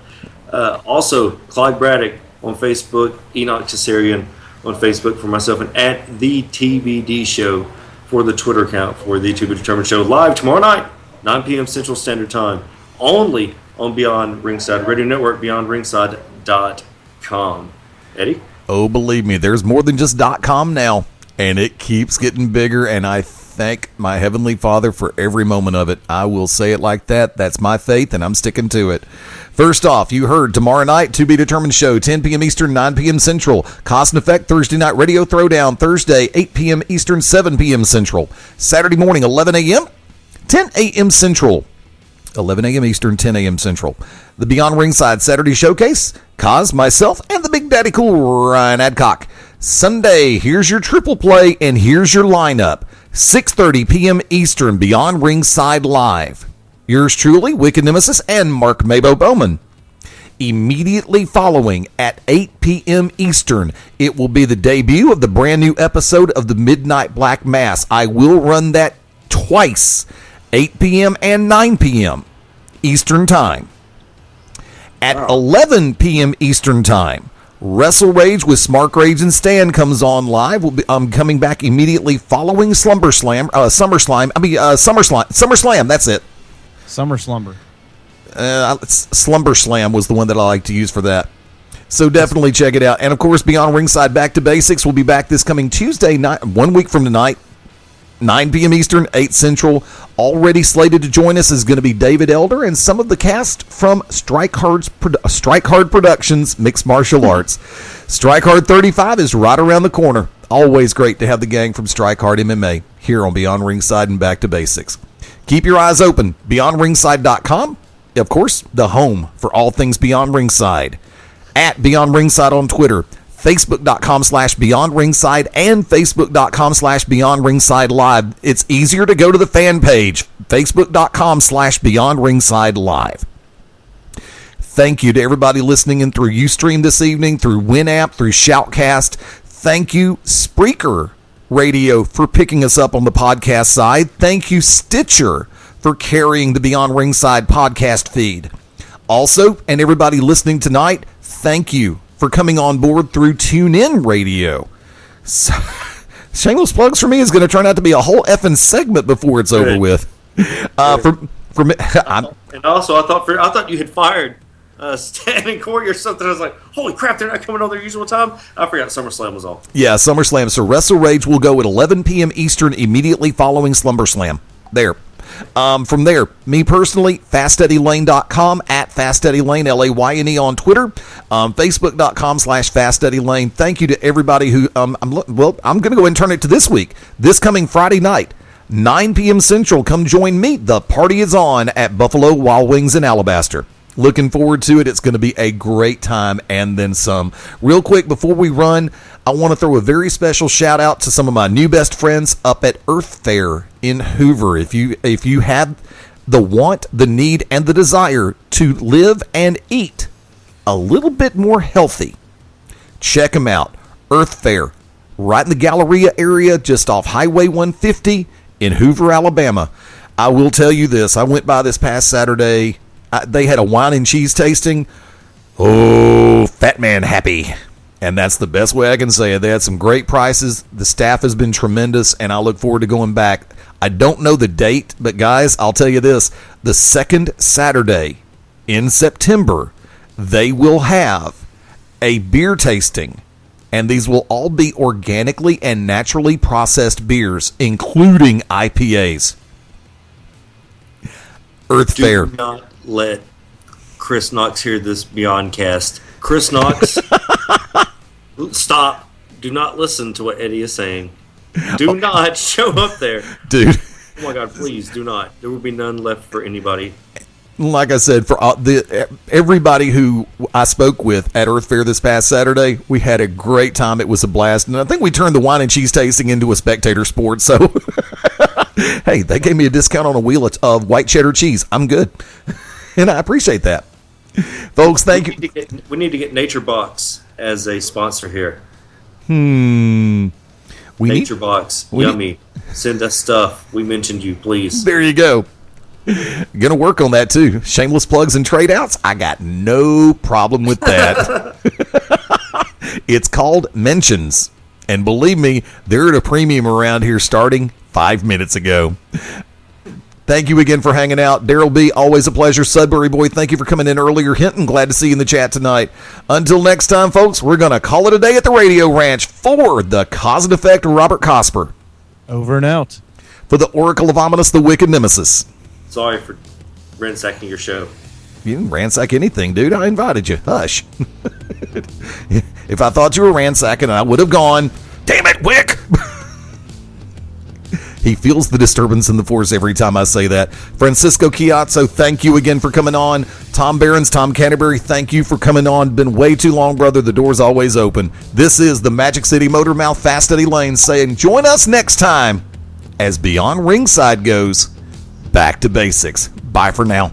Also, Clyde Braddock on Facebook, Enoch Cesarian on Facebook for myself, and at the TBD show for the Twitter account for the To Be Determined show live tomorrow night, 9 p.m. Central Standard Time, only on Beyond Ringside Radio Network, BeyondRingside.com. Eddie? Oh, believe me, there's more than just .com now, and it keeps getting bigger, and I thank my Heavenly Father for every moment of it. I will say it like that. That's my faith, and I'm sticking to it. First off, you heard tomorrow night, To Be Determined show, 10 p.m. Eastern, 9 p.m. Central. Cost and Effect Thursday night radio throwdown, Thursday, 8 p.m. Eastern, 7 p.m. Central. Saturday morning, 11 a.m., 10 a.m. Central. 11 a.m. Eastern, 10 a.m. Central. The Beyond Ringside Saturday Showcase, Coz, myself, and the Big Daddy Cool, Ryan Adcock. Sunday, here's your triple play, and here's your lineup. 6:30 p.m. Eastern, Beyond Ringside Live. Yours truly, Wicked Nemesis and Mark Mabo Bowman. Immediately following, at 8 p.m. Eastern, it will be the debut of the brand new episode of the Midnight Black Mass. I will run that twice, 8 p.m. and 9 p.m. Eastern Time. At 11 p.m. Eastern Time, Wrestle Rage with Smart Rage and Stan comes on live. I'm coming back immediately following SummerSlam. That's it. Summer Slumber. Slumber Slam was the one that I like to use for that. So definitely check it out. And, of course, Beyond Ringside Back to Basics will be back this coming Tuesday night, 1 week from tonight, 9 p.m. Eastern, 8 Central. Already slated to join us is going to be David Elder and some of the cast from Strike Hard Productions Mixed Martial Arts. Strike Hard 35 is right around the corner. Always great to have the gang from Strike Hard MMA here on Beyond Ringside and Back to Basics. Keep your eyes open. BeyondRingside.com, of course, the home for all things Beyond Ringside. At Beyond Ringside on Twitter, Facebook.com/Beyond Ringside and Facebook.com/Beyond Ringside Live. It's easier to go to the fan page, Facebook.com/Beyond Ringside Live. Thank you to everybody listening in through Ustream this evening, through Winamp, through Shoutcast. Thank you, Spreaker Radio, for picking us up on the podcast side. Thank you, Stitcher, for carrying the Beyond Ringside podcast feed. Also, and everybody listening tonight, thank you for coming on board through TuneIn Radio. So, shameless plugs for me is going to turn out to be a whole effing segment before it's over with. For me, and also, I thought you had fired Stan and Corey or something. I was like, holy crap, they're not coming on their usual time. I forgot SummerSlam was on. Yeah, SummerSlam. So Wrestle Rage will go at 11 p.m. Eastern immediately following SummerSlam. There. From there, me personally, FastEddieLane.com, at FastEddieLane, Layne on Twitter, Facebook.com/FastEddieLane. Thank you to everybody who, I'm going to go and turn it to this week. This coming Friday night, 9 p.m. Central, come join me. The party is on at Buffalo Wild Wings in Alabaster. Looking forward to it. It's going to be a great time and then some. Real quick, before we run, I want to throw a very special shout out to some of my new best friends up at Earth Fair in Hoover. If you have the want, the need, and the desire to live and eat a little bit more healthy, check them out. Earth Fair, right in the Galleria area, just off Highway 150 in Hoover, Alabama. I will tell you this. I went by this past Saturday. They had a wine and cheese tasting. Oh, fat man happy. And that's the best way I can say it. They had some great prices. The staff has been tremendous, and I look forward to going back. I don't know the date, but guys, I'll tell you this. The second Saturday in September, they will have a beer tasting. And these will all be organically and naturally processed beers, including IPAs. Earth Fair. Do not let Chris Knox hear this BeyondCast. Chris Knox, stop. Do not listen to what Eddie is saying. Do not show up there. Dude. Oh my God, please do not. There will be none left for anybody. Like I said, for everybody who I spoke with at Earth Fair this past Saturday, we had a great time. It was a blast. And I think we turned the wine and cheese tasting into a spectator sport. So, hey, they gave me a discount on a wheel of white cheddar cheese. I'm good. And I appreciate that. Folks, thank you. We need to get Nature Box as a sponsor here. Nature Box, yummy. Send us stuff. We mentioned you, please. There you go. Gonna work on that too. Shameless plugs and trade outs. I got no problem with that. It's called Mentions. And believe me, they're at a premium around here starting 5 minutes ago. Thank you again for hanging out. Daryl B, always a pleasure. Sudbury Boy, thank you for coming in earlier. Hinton, glad to see you in the chat tonight. Until next time, folks, we're going to call it a day at the Radio Ranch for the Cause and Effect, Robert Cosper. Over and out. For the Oracle of Ominous, the Wicked Nemesis. Sorry for ransacking your show. You didn't ransack anything, dude. I invited you. Hush. If I thought you were ransacking, I would have gone, damn it, Wick! He feels the disturbance in the force every time I say that. Francisco Chiazzo, thank you again for coming on. Tom Behrens, Tom Canterbury, thank you for coming on. Been way too long, brother. The door's always open. This is the Magic City Motor Mouth Fast Eddie Lane saying, join us next time as Beyond Ringside goes back to basics. Bye for now.